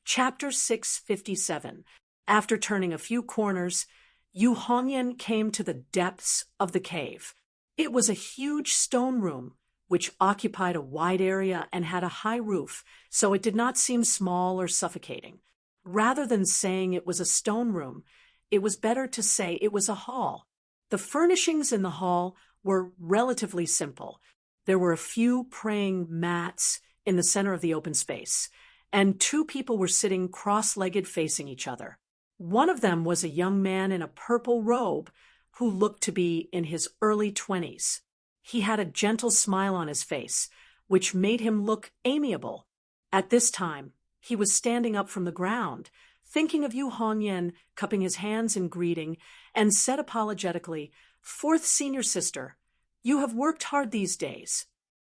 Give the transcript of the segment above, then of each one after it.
Chapter 657. After turning a few corners, Yu Hongyan came to the depths of the cave. It was a huge stone room, which occupied a wide area and had a high roof, so it did not seem small or suffocating. Rather than saying it was a stone room, it was better to say it was a hall. The furnishings in the hall were relatively simple. There were a few praying mats in the center of the open space, and two people were sitting cross-legged facing each other. One of them was a young man in a purple robe who looked to be in his early 20s. He had a gentle smile on his face, which made him look amiable. At this time, he was standing up from the ground, thinking of Yu Hongyan, cupping his hands in greeting, and said apologetically, "Fourth senior sister, you have worked hard these days."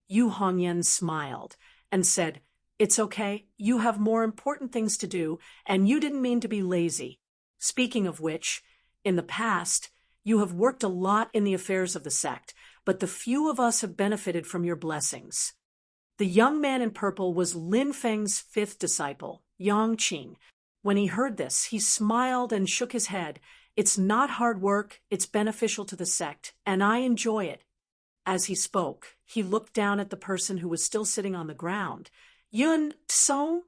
Yu Hongyan smiled and said, "It's okay, you have more important things to do, and you didn't mean to be lazy. Speaking of which, in the past, you have worked a lot in the affairs of the sect, but the few of us have benefited from your blessings." The young man in purple was Lin Feng's fifth disciple, Yang Qing. When he heard this, he smiled and shook his head. "It's not hard work, it's beneficial to the sect, and I enjoy it." As he spoke, he looked down at the person who was still sitting on the ground. "Yun Tsong?"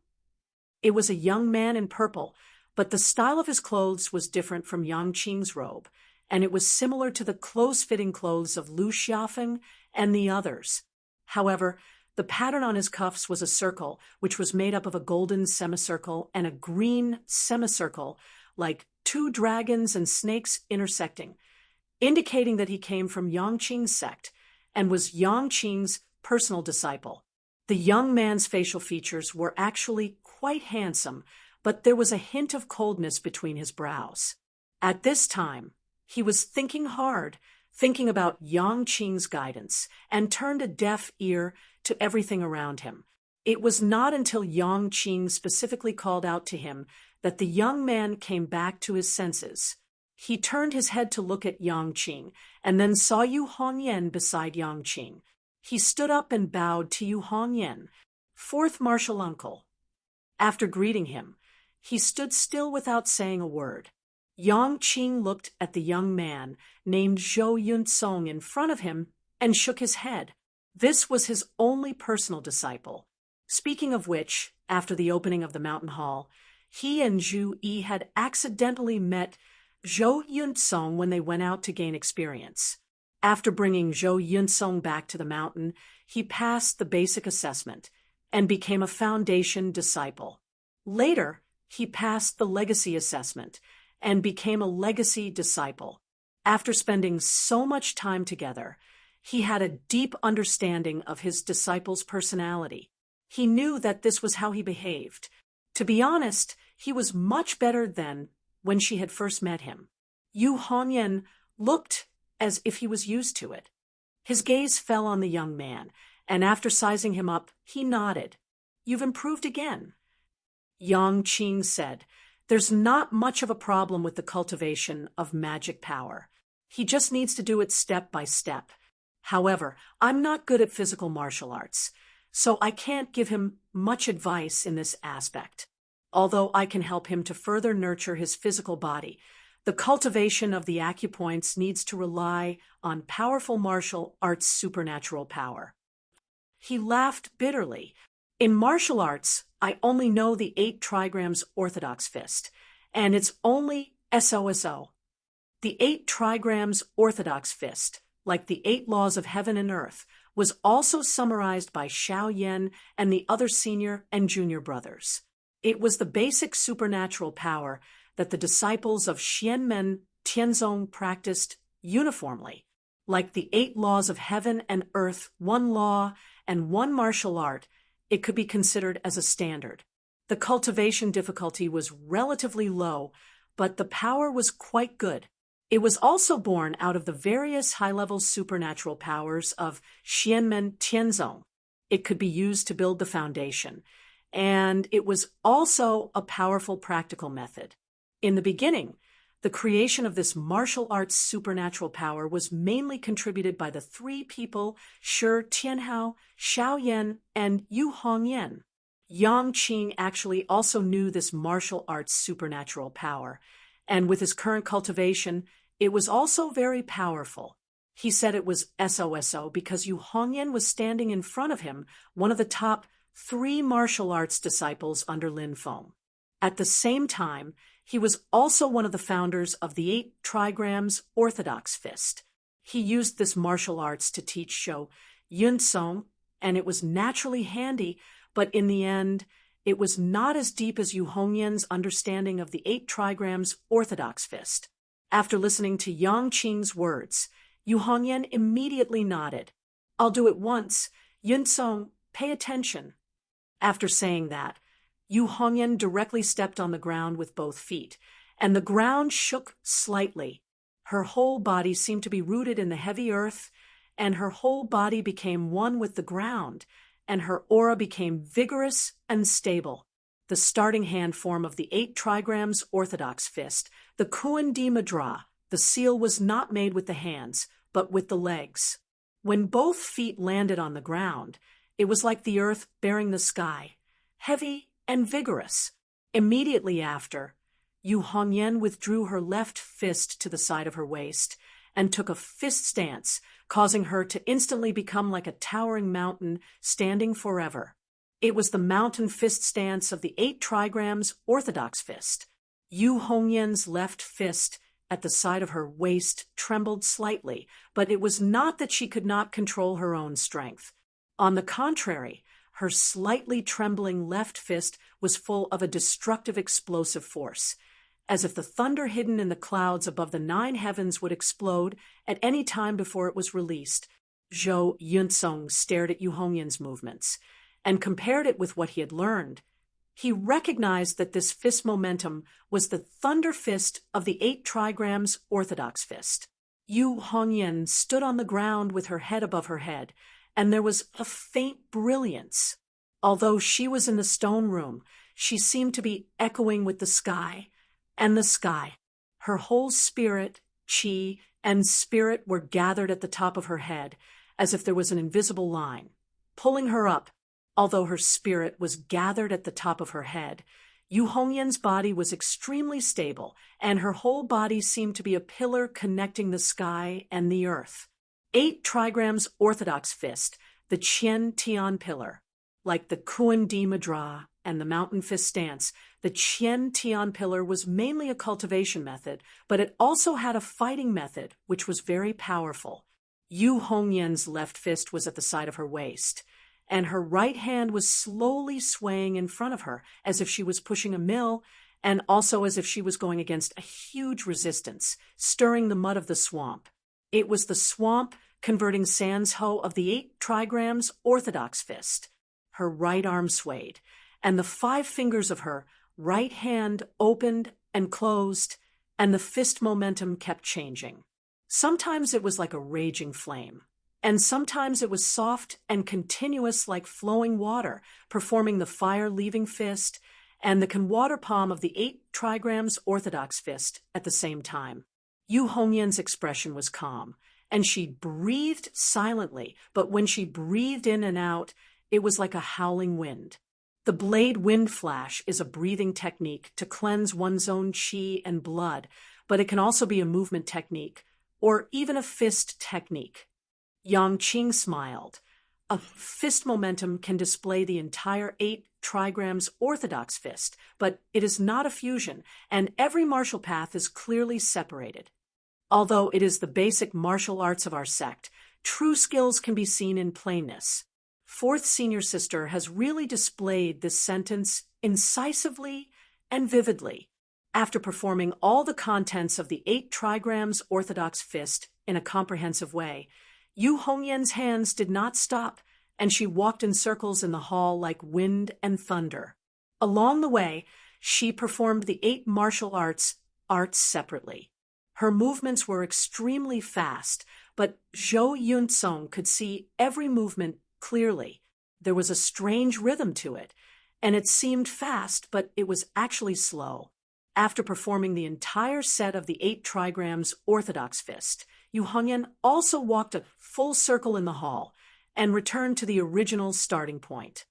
It was a young man in purple, but the style of his clothes was different from Yang Qing's robe, and it was similar to the close-fitting clothes of Lu Xiaofeng and the others. However, the pattern on his cuffs was a circle, which was made up of a golden semicircle and a green semicircle, like two dragons and snakes intersecting, indicating that he came from Yang Qing's sect and was Yang Qing's personal disciple. The young man's facial features were actually quite handsome, but there was a hint of coldness between his brows. At this time, he was thinking hard, thinking about Yang Qing's guidance, and turned a deaf ear to everything around him. It was not until Yang Qing specifically called out to him that the young man came back to his senses. He turned his head to look at Yang Qing, and then saw Yu Hongyan beside Yang Qing. He stood up and bowed to Yu Hongyan, fourth martial uncle. After greeting him, he stood still without saying a word. Yang Qing looked at the young man named Zhou Yunsong in front of him and shook his head. This was his only personal disciple. Speaking of which, after the opening of the mountain hall, he and Zhu Yi had accidentally met Zhou Yunsong when they went out to gain experience. After bringing Zhou Yunsong back to the mountain, he passed the basic assessment and became a foundation disciple. Later, he passed the legacy assessment and became a legacy disciple. After spending so much time together, he had a deep understanding of his disciple's personality. He knew that this was how he behaved. To be honest, he was much better than when she had first met him. Yu Hongyan looked as if he was used to it. His gaze fell on the young man, and after sizing him up, he nodded. "You've improved again." Yang Qing said, "There's not much of a problem with the cultivation of magic power. He just needs to do it step by step. However, I'm not good at physical martial arts, so I can't give him much advice in this aspect. Although I can help him to further nurture his physical body, the cultivation of the acupoints needs to rely on powerful martial arts supernatural power." He laughed bitterly. "In martial arts, I only know the 8 trigrams orthodox fist, and it's only SOSO. The 8 trigrams orthodox fist, like the 8 laws of heaven and earth, was also summarized by Xiao Yan and the other senior and junior brothers. It was the basic supernatural power that the disciples of Xianmen Tianzong practiced uniformly. Like the 8 laws of heaven and earth, 1 law and 1 martial art, it could be considered as a standard. The cultivation difficulty was relatively low, but the power was quite good. It was also born out of the various high-level supernatural powers of Xianmen Tianzong. It could be used to build the foundation, and it was also a powerful practical method. In the beginning, the creation of this martial arts supernatural power was mainly contributed by the 3 people Shi Tianhao, Xiao Yan, and Yu Hongyan. Yang Qing actually also knew this martial arts supernatural power, and with his current cultivation, it was also very powerful. He said it was SOSO because Yu Hongyan was standing in front of him, one of the top 3 martial arts disciples under Lin Feng. At the same time, he was also one of the founders of the 8 trigrams orthodox fist. He used this martial arts to teach Zhou Yunsong, and it was naturally handy, but in the end, it was not as deep as Yu Hongyan's understanding of the 8 trigrams orthodox fist. After listening to Yang Qing's words, Yu Hongyan immediately nodded. "I'll do it once. Yunsong, pay attention." After saying that, Yu Hongyan directly stepped on the ground with both feet, and the ground shook slightly. Her whole body seemed to be rooted in the heavy earth, and her whole body became one with the ground, and her aura became vigorous and stable. The starting hand form of the 8 trigrams orthodox fist, the Kuan Di Madra, the seal was not made with the hands, but with the legs. When both feet landed on the ground, it was like the earth bearing the sky, heavy and vigorous. Immediately after, Yu Hongyan withdrew her left fist to the side of her waist and took a fist stance, causing her to instantly become like a towering mountain standing forever. It was the mountain fist stance of the 8 trigrams orthodox fist. Yu Hongyan's left fist at the side of her waist trembled slightly, but it was not that she could not control her own strength. On the contrary, her slightly trembling left fist was full of a destructive explosive force, as if the thunder hidden in the clouds above the 9 heavens would explode at any time before it was released. Zhou Yunsong stared at Yu Hongyan's movements and compared it with what he had learned. He recognized that this fist momentum was the thunder fist of the 8 trigrams orthodox fist. Yu Hongyan stood on the ground with her head above her head, and there was a faint brilliance. Although she was in the stone room, she seemed to be echoing with the sky, and the sky. Her whole spirit, chi, and spirit were gathered at the top of her head, as if there was an invisible line, pulling her up. Although her spirit was gathered at the top of her head, Yu Hongyan's body was extremely stable, and her whole body seemed to be a pillar connecting the sky and the earth. 8 trigrams orthodox fist, the Qian Tian pillar. Like the Kuan Di Madra and the mountain fist stance, the Qian Tian pillar was mainly a cultivation method, but it also had a fighting method, which was very powerful. Yu Hongyan's left fist was at the side of her waist, and her right hand was slowly swaying in front of her, as if she was pushing a mill, and also as if she was going against a huge resistance, stirring the mud of the swamp. It was the swamp converting Sansho of the 8 trigrams orthodox fist. Her right arm swayed, and the 5 fingers of her right hand opened and closed, and the fist momentum kept changing. Sometimes it was like a raging flame, and sometimes it was soft and continuous like flowing water, performing the fire-leaving fist and the water palm of the 8 trigrams orthodox fist at the same time. Yu Hongyan's expression was calm, and she breathed silently, but when she breathed in and out, it was like a howling wind. The blade wind flash is a breathing technique to cleanse one's own chi and blood, but it can also be a movement technique, or even a fist technique. Yang Qing smiled. A fist momentum can display the entire 8 trigrams orthodox fist, but it is not a fusion, and every martial path is clearly separated. Although it is the basic martial arts of our sect, true skills can be seen in plainness. 4th Senior Sister has really displayed this sentence incisively and vividly. After performing all the contents of the 8 trigrams orthodox fist in a comprehensive way, Yu Hongyan's hands did not stop, and she walked in circles in the hall like wind and thunder. Along the way, she performed the 8 martial arts separately. Her movements were extremely fast, but Zhou Yunsong could see every movement clearly. There was a strange rhythm to it, and it seemed fast, but it was actually slow. After performing the entire set of the 8 trigrams orthodox fist, Yu Hongyan also walked a full circle in the hall and returned to the original starting point.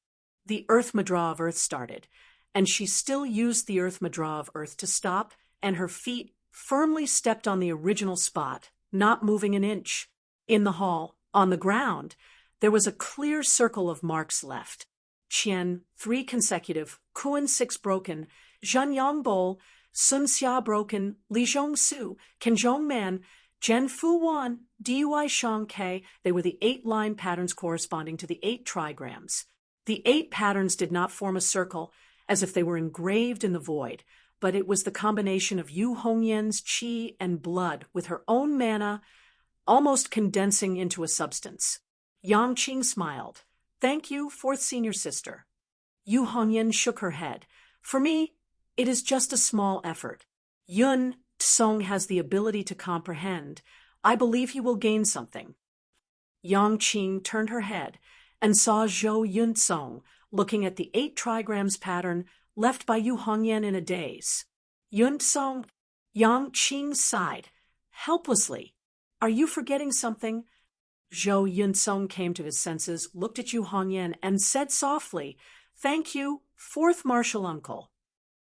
The Earth Madra of Earth started, and she still used the Earth Madra of Earth to stop, and her feet firmly stepped on the original spot, not moving an inch. In the hall, on the ground, there was a clear circle of marks left. Qian, 3 consecutive, Kuan 6 broken, Zhen Yangbol, Sun Xia broken, Li Zhongsu, Ken Zhongman, Zhen Fuwan, Dui Shang Ke. They were the 8 line patterns corresponding to the 8 trigrams. The 8 patterns did not form a circle, as if they were engraved in the void, but it was the combination of Yu Hongyan's qi and blood with her own mana, almost condensing into a substance. Yang Qing smiled. Thank you, 4th senior sister. Yu Hongyan shook her head. For me, it is just a small effort. Yun Tsong has the ability to comprehend. I believe he will gain something. Yang Qing turned her head and saw Zhou Yuntsong looking at the 8 trigrams pattern left by Yu Hongyan in a daze. Yuntsong, Yang Qing sighed, helplessly. Are you forgetting something? Zhou Yuntsong came to his senses, looked at Yu Hongyan, and said softly, Thank you, 4th martial uncle.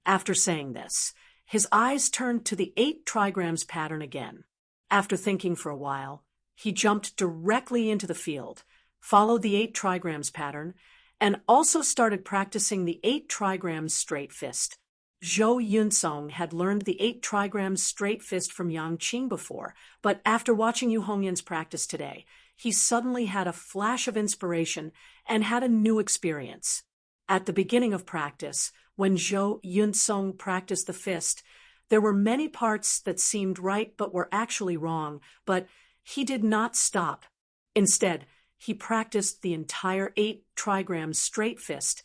After saying this, his eyes turned to the 8 trigrams pattern again. After thinking for a while, he jumped directly into the field, followed the 8 trigrams pattern, and also started practicing the 8 trigrams straight fist. Zhou Yunsong had learned the 8 trigrams straight fist from Yang Qing before, but after watching Yu Hongyan's practice today, he suddenly had a flash of inspiration and had a new experience. At the beginning of practice, when Zhou Yunsong practiced the fist, there were many parts that seemed right but were actually wrong, but he did not stop. Instead, he practiced the entire 8 trigrams straight fist,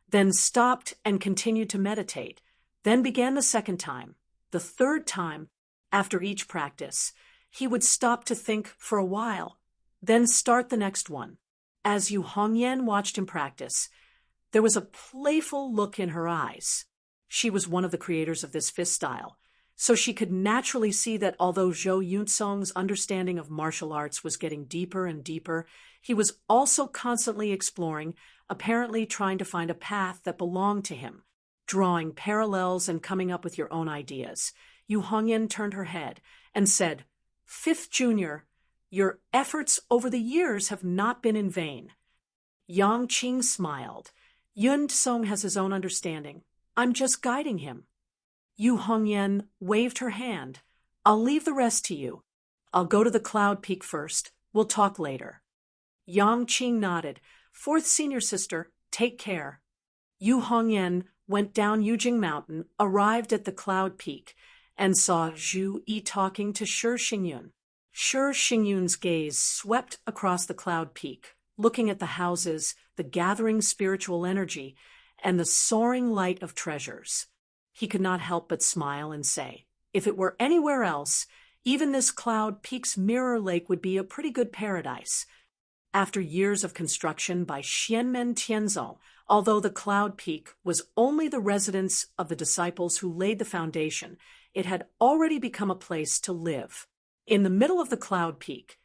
then stopped and continued to meditate, then began the second time. The third time, after each practice, he would stop to think for a while, then start the next one. As Yu Hongyan watched him practice, there was a playful look in her eyes. She was one of the creators of this fist style, so she could naturally see that although Zhou Yunsong's understanding of martial arts was getting deeper and deeper, he was also constantly exploring, apparently trying to find a path that belonged to him, drawing parallels and coming up with your own ideas. Yu Hongyan turned her head and said, 5th junior, your efforts over the years have not been in vain. Yang Qing smiled. Yun Tsong has his own understanding. I'm just guiding him. Yu Hongyan waved her hand. I'll leave the rest to you. I'll go to the Cloud Peak first. We'll talk later. Yang Qing nodded. 4th senior sister, take care. Yu Hongyan went down Yujing Mountain, arrived at the Cloud Peak, and saw Zhu Yi talking to Shi Xingyun. Shi Xingyun's gaze swept across the Cloud Peak, looking at the houses, the gathering spiritual energy, and the soaring light of treasures. He could not help but smile and say, if it were anywhere else, even this Cloud Peak's mirror lake would be a pretty good paradise. After years of construction by Xianmen Tianzong, although the Cloud Peak was only the residence of the disciples who laid the foundation, it had already become a place to live. In the middle of the Cloud Peak,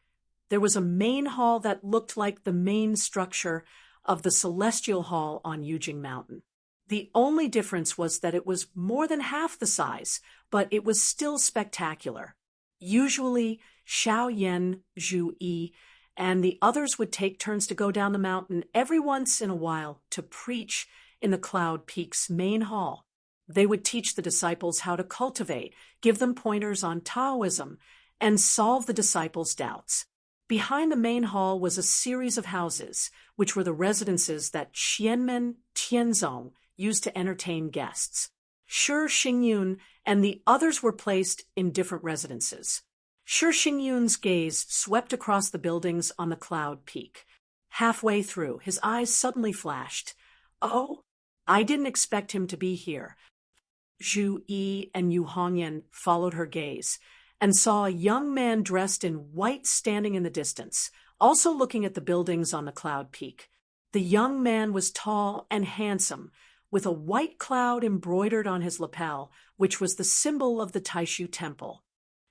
there was a main hall that looked like the main structure of the Celestial Hall on Yujing Mountain. The only difference was that it was more than half the size, but it was still spectacular. Usually, Xiao Yan, Zhu Yi, and the others would take turns to go down the mountain every once in a while to preach in the Cloud Peak's main hall. They would teach the disciples how to cultivate, give them pointers on Taoism, and solve the disciples' doubts. Behind the main hall was a series of houses, which were the residences that Xianmen Tianzong used to entertain guests. Shi Xingyun and the others were placed in different residences. Shi Xingyun's gaze swept across the buildings on the Cloud Peak. Halfway through, his eyes suddenly flashed. Oh, I didn't expect him to be here. Zhu Yi and Yu Hongyan followed her gaze and saw a young man dressed in white standing in the distance, also looking at the buildings on the Cloud Peak. The young man was tall and handsome, with a white cloud embroidered on his lapel, which was the symbol of the Taishu Temple.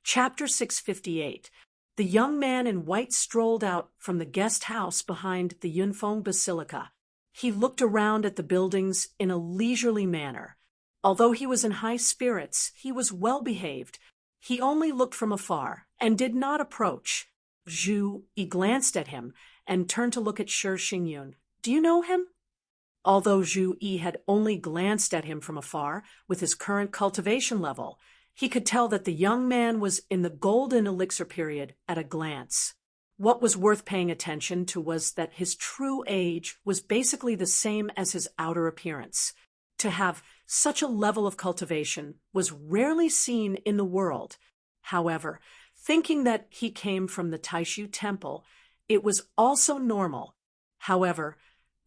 Chapter 658. The young man in white strolled out from the guest house behind the Yunfeng Basilica. He looked around at the buildings in a leisurely manner. Although he was in high spirits, he was well behaved. He only looked from afar and did not approach. Zhu Yi glanced at him and turned to look at Shi Xingyun. Do you know him? Although Zhu Yi had only glanced at him from afar, with his current cultivation level, he could tell that the young man was in the golden elixir period at a glance. What was worth paying attention to was that his true age was basically the same as his outer appearance. To have such a level of cultivation was rarely seen in the world. However, thinking that he came from the Taishu temple, it was also normal. However,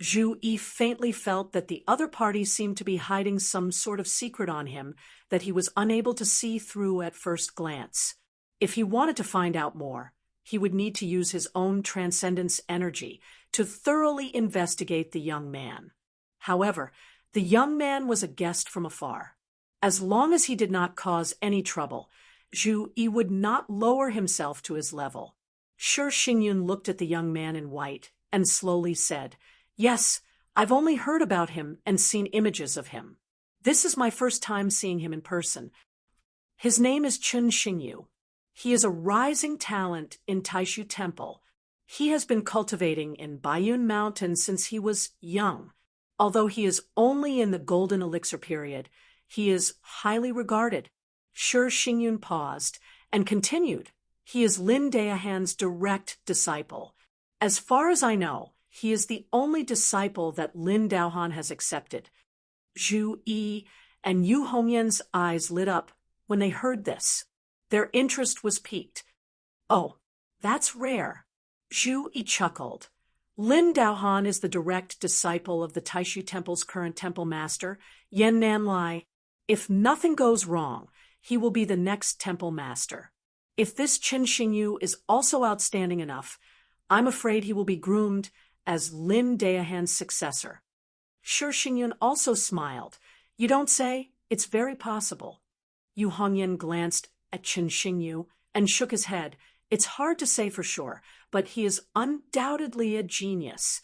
Zhu Yi faintly felt that the other party seemed to be hiding some sort of secret on him that he was unable to see through at first glance. If he wanted to find out more, he would need to use his own transcendence energy to thoroughly investigate the young man. However, the young man was a guest from afar. As long as he did not cause any trouble, Zhu Yi would not lower himself to his level. Shi Xingyun looked at the young man in white and slowly said, "Yes, I've only heard about him and seen images of him. This is my first time seeing him in person. His name is Chun Xingyu. He is a rising talent in Taishu Temple. He has been cultivating in Baiyun Mountain since he was young. Although he is only in the golden elixir period, he is highly regarded." Shi Xingyun paused and continued, "He is Lin Daohan's direct disciple. As far as I know, he is the only disciple that Lin Daohan has accepted." Zhu Yi and Yu Hongyan's eyes lit up when they heard this. Their interest was piqued. "Oh, that's rare." Zhu Yi chuckled. "Lin Daohan is the direct disciple of the Taishu Temple's current temple master, Yan Nanlai. If nothing goes wrong, he will be the next temple master. If this Qin Xingyu is also outstanding enough, I'm afraid he will be groomed as Lin Daohan's successor." Shi Xingyun also smiled. "You don't say? It's very possible." Yu Hongyan glanced at Qin Xingyu and shook his head. "It's hard to say for sure, but he is undoubtedly a genius."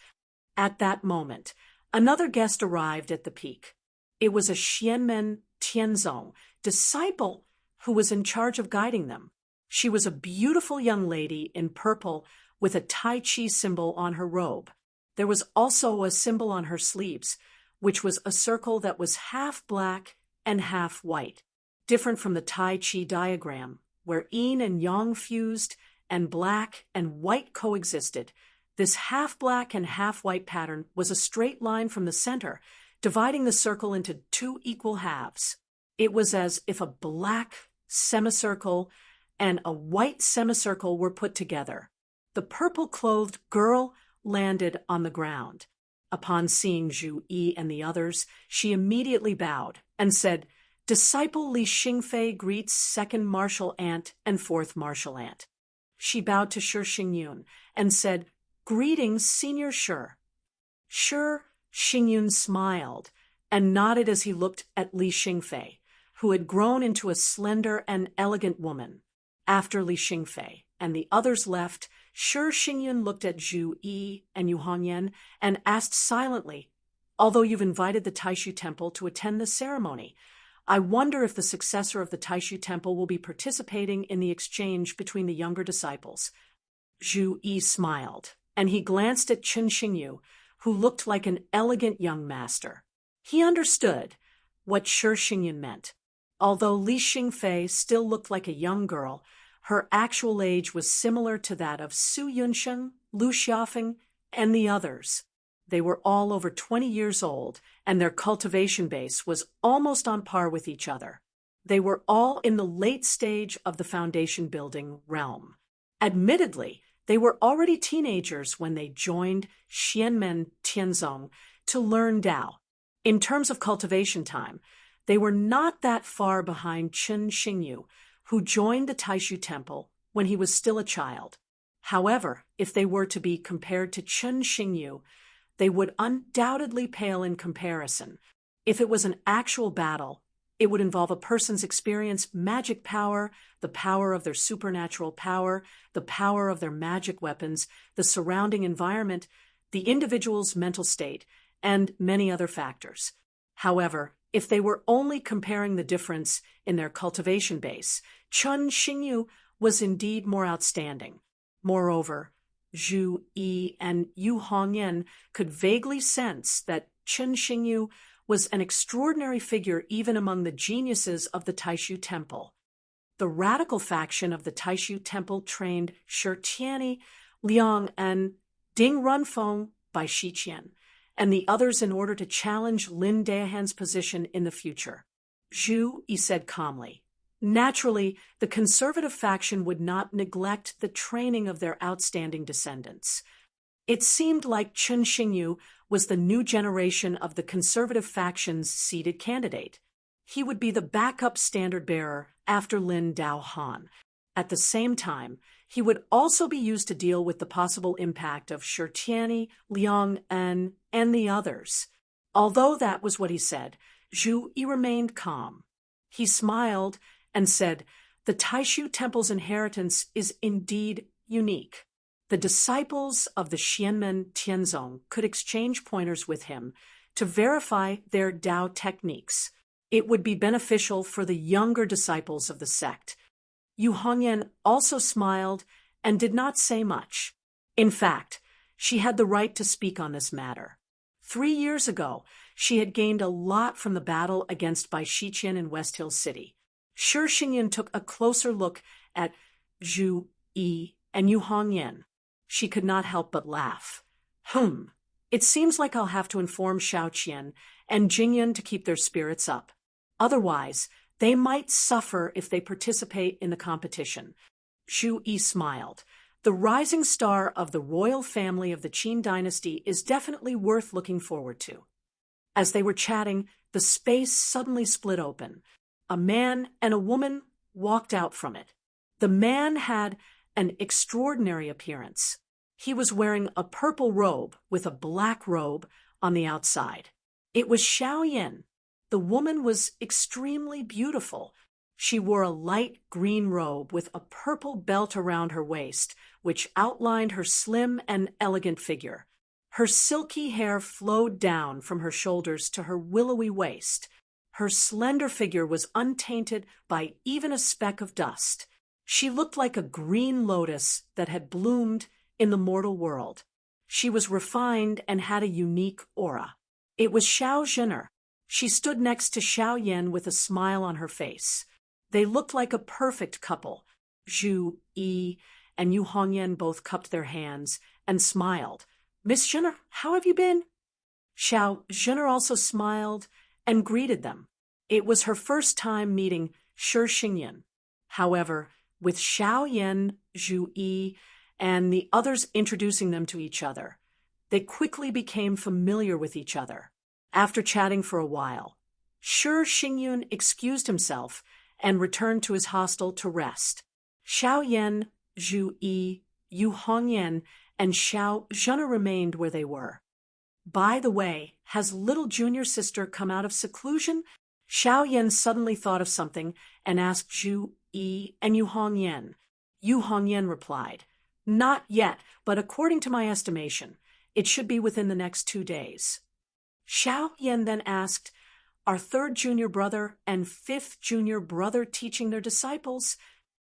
At that moment, another guest arrived at the peak. It was a Xianmen Tianzong disciple who was in charge of guiding them. She was a beautiful young lady in purple with a Tai Chi symbol on her robe. There was also a symbol on her sleeves, which was a circle that was half black and half white, different from the Tai Chi diagram, where yin and yang fused and black and white coexisted. This half-black and half-white pattern was a straight line from the center, dividing the circle into two equal halves. It was as if a black semicircle and a white semicircle were put together. The purple-clothed girl landed on the ground. Upon seeing Zhu Yi and the others, she immediately bowed and said, "Disciple Li Xingfei greets second martial ant and fourth martial ant." She bowed to Shi Xingyun and said, "Greetings, Senior Shi." Shi Xingyun smiled and nodded as he looked at Li Xingfei, who had grown into a slender and elegant woman. After Li Xingfei and the others left, Shi Xingyun looked at Zhu Yi and Yu Hongyan and asked silently, "Although you've invited the Taishu Temple to attend the ceremony, I wonder if the successor of the Taishu Temple will be participating in the exchange between the younger disciples." Zhu Yi smiled, and he glanced at Qin Xingyu, who looked like an elegant young master. He understood what Shi Xingyun meant. Although Li Xingfei still looked like a young girl, her actual age was similar to that of Su Yunsheng, Lu Xiaofeng, and the others. They were all over 20 years old, and their cultivation base was almost on par with each other. They were all in the late stage of the foundation building realm. Admittedly, they were already teenagers when they joined Xianmen Tianzong to learn Dao. In terms of cultivation time, they were not that far behind Qin Xingyu, who joined the Taishu Temple when he was still a child. However, if they were to be compared to Qin Xingyu, they would undoubtedly pale in comparison. If it was an actual battle, it would involve a person's experience, magic power, the power of their supernatural power, the power of their magic weapons, the surrounding environment, the individual's mental state, and many other factors. However, if they were only comparing the difference in their cultivation base, Chen Xingyu was indeed more outstanding. Moreover, Zhu Yi and Yu Hongyan could vaguely sense that Chen Xingyu was an extraordinary figure even among the geniuses of the Taishu Temple. The radical faction of the Taishu Temple trained Shi Tianyi, Liang, and Ding Runfeng by Shi Qian, and the others in order to challenge Lin Daohan's position in the future. Zhu Yi said calmly. Naturally, the conservative faction would not neglect the training of their outstanding descendants. It seemed like Chen Xingyu was the new generation of the conservative faction's seated candidate. He would be the backup standard-bearer after Lin Daohan. At the same time, he would also be used to deal with the possible impact of Shi Tianyi, Liang, and the others. Although that was what he said, Zhu Yi remained calm. He smiled and said, "The Taishu Temple's inheritance is indeed unique." The disciples of the Xianmen Tianzong could exchange pointers with him to verify their Dao techniques. It would be beneficial for the younger disciples of the sect. Yu Hongyan also smiled and did not say much. In fact, she had the right to speak on this matter. 3 years ago, she had gained a lot from the battle against Bai Shiqian in West Hill City. Shi Xingyan took a closer look at Zhu Yi and Yu Hongyan. She could not help but laugh. It seems like I'll have to inform Xiao Qian and Jingyan to keep their spirits up. Otherwise, they might suffer if they participate in the competition. Zhu Yi smiled. The rising star of the royal family of the Qin dynasty is definitely worth looking forward to. As they were chatting, the space suddenly split open. A man and a woman walked out from it. The man had an extraordinary appearance. He was wearing a purple robe with a black robe on the outside. It was Xiao Yan. The woman was extremely beautiful. She wore a light green robe with a purple belt around her waist, which outlined her slim and elegant figure. Her silky hair flowed down from her shoulders to her willowy waist. Her slender figure was untainted by even a speck of dust. She looked like a green lotus that had bloomed in the mortal world. She was refined and had a unique aura. It was Xiao Zhener. She stood next to Xiao Yan with a smile on her face. They looked like a perfect couple. Zhu Yi and Yu Hongyan both cupped their hands and smiled. "Miss Zhener, how have you been?" Xiao Zhener also smiled and greeted them. It was her first time meeting Shi Xingyan. However, with Xiao Yan, Zhu Yi, and the others introducing them to each other, they quickly became familiar with each other. After chatting for a while, Shi Xingyan excused himself and returned to his hostel to rest. Xiao Yan, Zhu Yi, Yu Hongyan, and Xiao Zhener remained where they were. "By the way, has little junior sister come out of seclusion?" Xiao Yan suddenly thought of something and asked Zhu Yi and Yu Hongyan. Yu Hongyan replied, "Not yet, but according to my estimation, it should be within the next 2 days." Xiao Yan then asked, "Are third junior brother and fifth junior brother teaching their disciples?"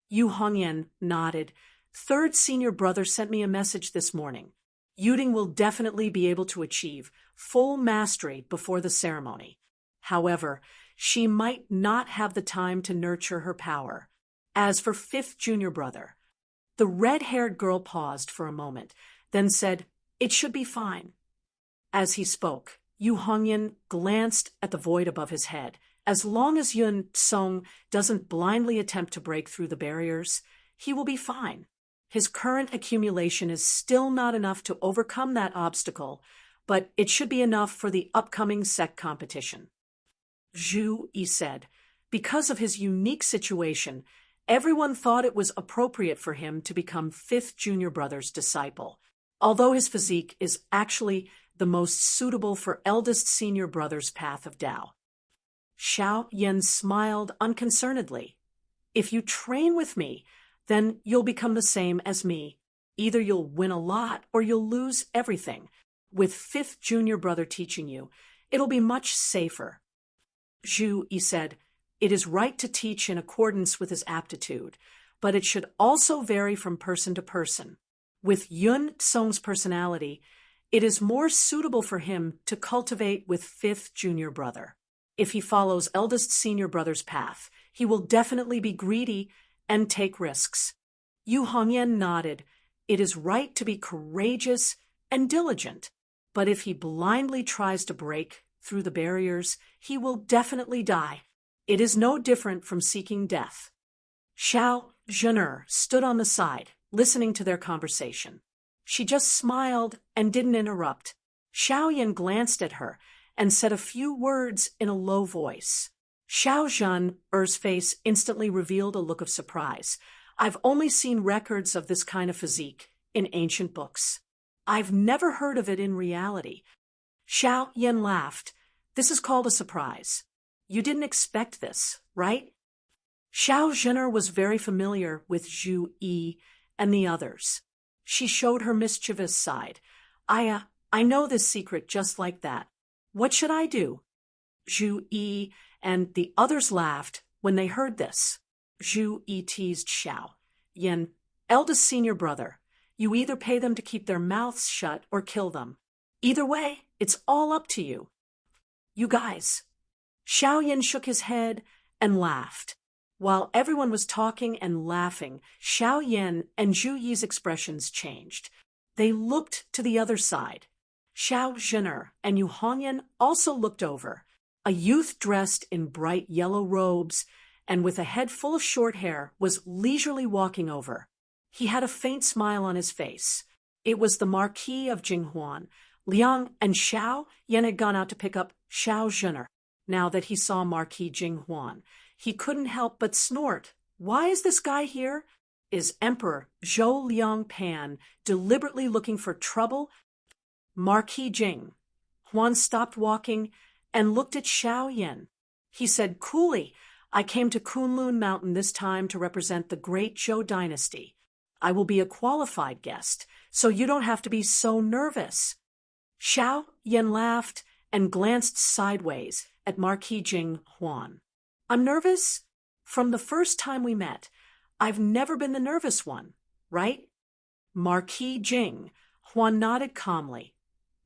Yu Hongyan nodded. "Third senior brother sent me a message this morning. Yuding will definitely be able to achieve full mastery before the ceremony. However, she might not have the time to nurture her power. As for fifth junior brother," the red-haired girl paused for a moment, then said, "It should be fine." As he spoke, Yu Hongyan glanced at the void above his head. As long as Yun Song doesn't blindly attempt to break through the barriers, he will be fine. His current accumulation is still not enough to overcome that obstacle, but it should be enough for the upcoming sect competition. Zhu Yi said, because of his unique situation, everyone thought it was appropriate for him to become fifth junior brother's disciple, although his physique is actually the most suitable for eldest senior brother's path of Dao. Xiao Yan smiled unconcernedly. "If you train with me, then you'll become the same as me. Either you'll win a lot or you'll lose everything. With fifth junior brother teaching you, it'll be much safer. Zhu Yi said, it is right to teach in accordance with his aptitude, but it should also vary from person to person. With Yun Song's personality, it is more suitable for him to cultivate with fifth junior brother. If he follows eldest senior brother's path, he will definitely be greedy and take risks. Yu Hongyan nodded. It is right to be courageous and diligent, but if he blindly tries to break through the barriers, he will definitely die. It is no different from seeking death. Xiao Zhener stood on the side, listening to their conversation. She just smiled and didn't interrupt. Xiao Yan glanced at her and said a few words in a low voice. Xiao Zhener's face instantly revealed a look of surprise. I've only seen records of this kind of physique in ancient books. I've never heard of it in reality. Xiao Yan laughed. This is called a surprise. You didn't expect this, right? Xiao Zhener was very familiar with Zhu Yi and the others. She showed her mischievous side. I know this secret just like that. What should I do? Zhu Yi and the others laughed when they heard this. Zhu Yi teased Xiao Yan, eldest senior brother. You either pay them to keep their mouths shut or kill them. Either way, it's all up to you. You guys. Xiao Yan shook his head and laughed. While everyone was talking and laughing, Xiao Yan and Zhu Yi's expressions changed. They looked to the other side. Xiao Zhener and Yu Hongyan also looked over. A youth dressed in bright yellow robes and with a head full of short hair was leisurely walking over. He had a faint smile on his face. It was the Marquis of Jinghuan. Liang and Xiao Yan had gone out to pick up Xiao Zhener. Now that he saw Marquis Jinghuan, he couldn't help but snort. Why is this guy here? Is Emperor Zhou Liang Pan deliberately looking for trouble? Marquis Jing Huan stopped walking and looked at Xiao Yan. He said coolly, I came to Kunlun Mountain this time to represent the great Zhou dynasty. I will be a qualified guest, so you don't have to be so nervous. Xiao Yan laughed and glanced sideways at Marquis Jing Huan. I'm nervous? From the first time we met, I've never been the nervous one, right? Marquis Jing Huan nodded calmly.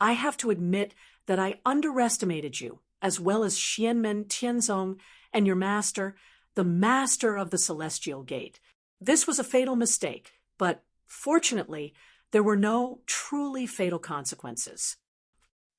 I have to admit that I underestimated you, as well as Xianmen Tianzong and your master, the master of the Celestial Gate. This was a fatal mistake, but fortunately, there were no truly fatal consequences.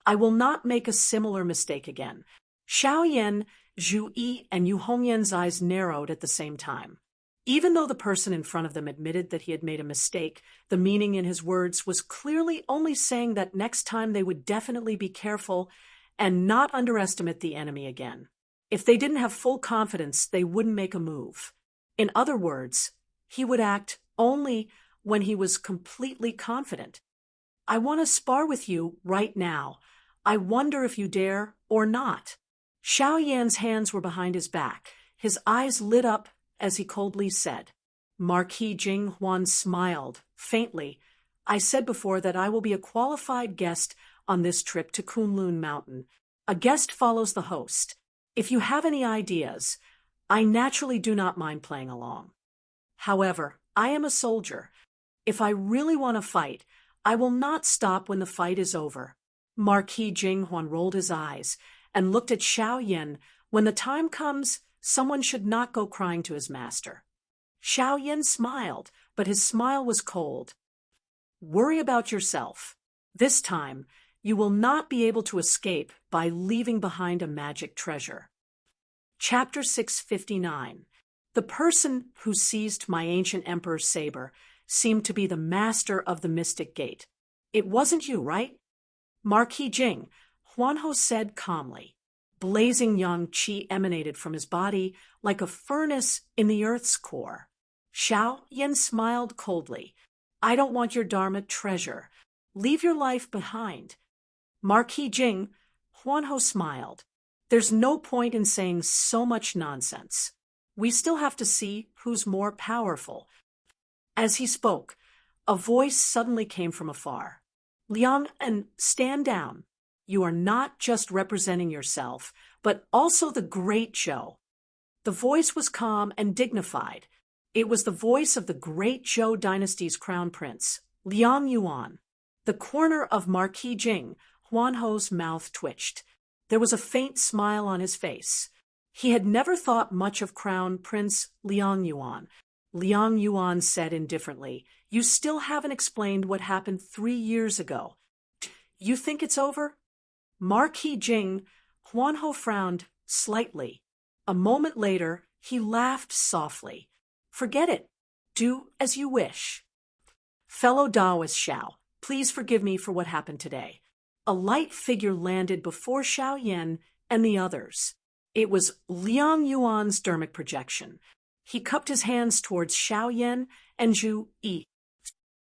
I will not make a similar mistake again. Xiao Yan, Zhu Yi, and Yu Hongyan's eyes narrowed at the same time. Even though the person in front of them admitted that he had made a mistake, the meaning in his words was clearly only saying that next time they would definitely be careful and not underestimate the enemy again. If they didn't have full confidence, they wouldn't make a move. In other words, he would act only when he was completely confident. I want to spar with you right now. I wonder if you dare or not. Xiao Yan's hands were behind his back. His eyes lit up as he coldly said. Marquis Jing Huan smiled faintly. I said before that I will be a qualified guest on this trip to Kunlun Mountain. A guest follows the host. If you have any ideas, I naturally do not mind playing along. However, I am a soldier. If I really want to fight, I will not stop when the fight is over. Marquis Jing Huan rolled his eyes and looked at Xiao Yan. When the time comes, someone should not go crying to his master. Xiao Yan smiled, but his smile was cold. Worry about yourself. This time, you will not be able to escape by leaving behind a magic treasure. Chapter 659. The person who seized my ancient emperor's saber seemed to be the master of the mystic gate. It wasn't you, right? Marquis Jing, Huanho said calmly. Blazing young qi emanated from his body like a furnace in the earth's core. Xiao Yan smiled coldly. I don't want your Dharma treasure. Leave your life behind. Marquis Jing, Huanho smiled. There's no point in saying so much nonsense. We still have to see who's more powerful. As he spoke, a voice suddenly came from afar. Liang, and stand down. You are not just representing yourself, but also the great Zhou. The voice was calm and dignified. It was the voice of the great Zhou dynasty's crown prince, Liang Yuan. The corner of Marquis Jing, Huanho's mouth twitched. There was a faint smile on his face. He had never thought much of Crown Prince Liang Yuan. Liang Yuan said indifferently, "You still haven't explained what happened 3 years ago. You think it's over?" Marquis Jing, Huanho frowned slightly. A moment later, he laughed softly. "Forget it. Do as you wish." "Fellow Daoist Xiao, please forgive me for what happened today." A light figure landed before Xiao Yan and the others. It was Liang Yuan's dermic projection. He cupped his hands towards Xiao Yan and Zhu Yi.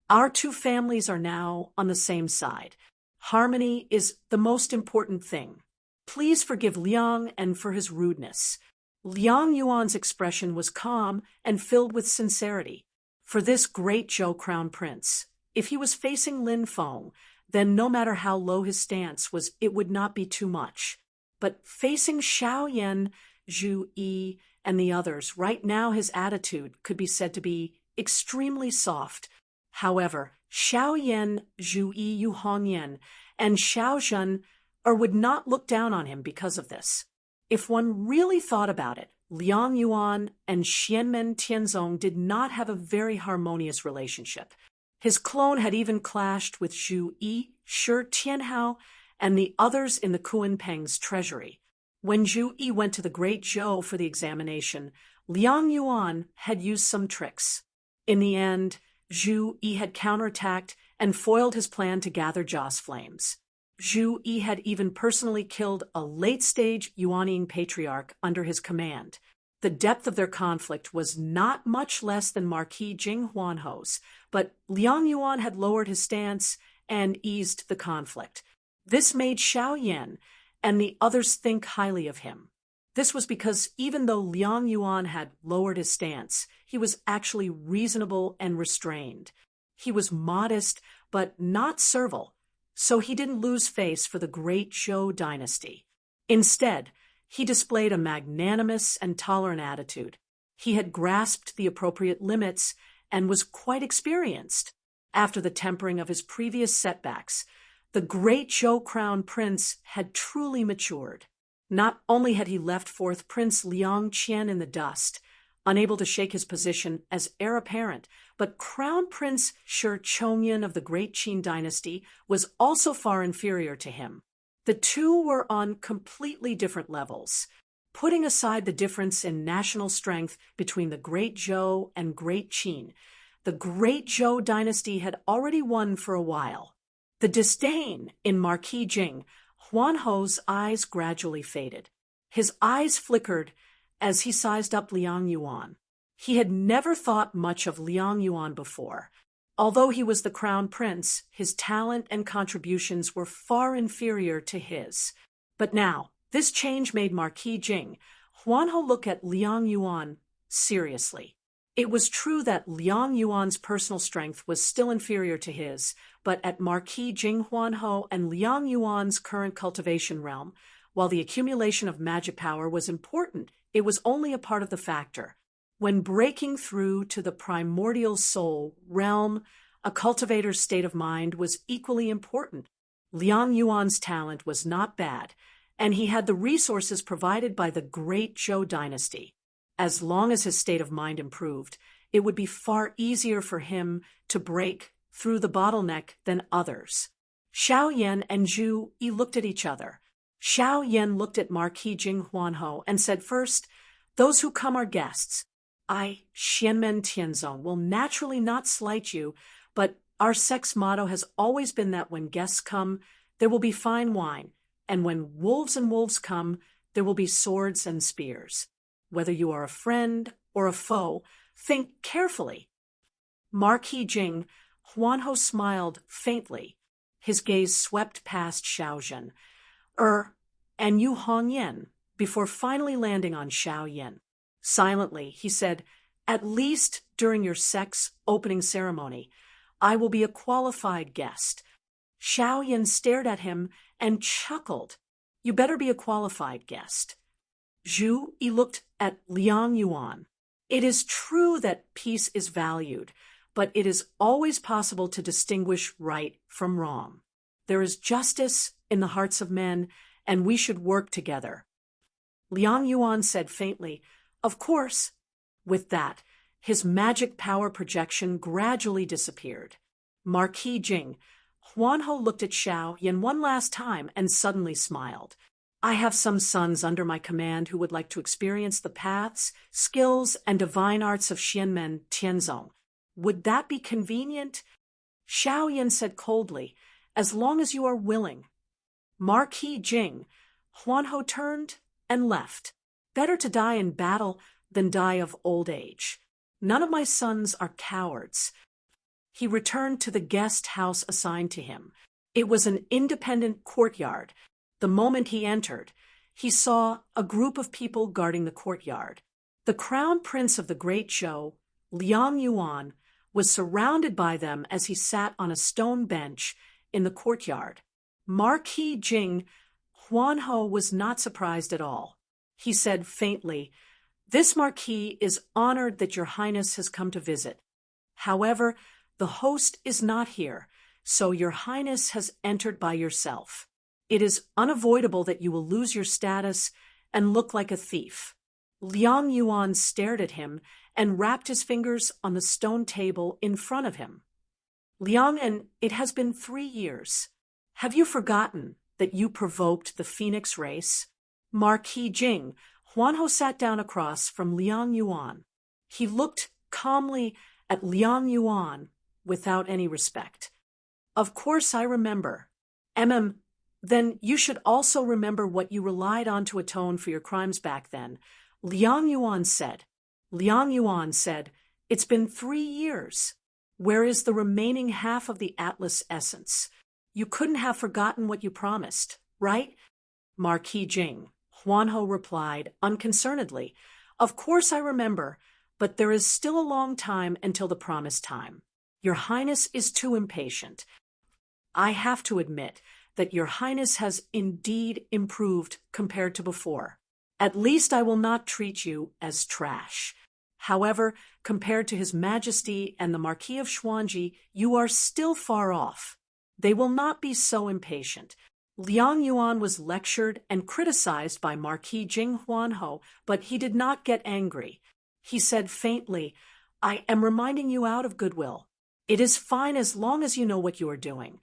"Our two families are now on the same side. Harmony is the most important thing. Please forgive Liang and for his rudeness." Liang Yuan's expression was calm and filled with sincerity. For this great Zhou crown prince, if he was facing Lin Feng, then no matter how low his stance was, it would not be too much. But facing Xiao Yan, Zhu Yi, and the others, right now his attitude could be said to be extremely soft. However, Xiao Yan, Zhu Yi, Yu Hongyan, and Xiao Zhen would not look down on him because of this. If one really thought about it, Liang Yuan and Xianmen Tianzong did not have a very harmonious relationship. His clone had even clashed with Zhu Yi, Shi Tianhao, and the others in the Kunpeng's treasury. When Zhu Yi went to the Great Zhou for the examination, Liang Yuan had used some tricks. In the end, Zhu Yi had counterattacked and foiled his plan to gather Joss flames. Zhu Yi had even personally killed a late-stage Yuanying patriarch under his command. The depth of their conflict was not much less than Marquis Jing Huanho's, but Liang Yuan had lowered his stance and eased the conflict. This made Xiao Yan and the others think highly of him. This was because even though Liang Yuan had lowered his stance, he was actually reasonable and restrained. He was modest, but not servile, so he didn't lose face for the great Zhou dynasty. Instead, he displayed a magnanimous and tolerant attitude. He had grasped the appropriate limits and was quite experienced. After the tempering of his previous setbacks, the great Zhou crown prince had truly matured. Not only had he left forth Prince Liang Qian in the dust, unable to shake his position as heir apparent, but Crown Prince Shi Chongyan of the Great Qin dynasty was also far inferior to him. The two were on completely different levels. Putting aside the difference in national strength between the Great Zhou and Great Qin, the Great Zhou dynasty had already won for a while. The disdain in Marquis Jing, Huanho's eyes gradually faded. His eyes flickered as he sized up Liang Yuan. He had never thought much of Liang Yuan before. Although he was the crown prince, his talent and contributions were far inferior to his. But now, this change made Marquis Jing, Huanho, look at Liang Yuan seriously. It was true that Liang Yuan's personal strength was still inferior to his, but at Marquis Jing Huanho and Liang Yuan's current cultivation realm, while the accumulation of magic power was important, it was only a part of the factor. When breaking through to the primordial soul realm, a cultivator's state of mind was equally important. Liang Yuan's talent was not bad, and he had the resources provided by the Great Zhou dynasty. As long as his state of mind improved, it would be far easier for him to break through the bottleneck than others. Xiao Yan and Zhu Yi looked at each other. Xiao Yan looked at Marquis Jing Huanho and said, "First, those who come are guests. I, Xianmen Tianzong, will naturally not slight you, but our sect's motto has always been that when guests come, there will be fine wine, and when wolves and wolves come, there will be swords and spears. Whether you are a friend or a foe, think carefully." Marquis Jing, Huanho smiled faintly. His gaze swept past Xiao Zhen, and Yu Hongyan, before finally landing on Xiao Yan. Silently, he said, "At least during your sect's opening ceremony, I will be a qualified guest. Xiaoyan stared at him and chuckled. You better be a qualified guest. Zhu Yi looked at Liang Yuan. It is true that peace is valued, but it is always possible to distinguish right from wrong. There is justice in the hearts of men, and we should work together. Liang Yuan said faintly, Of course. With that, his magic power projection gradually disappeared. Marquis Jing, Huanho looked at Xiaoyan one last time and suddenly smiled. I have some sons under my command who would like to experience the paths, skills, and divine arts of Xianmen Tianzong. Would that be convenient? Xiaoyan said coldly, As long as you are willing. Marquis Jing, Huanho turned and left. Better to die in battle than die of old age. None of my sons are cowards. He returned to the guest house assigned to him. It was an independent courtyard. The moment he entered, he saw a group of people guarding the courtyard. The crown prince of the Great Zhou, Liang Yuan, was surrounded by them as he sat on a stone bench in the courtyard. Marquis Jing, Huanho was not surprised at all. He said faintly, This marquis is honored that your highness has come to visit. However, the host is not here, so your highness has entered by yourself. It is unavoidable that you will lose your status and look like a thief. Liang Yuan stared at him and rapped his fingers on the stone table in front of him. Liang, and it has been 3 years. Have you forgotten that you provoked the phoenix race? Marquis Jing, Huanho sat down across from Liang Yuan. He looked calmly at Liang Yuan without any respect. Of course I remember. Then you should also remember what you relied on to atone for your crimes back then. Liang Yuan said, It's been 3 years. Where is the remaining half of the Atlas essence? You couldn't have forgotten what you promised, right? Marquis Jing, Huanho replied unconcernedly, Of course I remember, but there is still a long time until the promised time. Your Highness is too impatient. I have to admit that your Highness has indeed improved compared to before. At least I will not treat you as trash. However, compared to His Majesty and the Marquis of Xuanji, you are still far off. They will not be so impatient. Liang Yuan was lectured and criticized by Marquis Jing Huanho, but he did not get angry. He said faintly, I am reminding you out of goodwill. It is fine as long as you know what you are doing.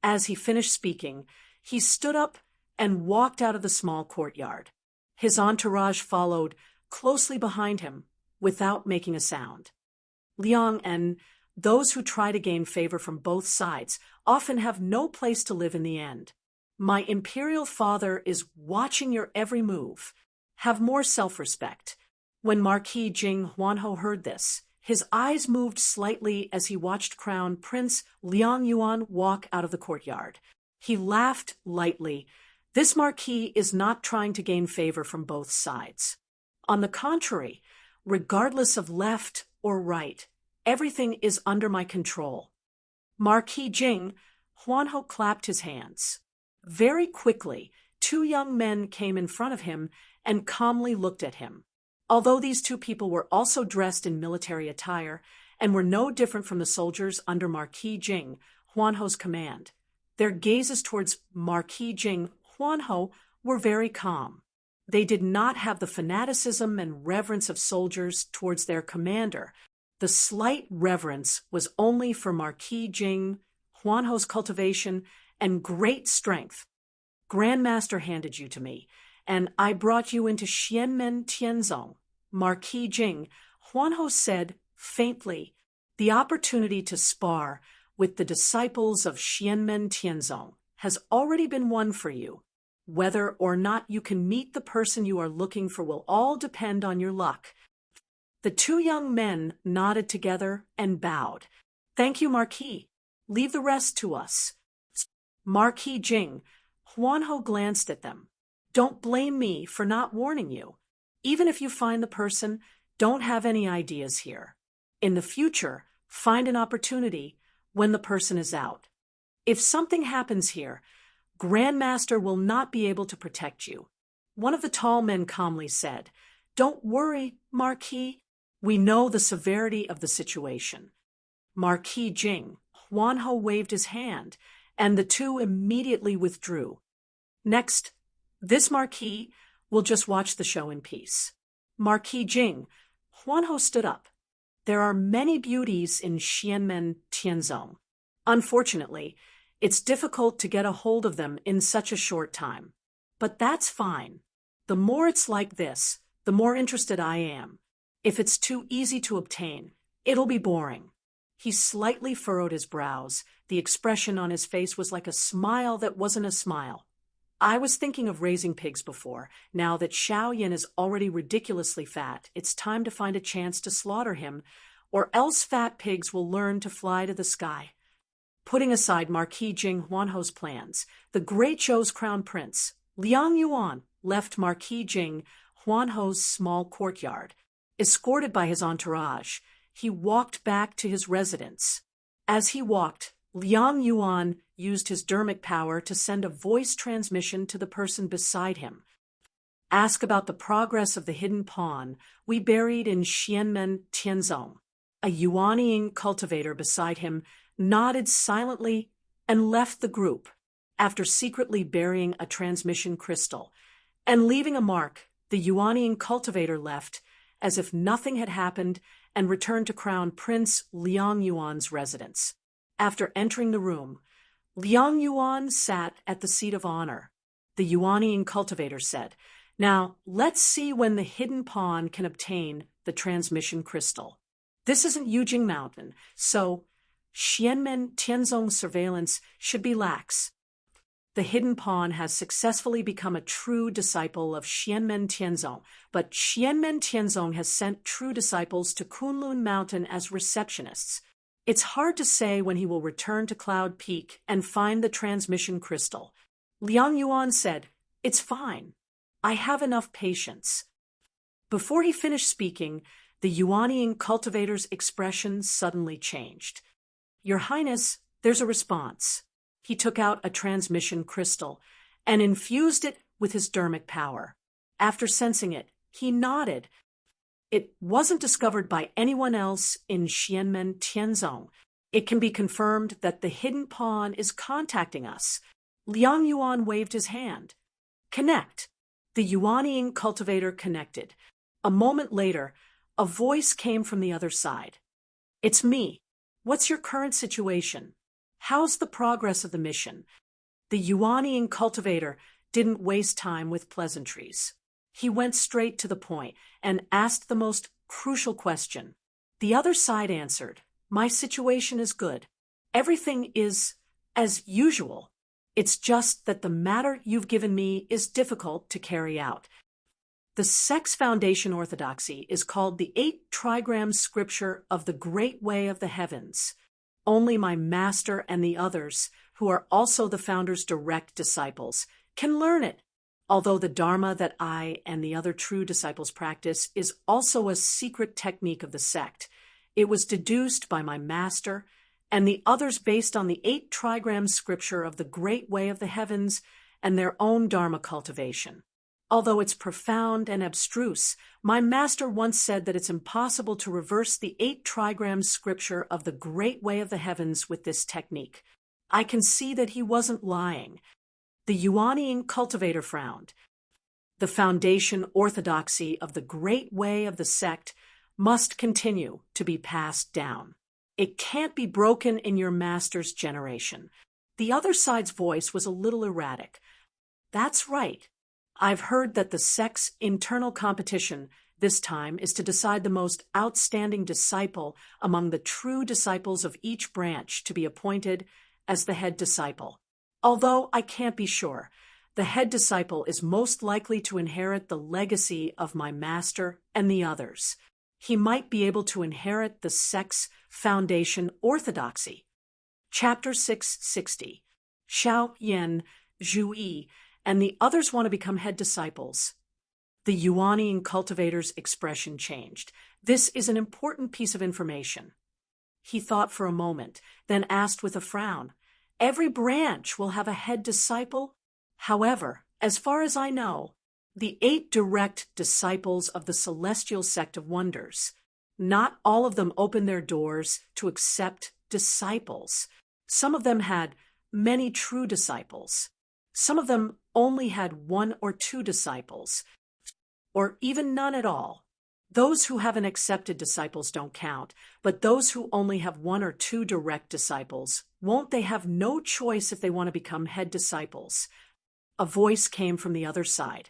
As he finished speaking, he stood up and walked out of the small courtyard. His entourage followed closely behind him without making a sound. Liang, and those who try to gain favor from both sides often have no place to live in the end. My imperial father is watching your every move. Have more self-respect. When Marquis Jing Huanho heard this, his eyes moved slightly as he watched Crown Prince Liang Yuan walk out of the courtyard. He laughed lightly. This marquis is not trying to gain favor from both sides. On the contrary, regardless of left or right, everything is under my control. Marquis Jing, Huanho clapped his hands. Very quickly, 2 young men came in front of him and calmly looked at him. Although these 2 people were also dressed in military attire and were no different from the soldiers under Marquis Jing, Huanho's command, their gazes towards Marquis Jing, Huanho were very calm. They did not have the fanaticism and reverence of soldiers towards their commander. The slight reverence was only for Marquis Jing, Huanho's cultivation, and great strength. Grandmaster handed you to me, and I brought you into Xianmen Tianzong. Marquis Jing, Huanho said faintly, the opportunity to spar with the disciples of Xianmen Tianzong has already been won for you. Whether or not you can meet the person you are looking for will all depend on your luck. The 2 young men nodded together and bowed. Thank you, Marquis. Leave the rest to us. Marquis Jing, Huanho glanced at them. Don't blame me for not warning you. Even if you find the person, don't have any ideas here. In the future, find an opportunity when the person is out. If something happens here, Grandmaster will not be able to protect you. One of the tall men calmly said, "Don't worry, Marquis. We know the severity of the situation." Marquis Jing, Huanho waved his hand, and the two immediately withdrew. "Next, this Marquis will just watch the show in peace." "Marquis Jing," Huanho stood up. "There are many beauties in Xianmen Tianzong. Unfortunately, it's difficult to get a hold of them in such a short time. But that's fine. The more it's like this, the more interested I am. If it's too easy to obtain, it'll be boring." He slightly furrowed his brows. The expression on his face was like a smile that wasn't a smile. "I was thinking of raising pigs before. Now that Xiao Yin is already ridiculously fat, it's time to find a chance to slaughter him, or else fat pigs will learn to fly to the sky." Putting aside Marquis Jing Huanho's plans, the Great Zhou's crown prince, Liang Yuan, left Marquis Jing Huanho's small courtyard. Escorted by his entourage, he walked back to his residence. As he walked, Liang Yuan used his dermic power to send a voice transmission to the person beside him. "Ask about the progress of the hidden pawn we buried in Xianmen Tianzong." A Yuanying cultivator beside him nodded silently and left the group, after secretly burying a transmission crystal. And leaving a mark, the Yuanying cultivator left, as if nothing had happened, and returned to Crown Prince Liang Yuan's residence. After entering the room, Liang Yuan sat at the seat of honor. The Yuanying cultivator said, "Now, let's see when the hidden pawn can obtain the transmission crystal. This isn't Yujing Mountain, so Xianmen Tianzong surveillance should be lax. The hidden pawn has successfully become a true disciple of Xianmen Tianzong, but Xianmen Tianzong has sent true disciples to Kunlun Mountain as receptionists. It's hard to say when he will return to Cloud Peak and find the transmission crystal." Liang Yuan said, "It's fine. I have enough patience." Before he finished speaking, the Yuanying cultivator's expression suddenly changed. "Your Highness, there's a response." He took out a transmission crystal and infused it with his dermic power. After sensing it, he nodded. "It wasn't discovered by anyone else in Xianmen Tianzong. It can be confirmed that the hidden pawn is contacting us." Liang Yuan waved his hand. "Connect." The Yuanying cultivator connected. A moment later, a voice came from the other side. "It's me. What's your current situation? How's the progress of the mission?" The Yuanying cultivator didn't waste time with pleasantries. He went straight to the point and asked the most crucial question. The other side answered, "My situation is good. Everything is as usual. It's just that the matter you've given me is difficult to carry out." The Sex Foundation orthodoxy is called the 8 trigram scripture of the Great Way of the Heavens. Only my master and the others, who are also the founder's direct disciples, can learn it. Although the Dharma that I and the other true disciples practice is also a secret technique of the sect, it was deduced by my master and the others based on the 8 trigram scripture of the Great Way of the Heavens and their own Dharma cultivation. Although it's profound and abstruse, my master once said that it's impossible to reverse the 8 trigram scripture of the Great Way of the Heavens with this technique. I can see that he wasn't lying. The Yuanying cultivator frowned. The foundation orthodoxy of the Great Way of the sect must continue to be passed down. It can't be broken in your master's generation. The other side's voice was a little erratic. "That's right. I've heard that the sect's internal competition this time is to decide the most outstanding disciple among the true disciples of each branch to be appointed as the head disciple. Although I can't be sure, the head disciple is most likely to inherit the legacy of my master and the others. He might be able to inherit the sect's foundation orthodoxy." Chapter 660. Xiao Yin, Zhu Yi, and the others want to become head disciples. The Yuanying cultivator's expression changed. "This is an important piece of information." He thought for a moment, then asked with a frown, Every branch will have a head disciple. However, as far as I know, the 8 direct disciples of the celestial sect of wonders, not all of them opened their doors to accept disciples. Some of them had many true disciples. Some of them only had 1 or 2 disciples, or even none at all. Those who haven't accepted disciples don't count, but those who only have 1 or 2 direct disciples, won't they have no choice if they want to become head disciples? A voice came from the other side.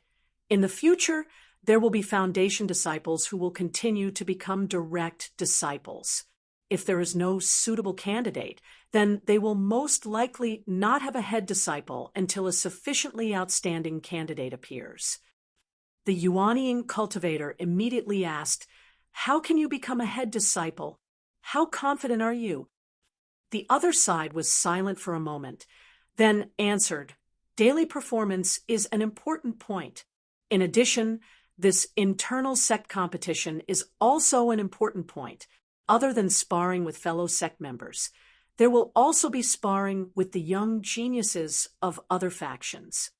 In the future, there will be foundation disciples who will continue to become direct disciples. If there is no suitable candidate, then they will most likely not have a head disciple until a sufficiently outstanding candidate appears. The Yuanian cultivator immediately asked, "How can you become a head disciple? How confident are you?" The other side was silent for a moment, then answered, "Daily performance is an important point. In addition, this internal sect competition is also an important point. Other than sparring with fellow sect members, there will also be sparring with the young geniuses of other factions.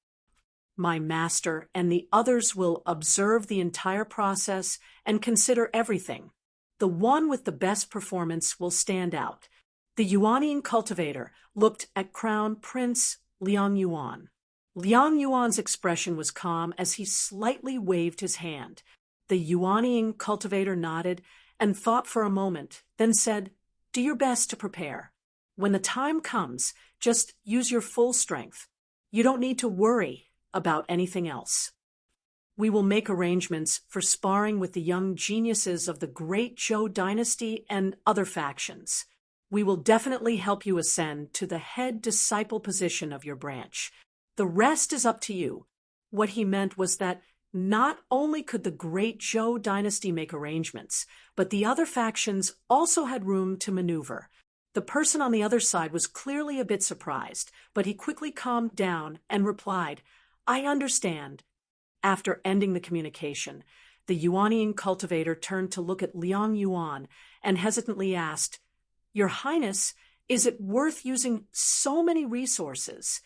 My master and the others will observe the entire process and consider everything. The one with the best performance will stand out." The Yuanian cultivator looked at Crown Prince Liang Yuan. Liang Yuan's expression was calm as he slightly waved his hand. The Yuanian cultivator nodded and thought for a moment, then said, "Do your best to prepare. When the time comes, just use your full strength. You don't need to worry about anything else. We will make arrangements for sparring with the young geniuses of the great Zhou dynasty and other factions. We will definitely help you ascend to the head disciple position of your branch. The rest is up to you." What he meant was that not only could the great Zhou dynasty make arrangements, but the other factions also had room to maneuver. The person on the other side was clearly a bit surprised, but he quickly calmed down and replied, "I understand." After ending the communication, the Yuanian cultivator turned to look at Liang Yuan and hesitantly asked, "Your Highness, is it worth using so many resources?"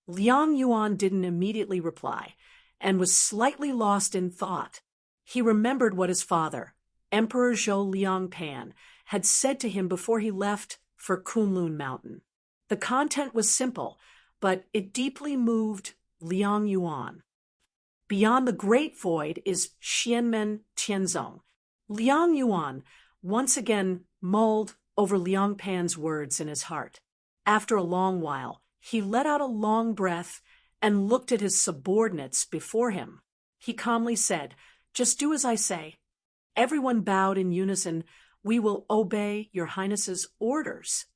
Liang Yuan didn't immediately reply and was slightly lost in thought. He remembered what his father, Emperor Zhou Liangpan, had said to him before he left for Kunlun Mountain. The content was simple, but it deeply moved Liang Yuan. Beyond the great void is Xianmen Tianzong. Liang Yuan once again mulled over Liangpan's words in his heart. After a long while, he let out a long breath and looked at his subordinates before him. He calmly said, "Just do as I say." Everyone bowed in unison. "We will obey your Highness's orders."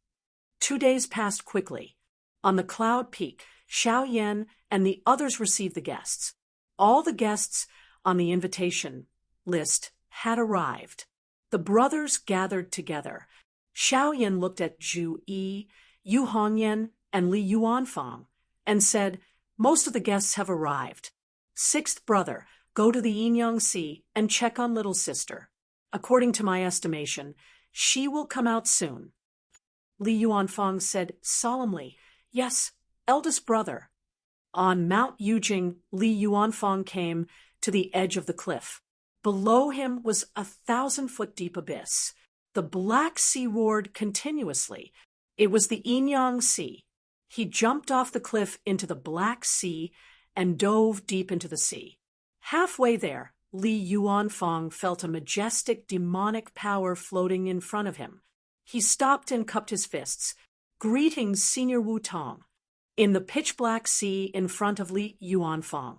2 days passed quickly. On the cloud peak, Xiao Yan and the others received the guests. All the guests on the invitation list had arrived. The brothers gathered together. Xiao Yan looked at Zhu Yi, Yu Hongyan, and Li Yuanfang, and said, "Most of the guests have arrived. 6th brother, go to the Yinyang Sea and check on little sister. According to my estimation, she will come out soon." Li Yuanfang said solemnly, "Yes, eldest brother." On Mount Yujing, Li Yuanfang came to the edge of the cliff. Below him was a 1,000-foot-deep abyss. The Black Sea roared continuously. It was the Yinyang Sea. He jumped off the cliff into the Black Sea and dove deep into the sea. Halfway there, Li Yuanfang felt a majestic demonic power floating in front of him. He stopped and cupped his fists. "Greetings, Senior Wu Tong." In the pitch-black sea in front of Li Yuanfang,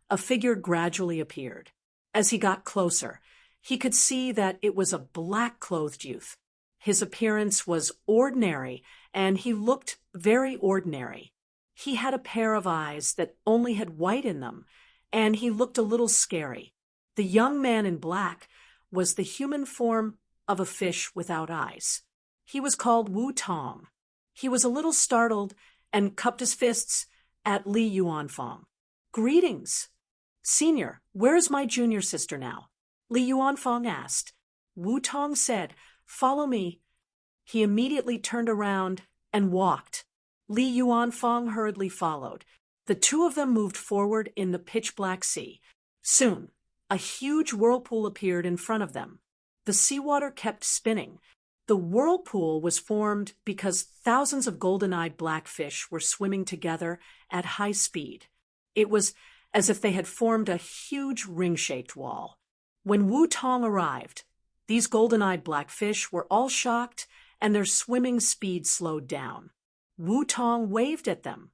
a figure gradually appeared. As he got closer, he could see that it was a black-clothed youth. His appearance was ordinary, and he looked very ordinary. He had a pair of eyes that only had white in them, and he looked a little scary. The young man in black was the human form of a fish without eyes. He was called Wu Tong. He was a little startled and cupped his fists at Li Yuanfang. "Greetings. Senior, where is my junior sister now?" Li Yuanfang asked. Wu Tong said, "Follow me." He immediately turned around and walked. Li Yuanfang hurriedly followed. The two of them moved forward in the pitch-black sea. Soon, a huge whirlpool appeared in front of them. The seawater kept spinning. The whirlpool was formed because thousands of golden-eyed blackfish were swimming together at high speed. It was as if they had formed a huge ring-shaped wall. When Wu Tong arrived, these golden-eyed blackfish were all shocked and their swimming speed slowed down. Wu Tong waved at them.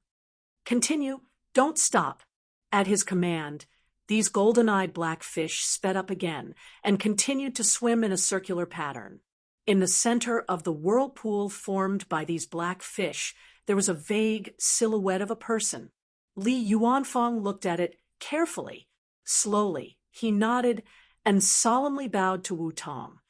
"Continue, don't stop." At his command, these golden-eyed blackfish sped up again and continued to swim in a circular pattern. In the center of the whirlpool formed by these black fish, there was a vague silhouette of a person. Li Yuanfang looked at it carefully. Slowly, he nodded and solemnly bowed to Wu Tong.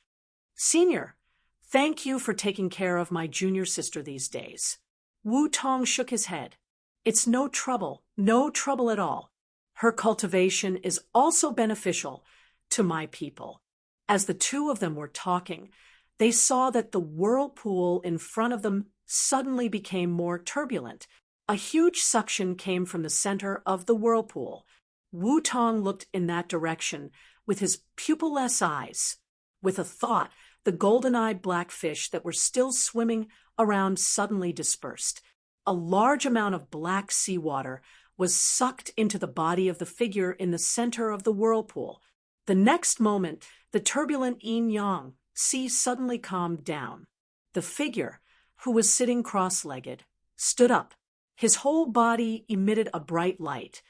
"Senior, thank you for taking care of my junior sister these days." Wu Tong shook his head. "It's no trouble at all. Her cultivation is also beneficial to my people." As the two of them were talking, they saw that the whirlpool in front of them suddenly became more turbulent. A huge suction came from the center of the whirlpool. Wu Tong looked in that direction with his pupilless eyes. With a thought, the golden-eyed blackfish that were still swimming around suddenly dispersed. A large amount of black seawater was sucked into the body of the figure in the center of the whirlpool. The next moment, the turbulent yin-yang sea suddenly calmed down. The figure, who was sitting cross-legged, stood up. His whole body emitted a bright light.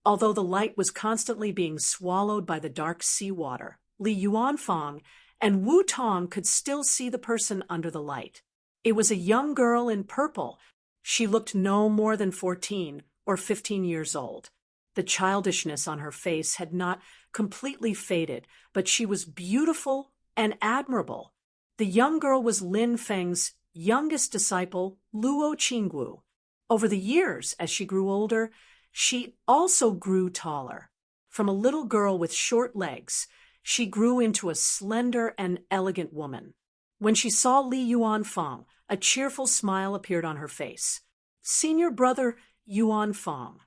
Although the light was constantly being swallowed by the dark seawater, Li Yuanfang and Wu Tong could still see the person under the light. It was a young girl in purple. She looked no more than 14 or 15 years old. The childishness on her face had not completely faded, but she was beautiful and admirable. The young girl was Lin Feng's youngest disciple, Luo Qinggu. Over the years, as she grew older, she also grew taller. From a little girl with short legs, she grew into a slender and elegant woman. When she saw Li Yuanfang, a cheerful smile appeared on her face. "Senior brother Yuanfang."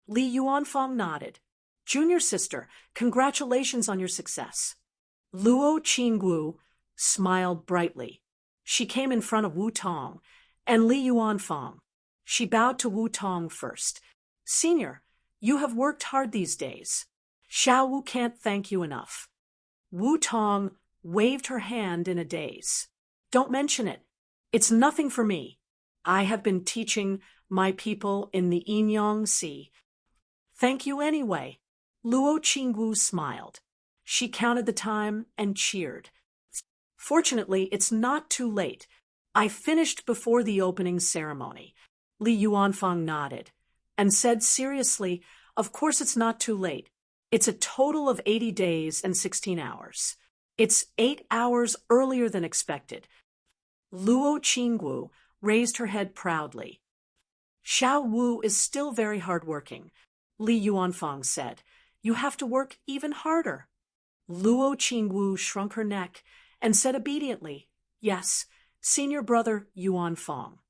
Li Yuanfang nodded. "Junior sister, congratulations on your success." Luo Qinggu smiled brightly. She came in front of Wu Tong and Li Yuanfang. She bowed to Wu Tong first. "Senior, you have worked hard these days. Xiao Wu can't thank you enough." Wu Tong waved her hand in a daze. "Don't mention it. It's nothing for me. I have been teaching my people in the Yin-yang Sea." "Thank you anyway." Luo Qinggu smiled. She counted the time and cheered. "Fortunately, it's not too late. I finished before the opening ceremony." Li Yuanfang nodded and said seriously, "Of course it's not too late. It's a total of 80 days and 16 hours. It's 8 hours earlier than expected." Luo Qinggu raised her head proudly. "Xiao Wu is still very hardworking," Li Yuanfang said. "You have to work even harder." Luo Qingwu shrunk her neck and said obediently, "Yes, senior brother Yuanfang."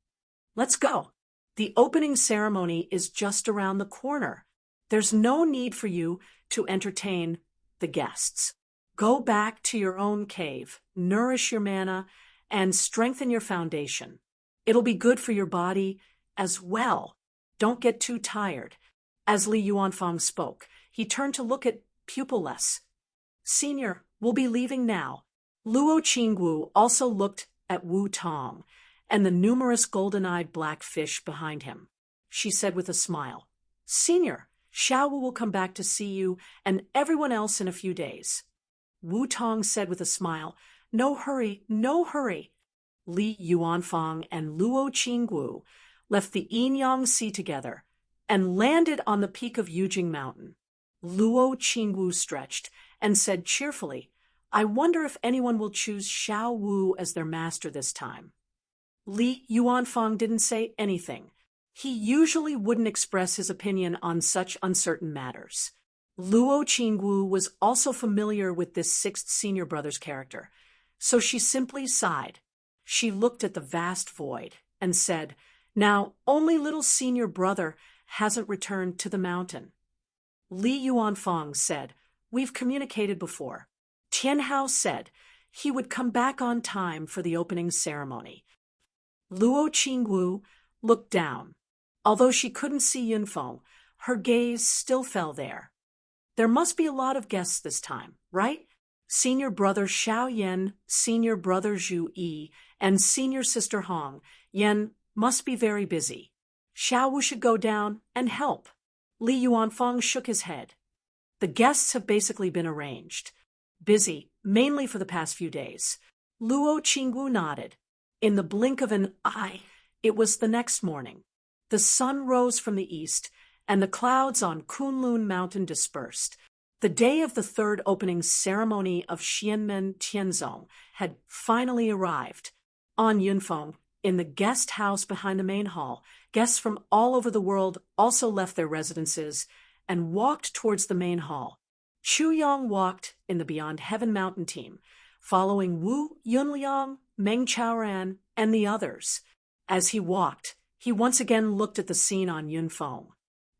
"Let's go. The opening ceremony is just around the corner. There's no need for you to entertain the guests. Go back to your own cave, nourish your mana, and strengthen your foundation. It'll be good for your body as well. Don't get too tired." As Li Yuanfang spoke, he turned to look at pupilless. "Senior, we'll be leaving now." Luo Qingwu also looked at Wu Tong and the numerous golden-eyed black fish behind him. She said with a smile, "Senior, Xiao Wu will come back to see you and everyone else in a few days." Wu Tong said with a smile, "No hurry, no hurry." Li Yuanfang and Luo Qingwu left the Yin-yang Sea together and landed on the peak of Yujing Mountain. Luo Qingwu stretched and said cheerfully, "I wonder if anyone will choose Xiao Wu as their master this time." Li Yuanfang didn't say anything. He usually wouldn't express his opinion on such uncertain matters. Luo Qingwu was also familiar with this sixth senior brother's character, so she simply sighed. She looked at the vast void and said, Now, only little senior brother hasn't returned to the mountain. Li Yuanfang said, "We've communicated before." Tian Hao said he would come back on time for the opening ceremony. Luo Qingwu looked down. Although she couldn't see Yunfeng, her gaze still fell there. There must be a lot of guests this time, right? Senior brother Xiao Yan, senior brother Zhu Yi, and senior sister Hong Yan must be very busy. Xiao Wu should go down and help. Li Yuanfang shook his head. The guests have basically been arranged. Busy, mainly for the past few days. Luo Qingwu nodded. In the blink of an eye, it was the next morning. The sun rose from the east, and the clouds on Kunlun Mountain dispersed. The day of the third opening ceremony of Xianmen Tianzong had finally arrived. On Yunfeng, in the guest house behind the main hall, guests from all over the world also left their residences and walked towards the main hall. Chu Yang walked in the Beyond Heaven Mountain team, following Wu Yunliang, Meng Chaoran, and the others. As he walked, he once again looked at the scene on Yunfeng.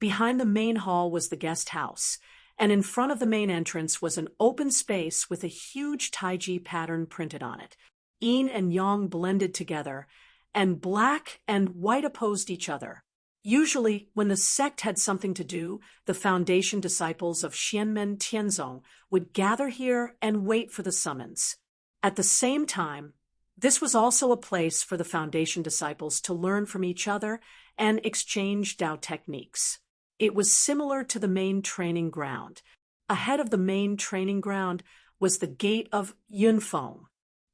Behind the main hall was the guest house, and in front of the main entrance was an open space with a huge taiji pattern printed on it. Yin and yang blended together, and black and white opposed each other. Usually, when the sect had something to do, the foundation disciples of Xianmen Tianzong would gather here and wait for the summons. At the same time, this was also a place for the foundation disciples to learn from each other and exchange Dao techniques. It was similar to the main training ground. Ahead of the main training ground was the gate of Yunfeng.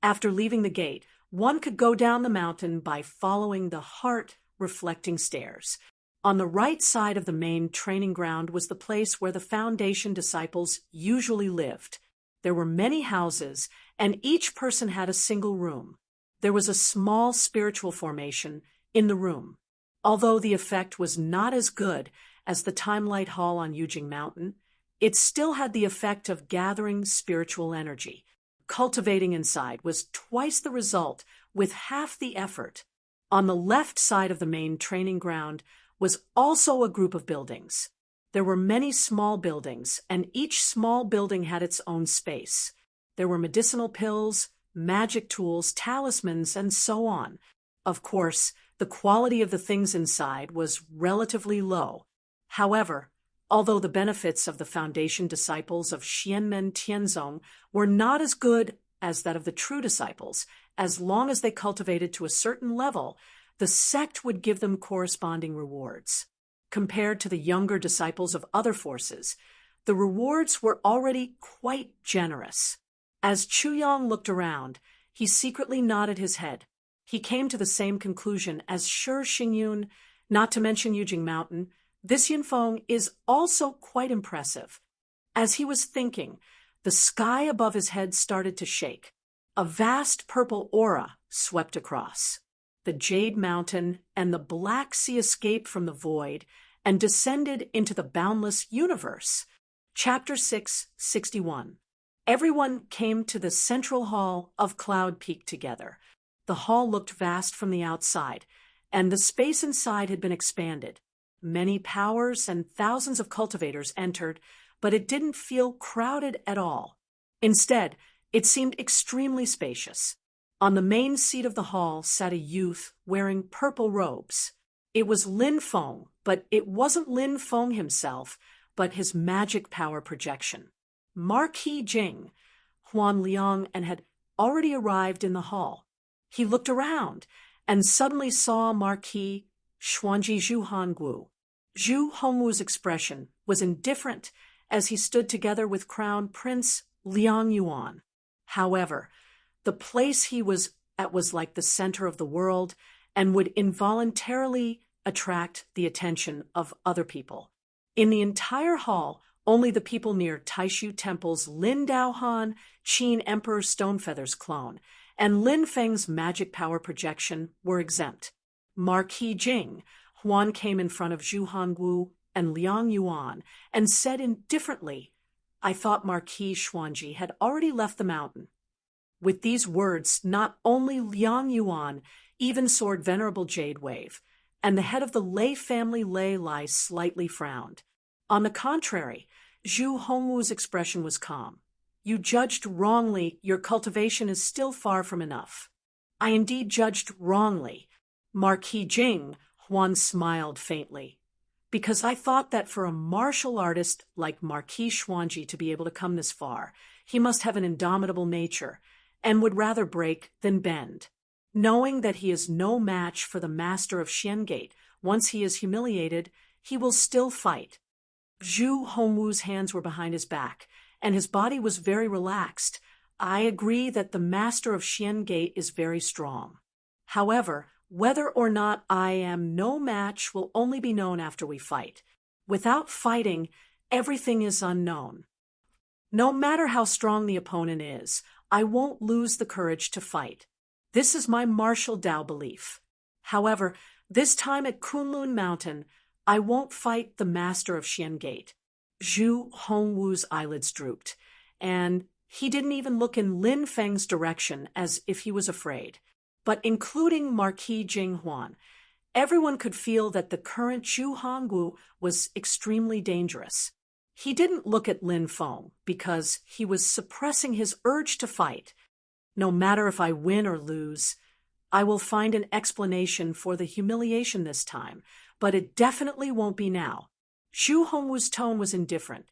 After leaving the gate, one could go down the mountain by following the heart-reflecting stairs. On the right side of the main training ground was the place where the foundation disciples usually lived. There were many houses, and each person had a single room. There was a small spiritual formation in the room. Although the effect was not as good as the Timelight Hall on Yujing Mountain, it still had the effect of gathering spiritual energy. Cultivating inside was twice the result with half the effort. On the left side of the main training ground was also a group of buildings. There were many small buildings, and each small building had its own space. There were medicinal pills, magic tools, talismans, and so on. Of course, the quality of the things inside was relatively low. However, although the benefits of the foundation disciples of Xianmen Tianzong were not as good as that of the true disciples, as long as they cultivated to a certain level, the sect would give them corresponding rewards. Compared to the younger disciples of other forces, the rewards were already quite generous. As Chu Yang looked around, he secretly nodded his head. He came to the same conclusion as Shi Xingyun, not to mention Yujing Mountain. This Yunfeng is also quite impressive. As he was thinking, the sky above his head started to shake. A vast purple aura swept across. The Jade Mountain and the Black Sea escaped from the void and descended into the boundless universe. Chapter 661. Everyone came to the central hall of Cloud Peak together. The hall looked vast from the outside, and the space inside had been expanded. Many powers and thousands of cultivators entered, but it didn't feel crowded at all. Instead, it seemed extremely spacious. On the main seat of the hall sat a youth wearing purple robes. It was Lin Feng, but it wasn't Lin Feng himself, but his magic power projection. Marquis Jing, Huan Liang, and had already arrived in the hall. He looked around and suddenly saw Marquis Xuanji Zhu Hanguo. Zhu Hongwu's expression was indifferent as he stood together with Crown Prince Liang Yuan. However, the place he was at was like the center of the world and would involuntarily attract the attention of other people. In the entire hall, only the people near Taishu Temple's Lin Daohan, Qin Emperor Stonefeather's clone, and Lin Feng's magic power projection were exempt. Marquis Jing, Huan came in front of Zhu Hongwu and Liang Yuan and said indifferently, "I thought Marquis Xuanji had already left the mountain." With these words, not only Liang Yuan even soared Venerable Jade Wave. and the head of the Lei family Lei Lai slightly frowned. On the contrary, Zhu Hongwu's expression was calm. You judged wrongly. Your cultivation is still far from enough. I indeed judged wrongly. Marquis Jing, Huan smiled faintly. Because I thought that for a martial artist like Marquis Xuanji to be able to come this far, he must have an indomitable nature, and would rather break than bend. Knowing that he is no match for the master of Xiangate, once he is humiliated, he will still fight. Zhu Hongwu's hands were behind his back, and his body was very relaxed. I agree that the master of Xiangate is very strong. However, whether or not I am no match will only be known after we fight. Without fighting, everything is unknown. No matter how strong the opponent is, I won't lose the courage to fight. This is my martial Tao belief. However, this time at Kunlun Mountain, I won't fight the master of Xiangate. Zhu Hongwu's eyelids drooped, and he didn't even look in Lin Feng's direction as if he was afraid. But including Marquis Jinghuan, everyone could feel that the current Zhu Hongwu was extremely dangerous. He didn't look at Lin Feng because he was suppressing his urge to fight. No matter if I win or lose, I will find an explanation for the humiliation this time, but it definitely won't be now. Zhu Hongwu's tone was indifferent.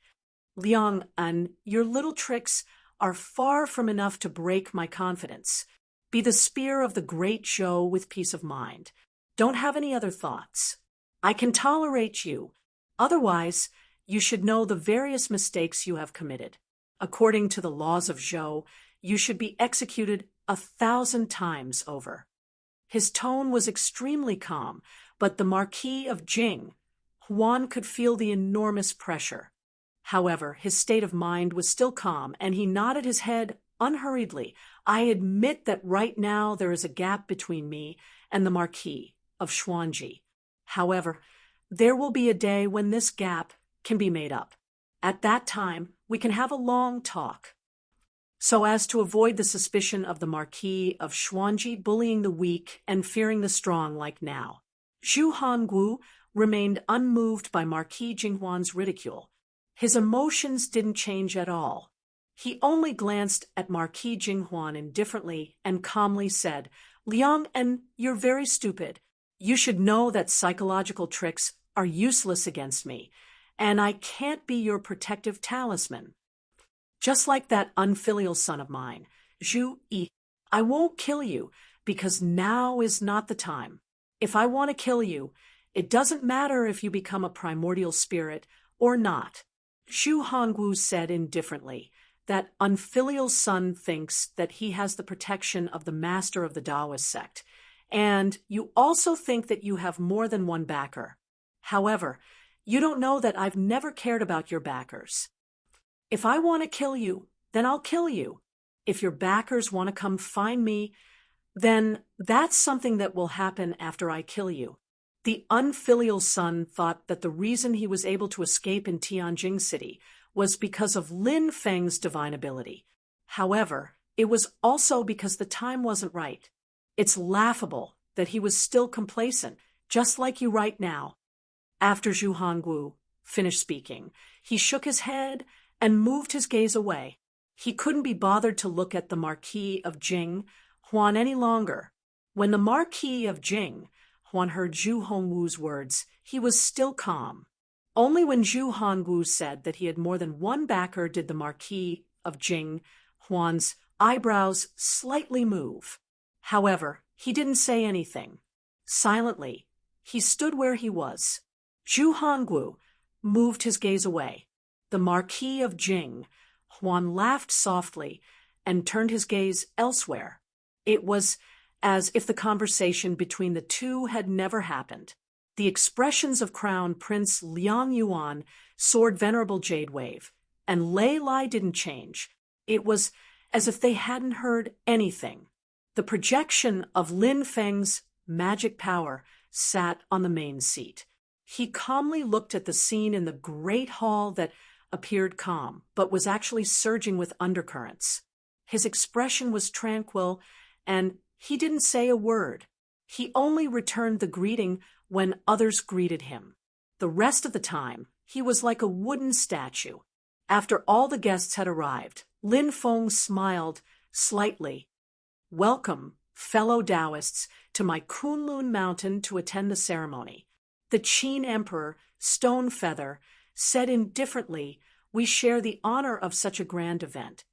Liang An, your little tricks are far from enough to break my confidence. Be the spear of the great Zhou with peace of mind. Don't have any other thoughts. I can tolerate you. Otherwise, you should know the various mistakes you have committed. According to the laws of Zhou, you should be executed 1,000 times over. His tone was extremely calm, but the Marquis of Jing, Huan could feel the enormous pressure. However, his state of mind was still calm, and he nodded his head unhurriedly. I admit that right now there is a gap between me and the Marquis of Xuanji. However, there will be a day when this gap can be made up. At that time, we can have a long talk. So as to avoid the suspicion of the Marquis of Xuanji bullying the weak and fearing the strong like now, Zhu Hongwu remained unmoved by Marquis Jinghuan's ridicule. His emotions didn't change at all. He only glanced at Marquis Jinghuan indifferently and calmly said, Liang, and you're very stupid. You should know that psychological tricks are useless against me, and I can't be your protective talisman. Just like that unfilial son of mine, Zhu Yi, I won't kill you because now is not the time. If I want to kill you, it doesn't matter if you become a primordial spirit or not. Zhu Hongwu said indifferently. That unfilial son thinks that he has the protection of the master of the Taoist sect, and you also think that you have more than one backer. However, you don't know that I've never cared about your backers. If I want to kill you, then I'll kill you. If your backers want to come find me, then that's something that will happen after I kill you. The unfilial son thought that the reason he was able to escape in Tianjing City was because of Lin Feng's divine ability. However, it was also because the time wasn't right. It's laughable that he was still complacent, just like you right now. After Zhu Hongwu finished speaking, he shook his head and moved his gaze away. He couldn't be bothered to look at the Marquis of Jing Huan any longer. When the Marquis of Jing Huan heard Zhu Hongwu's words, he was still calm. Only when Zhu Hongwu said that he had more than one backer did the Marquis of Jing Huan's eyebrows slightly move. However, he didn't say anything. Silently, he stood where he was. Zhu Hongwu moved his gaze away. The Marquis of Jing Huan laughed softly and turned his gaze elsewhere. It was as if the conversation between the two had never happened. The expressions of Crown Prince Liang Yuan soared Venerable Jade Wave, and Lei Lai didn't change. It was as if they hadn't heard anything. The projection of Lin Feng's magic power sat on the main seat. He calmly looked at the scene in the great hall that appeared calm, but was actually surging with undercurrents. His expression was tranquil, and he didn't say a word. He only returned the greeting when others greeted him. The rest of the time, he was like a wooden statue. After all the guests had arrived, Lin Feng smiled slightly. "Welcome, fellow Taoists, to my Kunlun mountain to attend the ceremony." The Qin Emperor, Stone Feather, said indifferently, "We share the honor of such a grand event."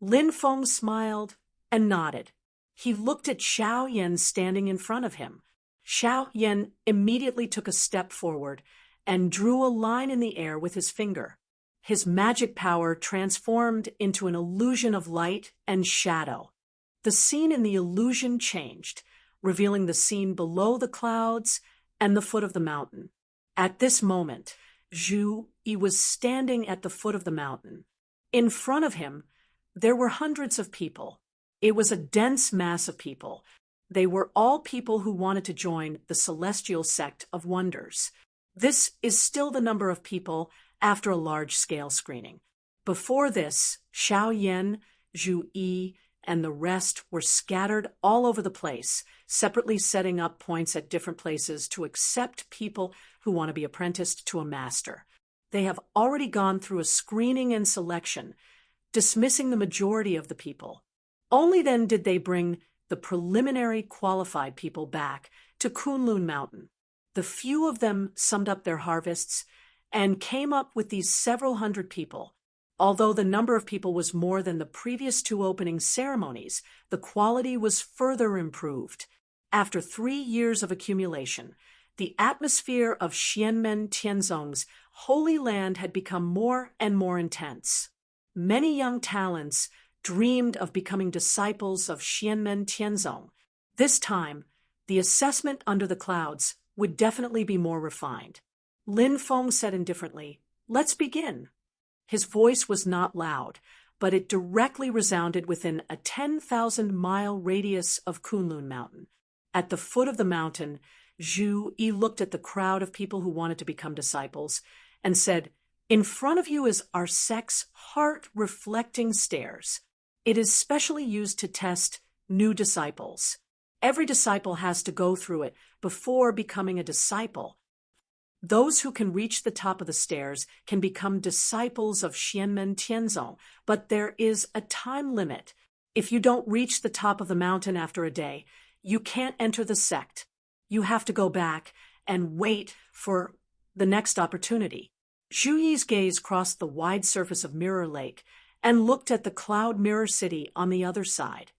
Lin Feng smiled and nodded. He looked at Xiao Yan standing in front of him. Xiao Yan immediately took a step forward and drew a line in the air with his finger. His magic power transformed into an illusion of light and shadow. The scene in the illusion changed, revealing the scene below the clouds and the foot of the mountain. At this moment, Zhu Yi was standing at the foot of the mountain. In front of him, there were hundreds of people. It was a dense mass of people. They were all people who wanted to join the Celestial Sect of Wonders. This is still the number of people after a large-scale screening. Before this, Xiao Yan, Zhu Yi, and the rest were scattered all over the place, separately setting up points at different places to accept people who want to be apprenticed to a master. They have already gone through a screening and selection, dismissing the majority of the people. Only then did they bring the preliminary qualified people back to Kunlun Mountain. The few of them summed up their harvests and came up with these several hundred people. Although the number of people was more than the previous two opening ceremonies, the quality was further improved. After 3 years of accumulation, the atmosphere of Xianmen Tianzong's holy land had become more and more intense. Many young talents dreamed of becoming disciples of Xianmen Tianzong. This time, the assessment under the clouds would definitely be more refined. Lin Feng said indifferently, "Let's begin." His voice was not loud, but it directly resounded within a 10,000-mile radius of Kunlun Mountain. At the foot of the mountain, Zhu Yi looked at the crowd of people who wanted to become disciples and said, "In front of you is our sect's heart-reflecting stairs. It is specially used to test new disciples. Every disciple has to go through it before becoming a disciple. Those who can reach the top of the stairs can become disciples of Xianmen Tianzong, but there is a time limit. If you don't reach the top of the mountain after a day, you can't enter the sect. You have to go back and wait for the next opportunity." Zhu Yi's gaze crossed the wide surface of Mirror Lake and looked at the cloud mirror city on the other side.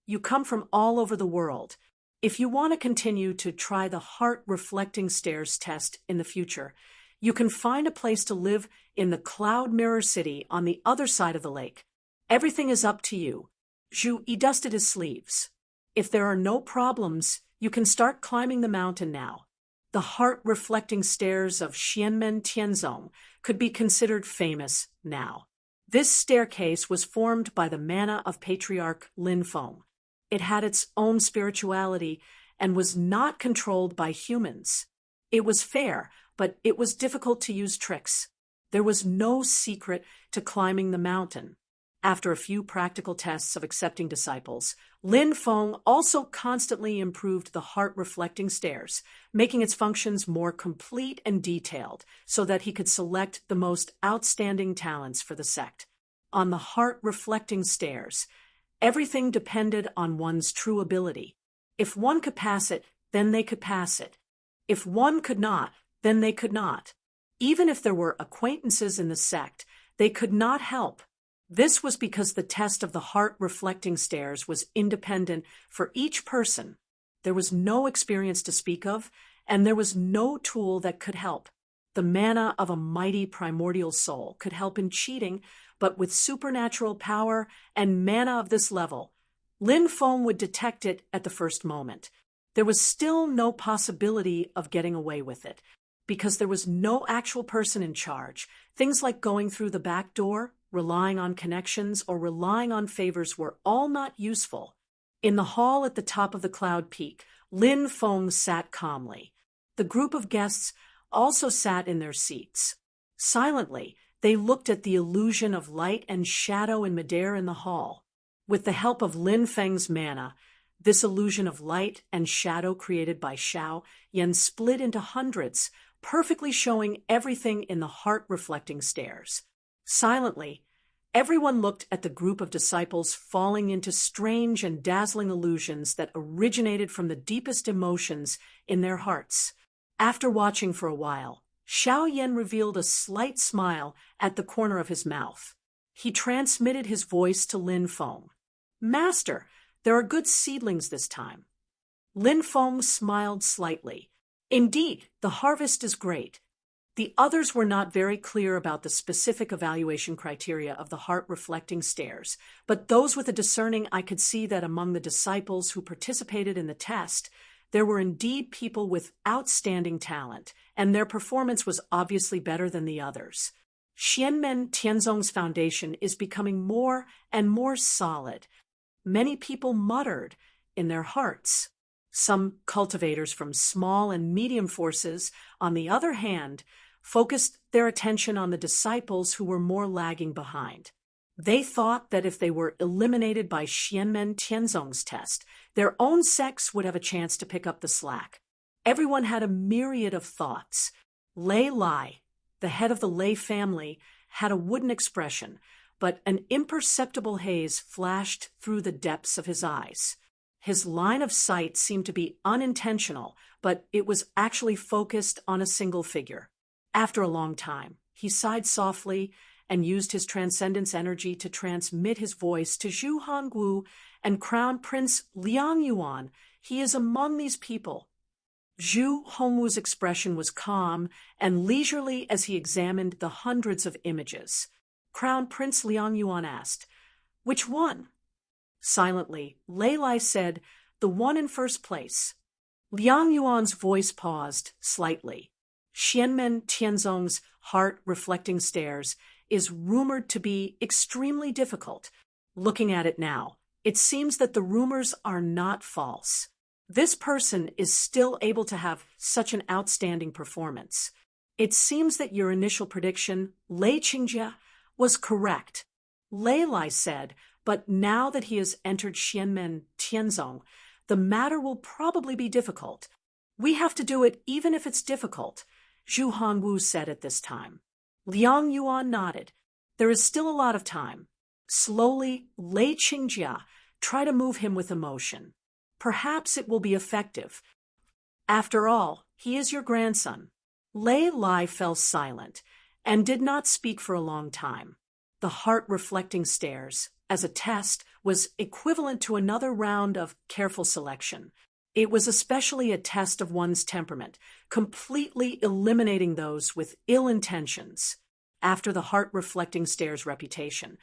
"You come from all over the world. If you want to continue to try the heart-reflecting stairs test in the future, you can find a place to live in the Cloud Mirror City on the other side of the lake. Everything is up to you." Zhu Yi dusted his sleeves. "If there are no problems, you can start climbing the mountain now." The heart-reflecting stairs of Xianmen Tianzong could be considered famous now. This staircase was formed by the mana of Patriarch Lin Feng. It had its own spirituality and was not controlled by humans. It was fair, but it was difficult to use tricks. There was no secret to climbing the mountain. After a few practical tests of accepting disciples, Lin Feng also constantly improved the heart-reflecting stairs, making its functions more complete and detailed so that he could select the most outstanding talents for the sect. On the heart-reflecting stairs, everything depended on one's true ability. If one could pass it, then they could pass it. If one could not, then they could not. Even if there were acquaintances in the sect, they could not help. This was because the test of the heart-reflecting stairs was independent for each person. There was no experience to speak of, and there was no tool that could help. The mana of a mighty primordial soul could help in cheating, but with supernatural power and mana of this level, Lin Feng would detect it at the first moment. There was still no possibility of getting away with it, because there was no actual person in charge. Things like going through the back door, relying on connections, or relying on favors were all not useful. In the hall at the top of the cloud peak, Lin Feng sat calmly. The group of guests also sat in their seats. Silently, they looked at the illusion of light and shadow in midair in the hall. With the help of Lin Feng's mana, This illusion of light and shadow created by Xiao Yan split into hundreds, perfectly showing everything in the heart-reflecting stares. Silently, everyone looked at the group of disciples falling into strange and dazzling illusions that originated from the deepest emotions in their hearts. After watching for a while, Xiao Yan revealed a slight smile at the corner of his mouth. He transmitted his voice to Lin Feng. "Master, there are good seedlings this time." Lin Feng smiled slightly. "Indeed, the harvest is great." The others were not very clear about the specific evaluation criteria of the heart-reflecting stares, but those with a discerning eye could see that among the disciples who participated in the test, there were indeed people with outstanding talent, and their performance was obviously better than the others. Xianmen Tianzong's foundation is becoming more and more solid. Many people muttered in their hearts. Some cultivators from small and medium forces, on the other hand, focused their attention on the disciples who were more lagging behind. They thought that if they were eliminated by Xianmen Tianzong's test, their own sects would have a chance to pick up the slack. Everyone had a myriad of thoughts. Lei Lai, the head of the Lei family, had a wooden expression, but an imperceptible haze flashed through the depths of his eyes. His line of sight seemed to be unintentional, but it was actually focused on a single figure. After a long time, he sighed softly and used his transcendence energy to transmit his voice to Zhu Hongwu and Crown Prince Liang Yuan. "He is among these people." Zhu Hongwu's expression was calm and leisurely as he examined the hundreds of images. Crown Prince Liang Yuan asked, "Which one?" Silently, Lei Lai said, "The one in first place." Liang Yuan's voice paused slightly. Xianmen Tianzong's heart-reflecting stares is rumored to be extremely difficult. Looking at it now, it seems that the rumors are not false. This person is still able to have such an outstanding performance. It seems that your initial prediction, Lei Qingjia, was correct. Lei Lai said, but now that he has entered Xianmen Tianzong, the matter will probably be difficult. "We have to do it even if it's difficult," Zhu Hongwu said at this time. Liang Yuan nodded. "There is still a lot of time." Slowly, Lei Qingjia tried to move him with emotion. "Perhaps it will be effective. After all, he is your grandson." Lei Lai fell silent and did not speak for a long time. The heart-reflecting stares, as a test, was equivalent to another round of careful selection. It was especially a test of one's temperament, completely eliminating those with ill intentions. After the heart-reflecting stares reputation,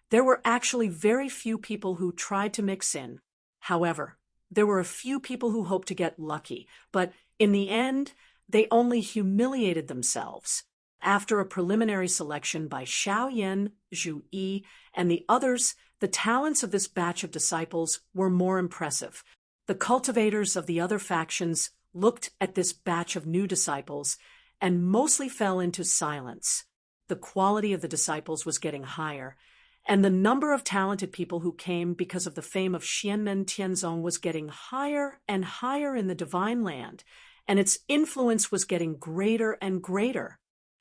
there were actually very few people who tried to mix in. However, there were a few people who hoped to get lucky, but in the end, they only humiliated themselves. After a preliminary selection by Xiao Yan, Zhu Yi, and the others, the talents of this batch of disciples were more impressive. The cultivators of the other factions looked at this batch of new disciples and mostly fell into silence. The quality of the disciples was getting higher, and the number of talented people who came because of the fame of Xianmen Tianzong was getting higher and higher in the divine land, and its influence was getting greater and greater.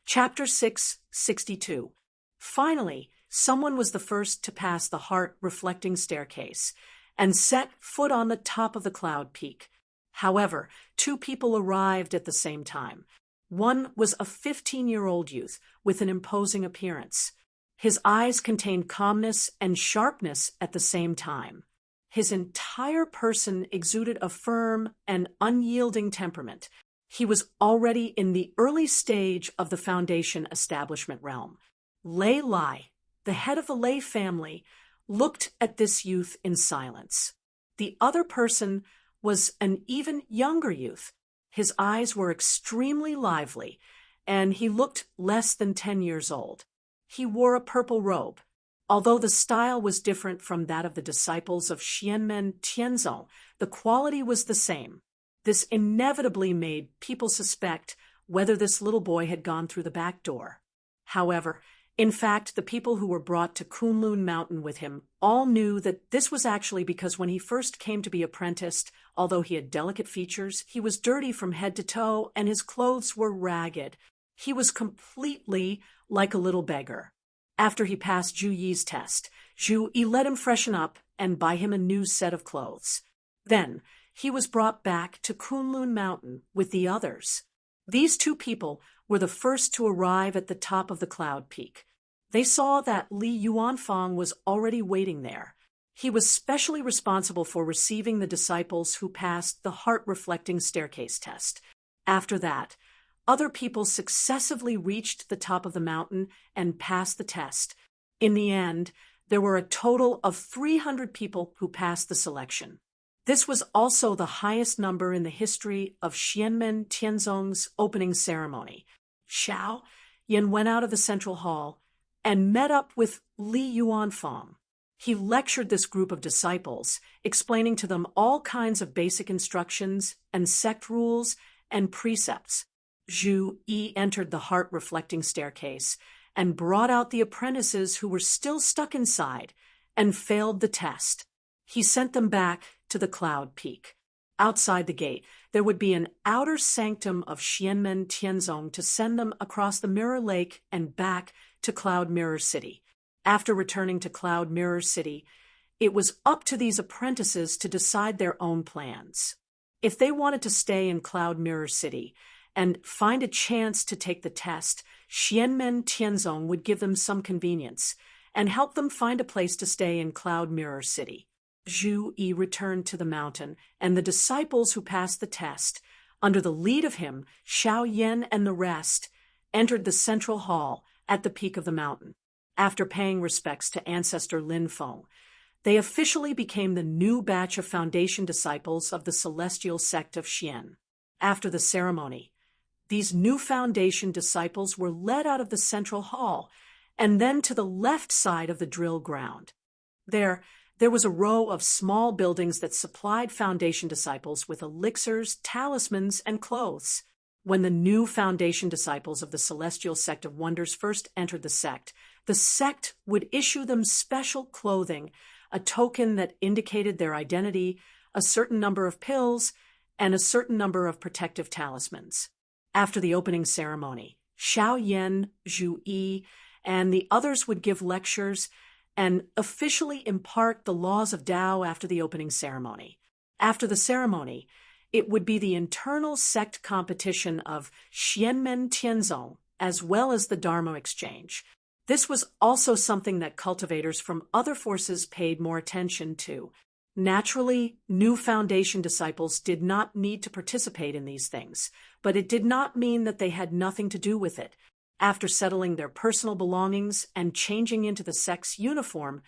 Chapter 662. Finally, someone was the first to pass the heart-reflecting staircase and set foot on the top of the cloud peak. However, two people arrived at the same time. One was a 15-year-old youth with an imposing appearance. His eyes contained calmness and sharpness at the same time. His entire person exuded a firm and unyielding temperament. He was already in the early stage of the foundation establishment realm. Lei Lai, the head of the Lei family, looked at this youth in silence. The other person was an even younger youth. His eyes were extremely lively, and he looked less than 10 years old. He wore a purple robe. Although the style was different from that of the disciples of Xianmen Tianzong, the quality was the same. This inevitably made people suspect whether this little boy had gone through the back door. However, In fact, the people who were brought to Kunlun Mountain with him all knew that this was actually because when he first came to be apprenticed, although he had delicate features, he was dirty from head to toe and his clothes were ragged. He was completely like a little beggar. After he passed Zhu Yi's test, Zhu Yi let him freshen up and buy him a new set of clothes. Then, he was brought back to Kunlun Mountain with the others. These two people were the first to arrive at the top of the cloud peak. They saw that Li Yuanfang was already waiting there. He was specially responsible for receiving the disciples who passed the heart-reflecting staircase test. After that, other people successively reached the top of the mountain and passed the test. In the end, there were a total of 300 people who passed the selection. This was also the highest number in the history of Xianmen Tianzong's opening ceremony. Xiao Yan went out of the central hall and met up with Li Yuanfang. He lectured this group of disciples, explaining to them all kinds of basic instructions and sect rules and precepts. Zhu Yi entered the heart-reflecting staircase and brought out the apprentices who were still stuck inside and failed the test. He sent them back to the cloud peak. Outside the gate, there would be an outer sanctum of Xianmen Tianzong to send them across the Mirror Lake and back to Cloud Mirror City. After returning to Cloud Mirror City, it was up to these apprentices to decide their own plans. If they wanted to stay in Cloud Mirror City and find a chance to take the test, Xianmen Tianzong would give them some convenience and help them find a place to stay in Cloud Mirror City. Zhu Yi returned to the mountain, and the disciples who passed the test, under the lead of him, Xiao Yan and the rest, entered the central hall at the peak of the mountain. After paying respects to ancestor Lin Feng, they officially became the new batch of foundation disciples of the celestial sect of Xian. After the ceremony, these new foundation disciples were led out of the central hall and then to the left side of the drill ground. There was a row of small buildings that supplied foundation disciples with elixirs, talismans, and clothes. When the new foundation disciples of the Celestial Sect of Wonders first entered the sect would issue them special clothing, a token that indicated their identity, a certain number of pills, and a certain number of protective talismans. After the opening ceremony, Xiao Yan, Zhu Yi, and the others would give lectures and officially impart the laws of Tao after the opening ceremony. After the ceremony, it would be the internal sect competition of Xianmen Tianzong, as well as the Dharma exchange. This was also something that cultivators from other forces paid more attention to. Naturally, new foundation disciples did not need to participate in these things, but it did not mean that they had nothing to do with it. After settling their personal belongings and changing into the sect's uniform,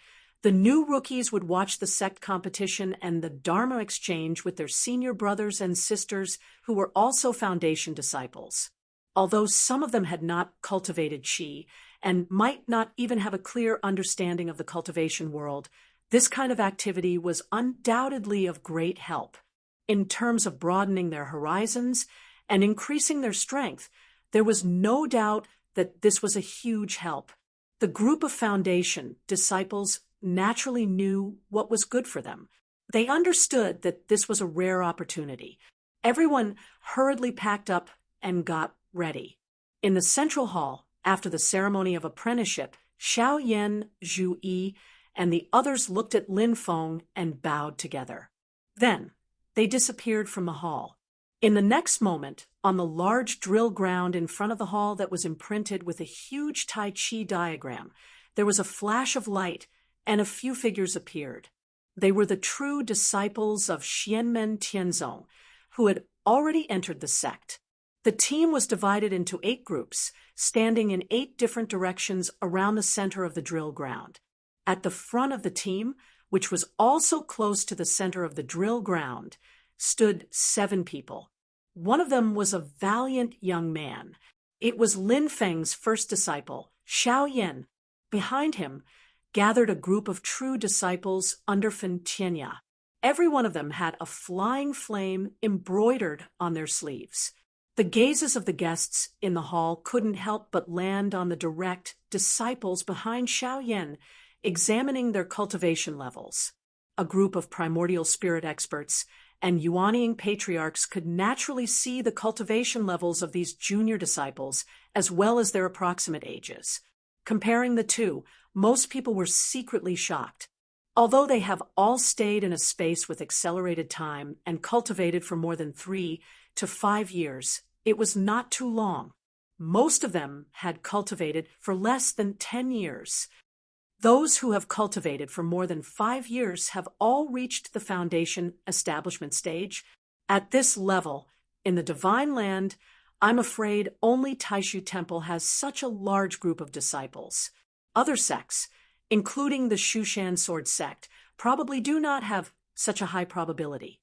the new rookies would watch the sect competition and the Dharma exchange with their senior brothers and sisters who were also foundation disciples. Although some of them had not cultivated qi and might not even have a clear understanding of the cultivation world, this kind of activity was undoubtedly of great help. In terms of broadening their horizons and increasing their strength, there was no doubt that this was a huge help. The group of foundation disciples naturally knew what was good for them. They understood that this was a rare opportunity. Everyone hurriedly packed up and got ready. In the central hall, after the ceremony of apprenticeship, Xiao Yan, Zhu Yi, and the others looked at Lin Feng and bowed together. Then, they disappeared from the hall. In the next moment, on the large drill ground in front of the hall that was imprinted with a huge Tai Chi diagram, there was a flash of light, and a few figures appeared. They were the true disciples of Xianmen Tianzong, who had already entered the sect. The team was divided into 8 groups, standing in 8 different directions around the center of the drill ground. At the front of the team, which was also close to the center of the drill ground, stood 7 people. One of them was a valiant young man. It was Lin Feng's first disciple, Xiao Yan. Behind him gathered a group of true disciples under Fen Tianya. Every one of them had a flying flame embroidered on their sleeves. The gazes of the guests in the hall couldn't help but land on the direct disciples behind Xiaoyan, examining their cultivation levels. A group of primordial spirit experts and Yuaniing patriarchs could naturally see the cultivation levels of these junior disciples as well as their approximate ages. Comparing the two, most people were secretly shocked. Although they have all stayed in a space with accelerated time and cultivated for more than 3 to 5 years, it was not too long. Most of them had cultivated for less than 10 years. Those who have cultivated for more than 5 years have all reached the foundation establishment stage. At this level, in the Divine Land, I'm afraid only Taishu Temple has such a large group of disciples. Other sects, including the Shushan sword sect, probably do not have such a high probability.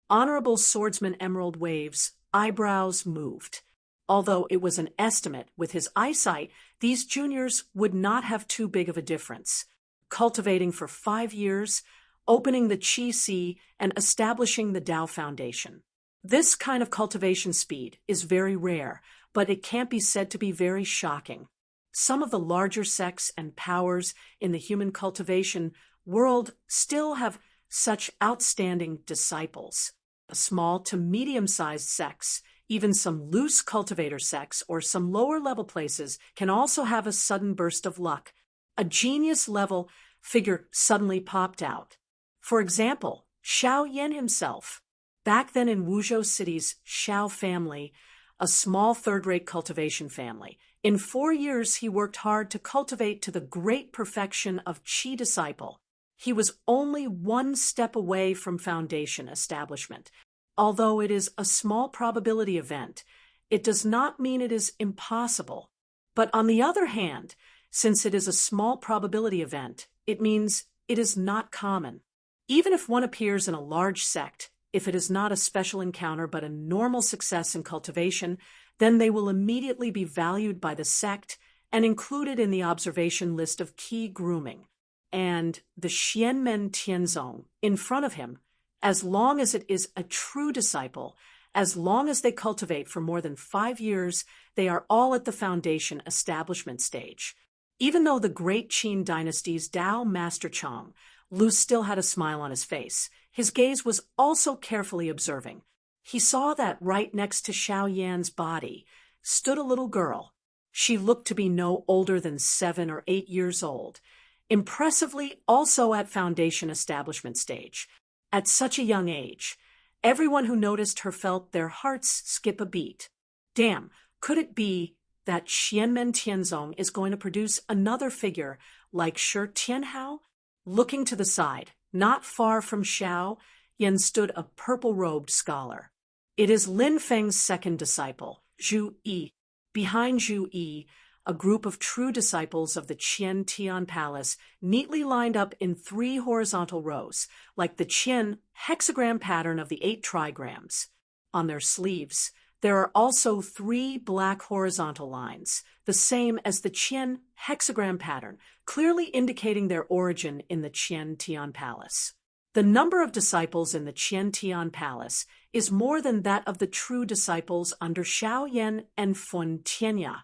Honorable Swordsman Emerald Wave's eyebrows moved. Although it was an estimate, with his eyesight, these juniors would not have too big of a difference. Cultivating for 5 years, opening the Qi Si, and establishing the Tao Foundation. This kind of cultivation speed is very rare, but it can't be said to be very shocking. Some of the larger sects and powers in the human cultivation world still have such outstanding disciples. Small to medium-sized sects, even some loose cultivator sects or some lower-level places can also have a sudden burst of luck. A genius-level figure suddenly popped out. For example, Xiao Yan himself. Back then in Wuzhou City's Xiao family, a small third-rate cultivation family. In 4 years, he worked hard to cultivate to the great perfection of Qi disciple. He was only 1 step away from foundation establishment. Although it is a small probability event, it does not mean it is impossible. But on the other hand, since it is a small probability event, it means it is not common. Even if one appears in a large sect, if it is not a special encounter but a normal success in cultivation, then they will immediately be valued by the sect and included in the observation list of key grooming. And the Xianmen Tianzong in front of him, as long as it is a true disciple, as long as they cultivate for more than 5 years, they are all at the foundation establishment stage. Even though the great Qin dynasty's Tao Master Chang, Lu still had a smile on his face. His gaze was also carefully observing. He saw that right next to Xiao Yan's body stood a little girl. She looked to be no older than 7 or 8 years old. Impressively, also at foundation establishment stage. At such a young age, everyone who noticed her felt their hearts skip a beat. Damn, could it be that Xianmen Tianzong is going to produce another figure like Shi Tianhao? Looking to the side, not far from Xiao Yan stood a purple-robed scholar. It is Lin Feng's second disciple, Zhu Yi. Behind Zhu Yi, a group of true disciples of the Qian Tian Palace neatly lined up in 3 horizontal rows, like the Qian hexagram pattern of the 8 trigrams. On their sleeves, there are also 3 black horizontal lines, the same as the Qian hexagram pattern, clearly indicating their origin in the Qian Tian Palace. The number of disciples in the Qian Tian Palace is more than that of the true disciples under Xiao Yan and Fun Tianya.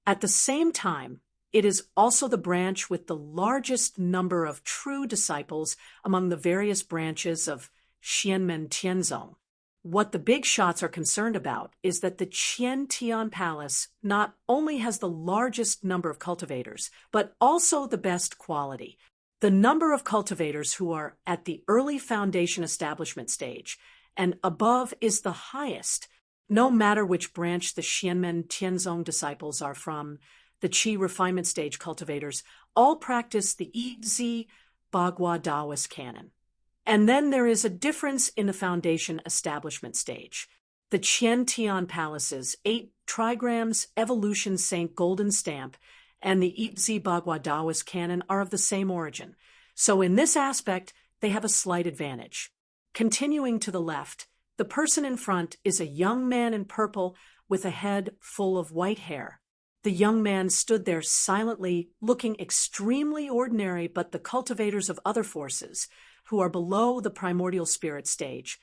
At the same time, it is also the branch with the largest number of true disciples among the various branches of Xianmen Tianzong. What the big shots are concerned about is that the Qian Tian Palace not only has the largest number of cultivators, but also the best quality. The number of cultivators who are at the early foundation establishment stage and above is the highest. No matter which branch the Xianmen Tianzong disciples are from, the Qi refinement stage cultivators all practice the Yi Bagua Taoist canon. And then there is a difference in the foundation establishment stage. The Qian Tian Palace's 8 trigrams evolution Saint Golden Stamp and the Yi Bagua Taoist canon are of the same origin. So in this aspect, they have a slight advantage. Continuing to the left, the person in front is a young man in purple with a head full of white hair. The young man stood there silently, looking extremely ordinary, but the cultivators of other forces, who are below the primordial spirit stage,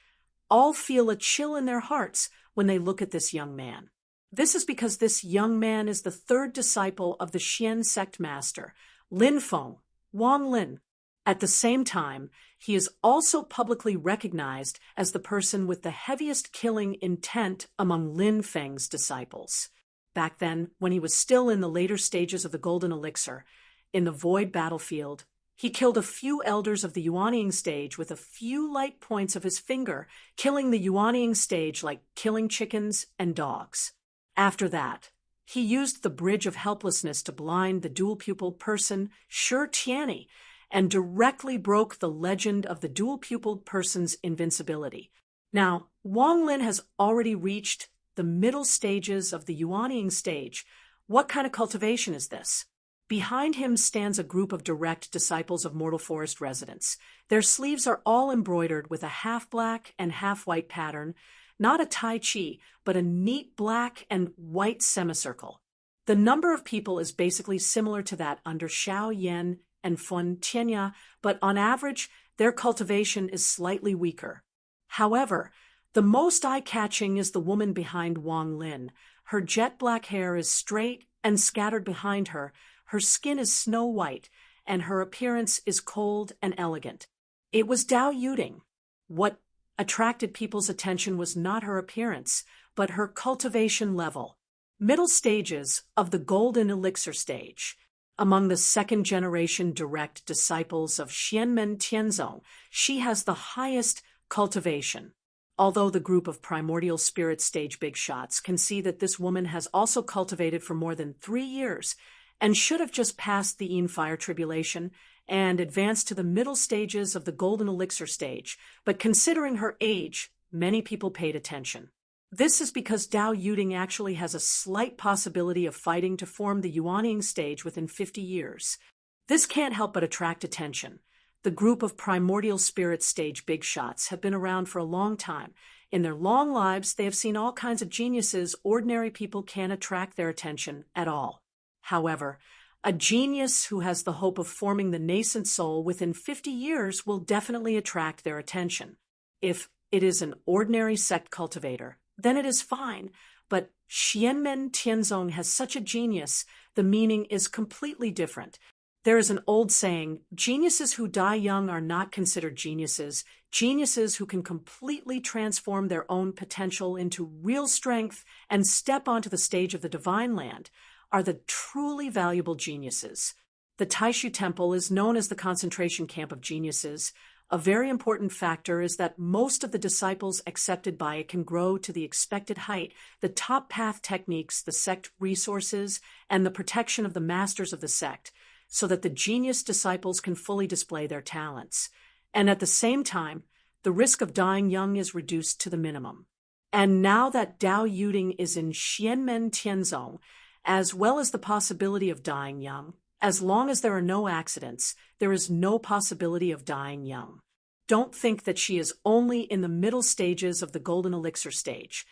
all feel a chill in their hearts when they look at this young man. This is because this young man is the third disciple of the Xian sect master, Lin Feng, Wang Lin. At the same time, he is also publicly recognized as the person with the heaviest killing intent among Lin Feng's disciples. Back then, when he was still in the later stages of the Golden Elixir, in the Void battlefield, he killed a few elders of the Yuanying stage with a few light points of his finger, killing the Yuanying stage like killing chickens and dogs. After that, he used the Bridge of Helplessness to blind the dual-pupiled person, Shi Tianyi, and directly broke the legend of the dual-pupiled person's invincibility. Now, Wang Lin has already reached the middle stages of the Yuanying stage. What kind of cultivation is this? Behind him stands a group of direct disciples of Mortal Forest residents. Their sleeves are all embroidered with a half-black and half-white pattern, not a Tai Chi, but a neat black and white semicircle. The number of people is basically similar to that under Xiao Yan and Fun Tianya, but on average, their cultivation is slightly weaker. However, the most eye-catching is the woman behind Wang Lin. Her jet black hair is straight and scattered behind her. Her skin is snow white, and her appearance is cold and elegant. It was Dao Yuding. What attracted people's attention was not her appearance, but her cultivation level. Middle stages of the Golden Elixir stage. Among the second-generation direct disciples of Xianmen Tianzong, she has the highest cultivation. Although the group of primordial spirit stage big shots can see that this woman has also cultivated for more than 3 years, and should have just passed the Yin Fire Tribulation and advanced to the middle stages of the Golden Elixir stage, but considering her age, many people paid attention. This is because Dao Yuding actually has a slight possibility of fighting to form the Yuanying stage within 50 years. This can't help but attract attention. The group of primordial spirit stage big shots have been around for a long time. In their long lives, they have seen all kinds of geniuses ordinary people can't attract their attention at all. However, a genius who has the hope of forming the nascent soul within 50 years will definitely attract their attention. If it is an ordinary sect cultivator, then it is fine, but Xianmen Tianzong has such a genius, the meaning is completely different. There is an old saying, geniuses who die young are not considered geniuses. Geniuses who can completely transform their own potential into real strength and step onto the stage of the divine land are the truly valuable geniuses. The Taishu Temple is known as the concentration camp of geniuses. A very important factor is that most of the disciples accepted by it can grow to the expected height. The top path techniques, the sect resources, and the protection of the masters of the sect, so that the genius disciples can fully display their talents. And at the same time, the risk of dying young is reduced to the minimum. And now that Dao Yuding is in Xianmen Tianzong, as well as the possibility of dying young, as long as there are no accidents, there is no possibility of dying young. Don't think that she is only in the middle stages of the Golden Elixir stage,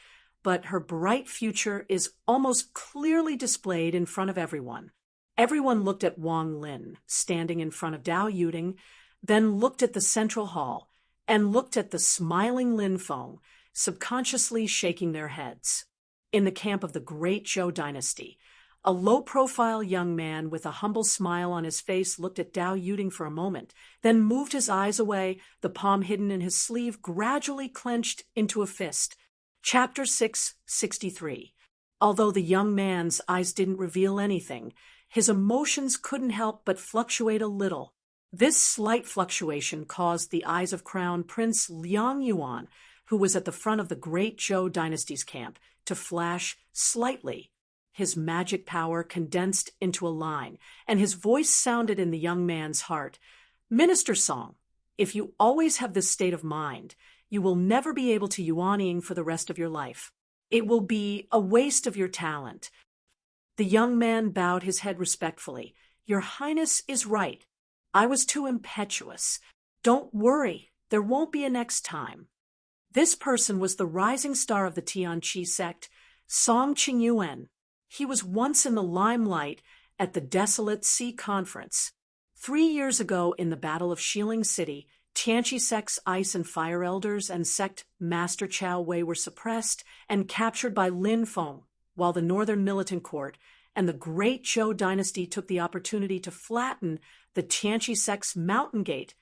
but her bright future is almost clearly displayed in front of everyone. Everyone looked at Wang Lin, standing in front of Dao Yuding, then looked at the central hall, and looked at the smiling Lin Feng, subconsciously shaking their heads. In the camp of the Great Zhou dynasty, a low-profile young man with a humble smile on his face looked at Dao Yuding for a moment, then moved his eyes away, the palm hidden in his sleeve gradually clenched into a fist. Chapter 663. Although the young man's eyes didn't reveal anything, his emotions couldn't help but fluctuate a little. This slight fluctuation caused the eyes of Crown Prince Liang Yuan, who was at the front of the Great Zhou dynasty's camp, to flash slightly. His magic power condensed into a line, and his voice sounded in the young man's heart. Minister Song, if you always have this state of mind, you will never be able to Yuanying for the rest of your life. It will be a waste of your talent. The young man bowed his head respectfully. Your Highness is right. I was too impetuous. Don't worry, there won't be a next time. This person was the rising star of the Tianqi sect, Song Qingyuan. He was once in the limelight at the Desolate Sea Conference. 3 years ago in the Battle of Xiling City, Tianqi sect's ice and fire elders and sect Master Chao Wei were suppressed and captured by Lin Feng, while the northern militant court and the great Zhou dynasty took the opportunity to flatten the Tianqi sect's mountain gate,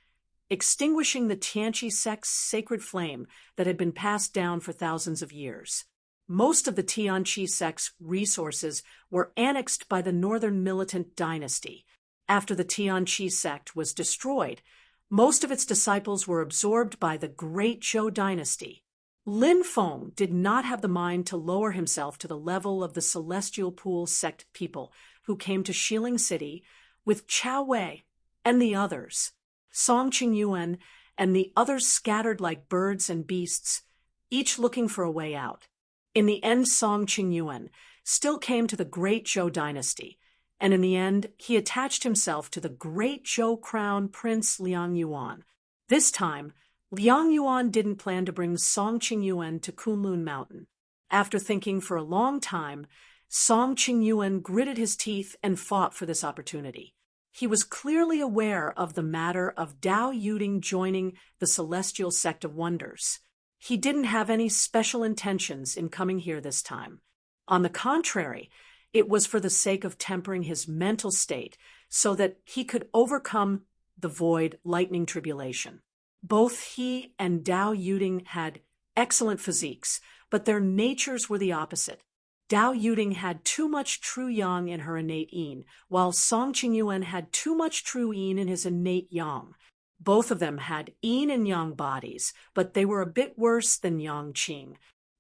extinguishing the Tianqi sect's sacred flame that had been passed down for thousands of years. Most of the Tianqi sect's resources were annexed by the northern militant dynasty. After the Tianqi sect was destroyed, most of its disciples were absorbed by the great Zhou dynasty. Lin Feng did not have the mind to lower himself to the level of the Celestial Pool sect people who came to Xiling City with Chao Wei and the others. Song Qingyuan and the others scattered like birds and beasts, each looking for a way out. In the end, Song Qingyuan still came to the great Zhou dynasty, and in the end, he attached himself to the great Zhou crown prince Liang Yuan. This time, Liang Yuan didn't plan to bring Song Qingyuan to Kunlun Mountain. After thinking for a long time, Song Qingyuan gritted his teeth and fought for this opportunity. He was clearly aware of the matter of Dao Yuding joining the Celestial Sect of Wonders. He didn't have any special intentions in coming here this time. On the contrary, it was for the sake of tempering his mental state so that he could overcome the void lightning tribulation. Both he and Dao Yuding had excellent physiques, but their natures were the opposite. Dao Yuding had too much true yang in her innate yin, while Song Qingyuan had too much true yin in his innate yang. Both of them had yin and yang bodies, but they were a bit worse than yang qing.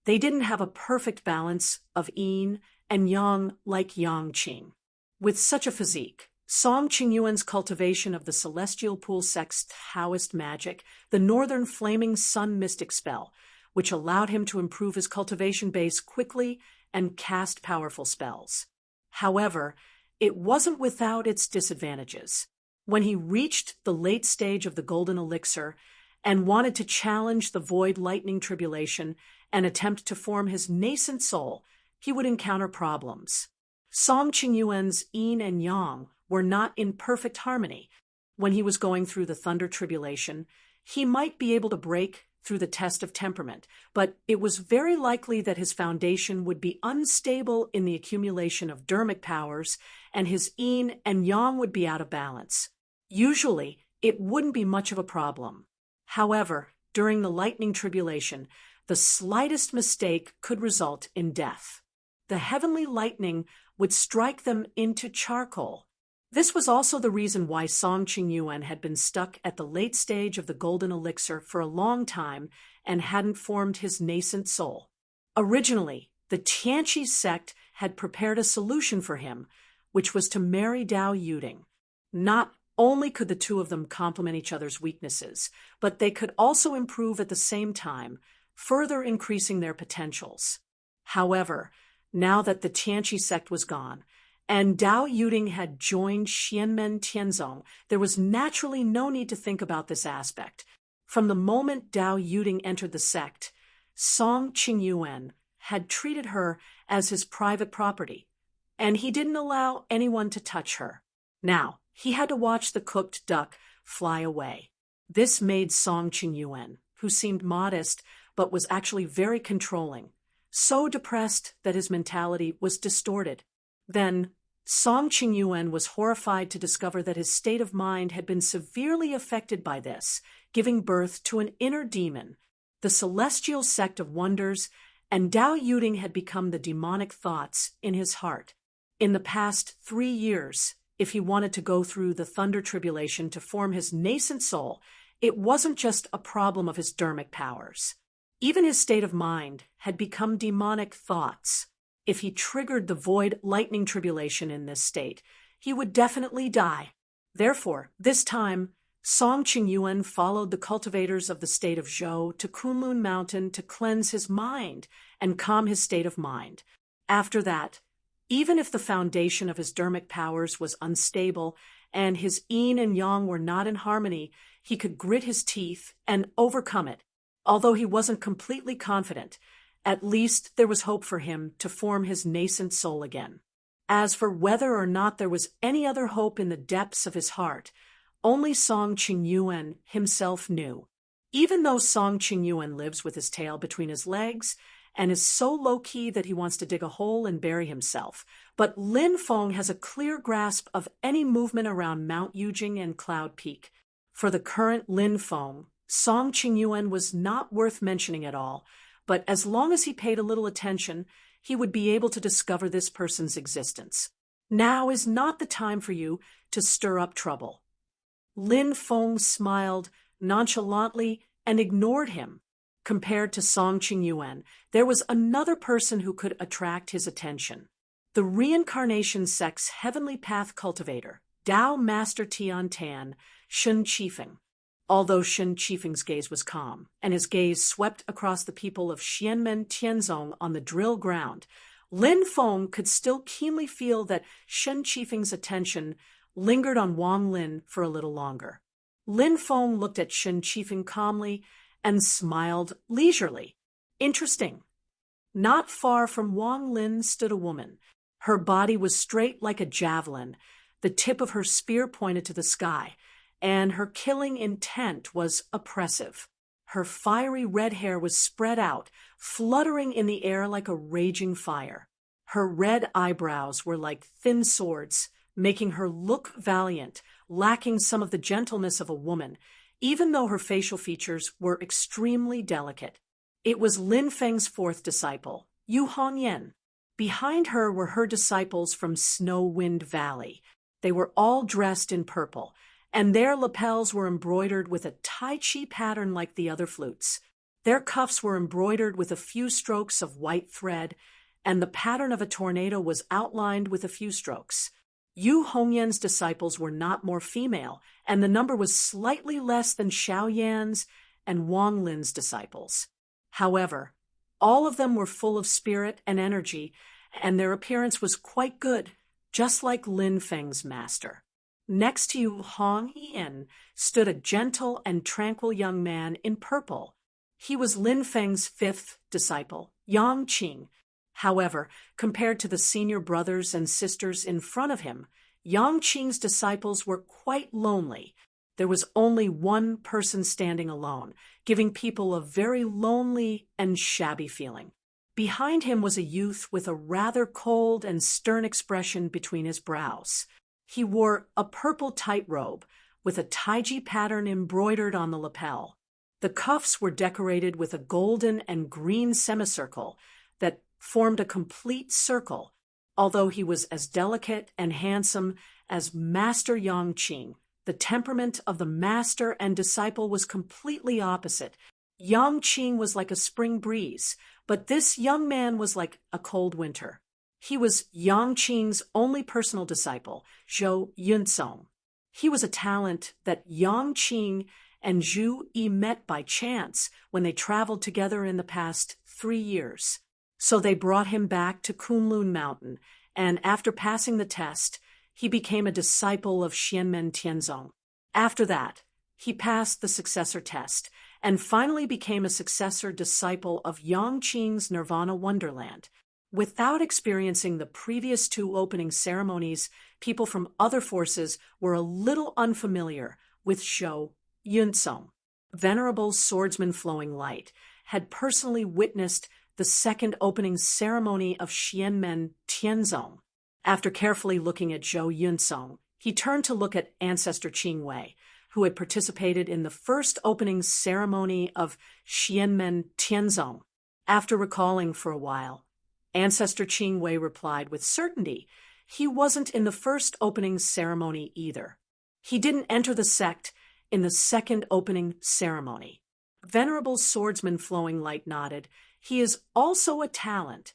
They didn't have a perfect balance of yin and yang like yang qing. With such a physique, Song Qingyuan's cultivation of the Celestial Pool sect's Taoist magic, the Northern Flaming Sun mystic spell, which allowed him to improve his cultivation base quickly and cast powerful spells. However, it wasn't without its disadvantages. When he reached the late stage of the Golden Elixir and wanted to challenge the Void Lightning Tribulation and attempt to form his nascent soul, he would encounter problems. Song Qingyuan's yin and yang were not in perfect harmony. When he was going through the Thunder Tribulation, he might be able to break through the test of temperament, but it was very likely that his foundation would be unstable in the accumulation of dermic powers, and his yin and yang would be out of balance. Usually, it wouldn't be much of a problem. However, during the lightning tribulation, the slightest mistake could result in death. The heavenly lightning would strike them into charcoal. This was also the reason why Song Qingyuan had been stuck at the late stage of the Golden Elixir for a long time and hadn't formed his nascent soul. Originally, the Tianqi sect had prepared a solution for him, which was to marry Dao Yuding. Not only could the two of them complement each other's weaknesses, but they could also improve at the same time, further increasing their potentials. However, now that the Tianqi sect was gone, and Dao Yuding had joined Xianmen Tianzong, there was naturally no need to think about this aspect. From the moment Dao Yuding entered the sect, Song Qingyuan had treated her as his private property, and he didn't allow anyone to touch her. Now, he had to watch the cooked duck fly away. This made Song Qingyuan, who seemed modest but was actually very controlling, so depressed that his mentality was distorted. Then, Song Qingyuan was horrified to discover that his state of mind had been severely affected by this, giving birth to an inner demon. The Celestial Sect of Wonders and Dao Yuding had become the demonic thoughts in his heart. In the past 3 years, if he wanted to go through the Thunder Tribulation to form his nascent soul, it wasn't just a problem of his dermic powers. Even his state of mind had become demonic thoughts. If he triggered the Void Lightning Tribulation in this state, he would definitely die. Therefore, this time, Song Qingyuan followed the cultivators of the state of Zhou to Kunlun Mountain to cleanse his mind and calm his state of mind. After that, even if the foundation of his dermic powers was unstable and his yin and yang were not in harmony, he could grit his teeth and overcome it. Although he wasn't completely confident, at least there was hope for him to form his nascent soul again. As for whether or not there was any other hope in the depths of his heart, only Song Qingyuan himself knew. Even though Song Qingyuan lives with his tail between his legs and is so low-key that he wants to dig a hole and bury himself, but Lin Feng has a clear grasp of any movement around Mount Yujing and Cloud Peak. For the current Lin Feng, Song Qingyuan was not worth mentioning at all, but as long as he paid a little attention, he would be able to discover this person's existence. Now is not the time for you to stir up trouble. Lin Feng smiled nonchalantly and ignored him. Compared to Song Qingyuan, there was another person who could attract his attention. The reincarnation sect's heavenly path cultivator, Tao Master Tian Tan, Shun Qifeng. Although Shun Qifeng's gaze was calm, and his gaze swept across the people of Xianmen Tianzong on the drill ground, Lin Feng could still keenly feel that Shun Qifeng's attention lingered on Wang Lin for a little longer. Lin Feng looked at Shun Qifeng calmly and smiled leisurely. Interesting. Not far from Wang Lin stood a woman. Her body was straight like a javelin. The tip of her spear pointed to the sky, and her killing intent was oppressive. Her fiery red hair was spread out, fluttering in the air like a raging fire. Her red eyebrows were like thin swords, making her look valiant, lacking some of the gentleness of a woman, even though her facial features were extremely delicate. It was Lin Feng's fourth disciple, Yu Hongyan. Behind her were her disciples from Snow Wind Valley. They were all dressed in purple, and their lapels were embroidered with a Tai Chi pattern like the other flutes. Their cuffs were embroidered with a few strokes of white thread, and the pattern of a tornado was outlined with a few strokes. Yu Hongyan's disciples were not more female, and the number was slightly less than Xiao Yan's and Wang Lin's disciples. However, all of them were full of spirit and energy, and their appearance was quite good, just like Lin Feng's master. Next to Yu Hongyan stood a gentle and tranquil young man in purple. He was Lin Feng's fifth disciple, Yang Qing. However, compared to the senior brothers and sisters in front of him, Yang Qing's disciples were quite lonely. There was only one person standing alone, giving people a very lonely and shabby feeling. Behind him was a youth with a rather cold and stern expression between his brows. He wore a purple tight robe with a taiji pattern embroidered on the lapel. The cuffs were decorated with a golden and green semicircle that formed a complete circle, although he was as delicate and handsome as Master Yang Qing. The temperament of the master and disciple was completely opposite. Yang Qing was like a spring breeze, but this young man was like a cold winter. He was Yang Qing's only personal disciple, Zhou Yunsong. He was a talent that Yang Qing and Zhu Yi met by chance when they traveled together in the past 3 years. So they brought him back to Kunlun Mountain, and after passing the test, he became a disciple of Xianmen Tianzong. After that, he passed the successor test, and finally became a successor disciple of Yang Qing's Nirvana Wonderland. Without experiencing the previous 2 opening ceremonies, people from other forces were a little unfamiliar with Zhou Yunsong. Venerable Swordsman Flowing Light had personally witnessed the second opening ceremony of Xianmen Tianzong. After carefully looking at Zhou Yunsong, he turned to look at Ancestor Qing Wei, who had participated in the first opening ceremony of Xianmen Tianzong. After recalling for a while, Ancestor Qing Wei replied with certainty he wasn't in the first opening ceremony either. He didn't enter the sect in the second opening ceremony. Venerable Swordsman Flowing Light nodded. He is also a talent.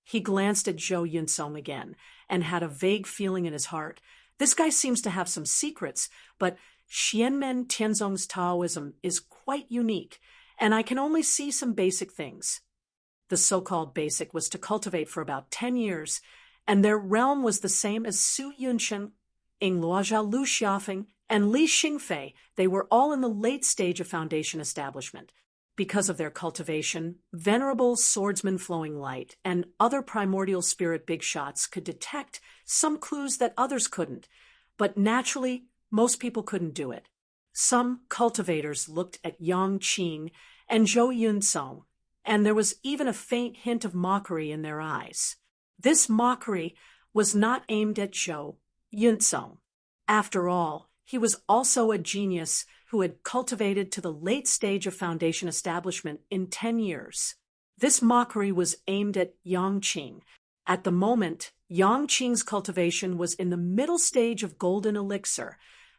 He glanced at Zhou Yunsong again and had a vague feeling in his heart. This guy seems to have some secrets, but Xianmen Tianzong's Taoism is quite unique, and I can only see some basic things. The so-called basic was to cultivate for about 10 years, and their realm was the same as Su Yunshen, Ing Luozha Lu Xiafeng, and Li Xingfei. They were all in the late stage of foundation establishment. Because of their cultivation, Venerable Swordsman Flowing Light and other primordial spirit big shots could detect some clues that others couldn't, but naturally, most people couldn't do it. Some cultivators looked at Yang Qing and Zhou Yunsong, and there was even a faint hint of mockery in their eyes. This mockery was not aimed at Zhou Yunsong. After all, he was also a genius who had cultivated to the late stage of foundation establishment in 10 years. This mockery was aimed at Yang Qing. At the moment, Yang Qing's cultivation was in the middle stage of golden elixir,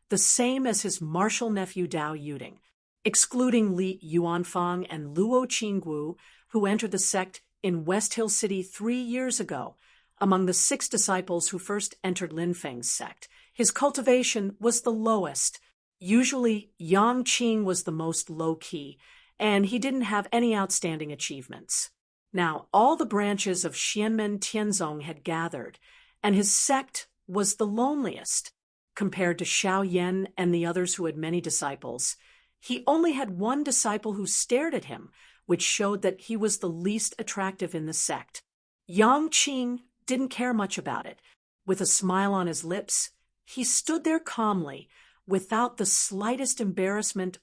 the same as his martial nephew Dao Yuding. Excluding Li Yuanfang and Luo Qingwu, who entered the sect in West Hill City 3 years ago, among the 6 disciples who first entered Linfeng's sect, his cultivation was the lowest. Usually, Yang Qing was the most low-key, and he didn't have any outstanding achievements. Now, all the branches of Xianmen Tianzong had gathered, and his sect was the loneliest. Compared to Xiao Yan and the others who had many disciples, he only had one disciple who stared at him, which showed that he was the least attractive in the sect. Yang Qing didn't care much about it. With a smile on his lips, he stood there calmly, without the slightest embarrassment.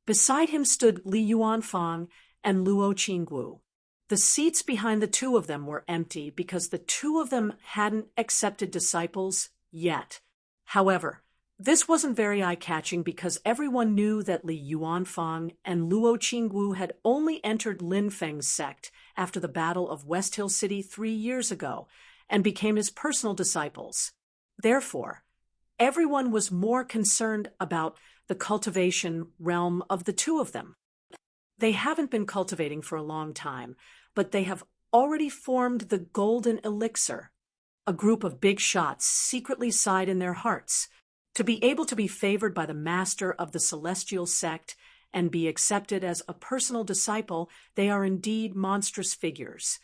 Beside him stood Li Yuanfang and Luo Qingwu. The seats behind the two of them were empty because the two of them hadn't accepted disciples yet. However, this wasn't very eye-catching because everyone knew that Li Yuanfang and Luo Qingwu had only entered Linfeng's sect after the Battle of West Hill City 3 years ago and became his personal disciples. Therefore, everyone was more concerned about the cultivation realm of the two of them. They haven't been cultivating for a long time, but they have already formed the golden elixir. A group of big shots secretly sighed in their hearts. To be able to be favored by the master of the celestial sect and be accepted as a personal disciple, they are indeed monstrous figures.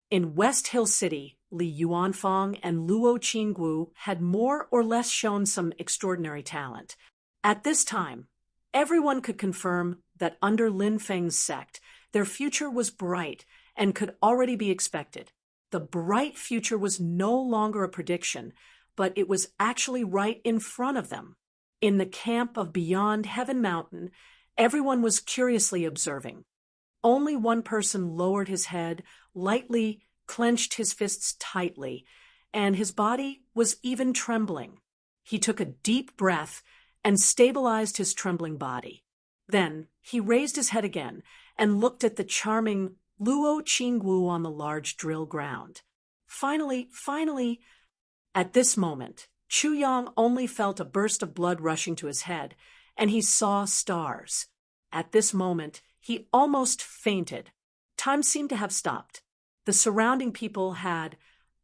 In West Hill City, Li Yuanfang and Luo Qingwu had more or less shown some extraordinary talent. At this time, everyone could confirm that under Linfeng's sect, their future was bright and could already be expected. The bright future was no longer a prediction, but it was actually right in front of them. In the camp of Beyond Heaven Mountain, everyone was curiously observing. Only one person lowered his head, lightly clenched his fists tightly, and his body was even trembling. He took a deep breath and stabilized his trembling body. Then he raised his head again and looked at the charming Luo Qingwu on the large drill ground. Finally, at this moment, Chu Yang only felt a burst of blood rushing to his head, and he saw stars. At this moment, he almost fainted. Time seemed to have stopped. The surrounding people had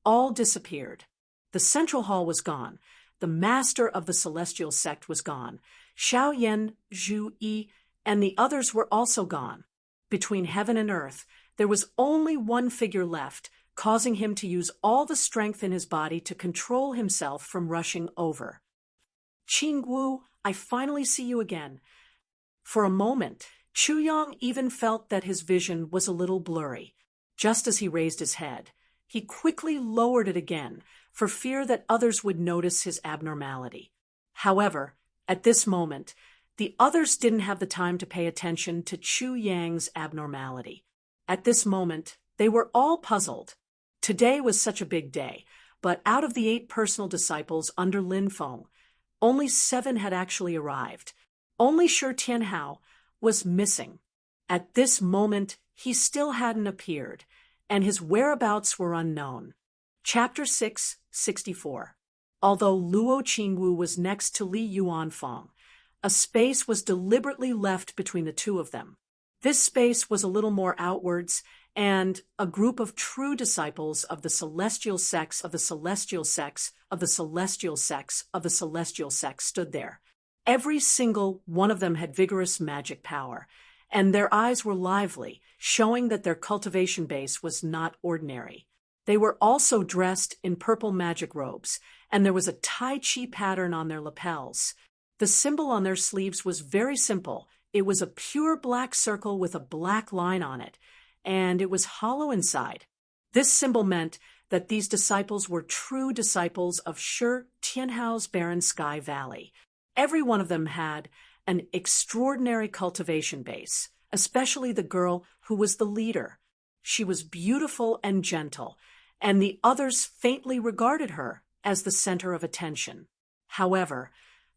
all disappeared. The central hall was gone. The master of the celestial sect was gone. Xiao Yan, Zhu Yi, and the others were also gone. Between heaven and earth, there was only one figure left, causing him to use all the strength in his body to control himself from rushing over. Qingwu, I finally see you again. For a moment, Chu Yang even felt that his vision was a little blurry. Just as he raised his head, he quickly lowered it again, for fear that others would notice his abnormality. However, at this moment, the others didn't have the time to pay attention to Chu Yang's abnormality. At this moment, they were all puzzled. Today was such a big day, but out of the 8 personal disciples under Lin Feng, only 7 had actually arrived. Only Shi Tianhao was missing. At this moment, he still hadn't appeared, and his whereabouts were unknown. Chapter 6:64. Although Luo Qingwu was next to Li Yuanfang, a space was deliberately left between the two of them. This space was a little more outwards, and a group of true disciples of the celestial sects of the celestial sects of the celestial sects of the celestial sects stood there. Every single one of them had vigorous magic power, and their eyes were lively, showing that their cultivation base was not ordinary. They were also dressed in purple magic robes, and there was a Tai Chi pattern on their lapels. The symbol on their sleeves was very simple. It was a pure black circle with a black line on it, and it was hollow inside. This symbol meant that these disciples were true disciples of Shi Tianhao's barren sky valley. Every one of them had an extraordinary cultivation base, especially the girl who was the leader. She was beautiful and gentle, and the others faintly regarded her as the center of attention. However,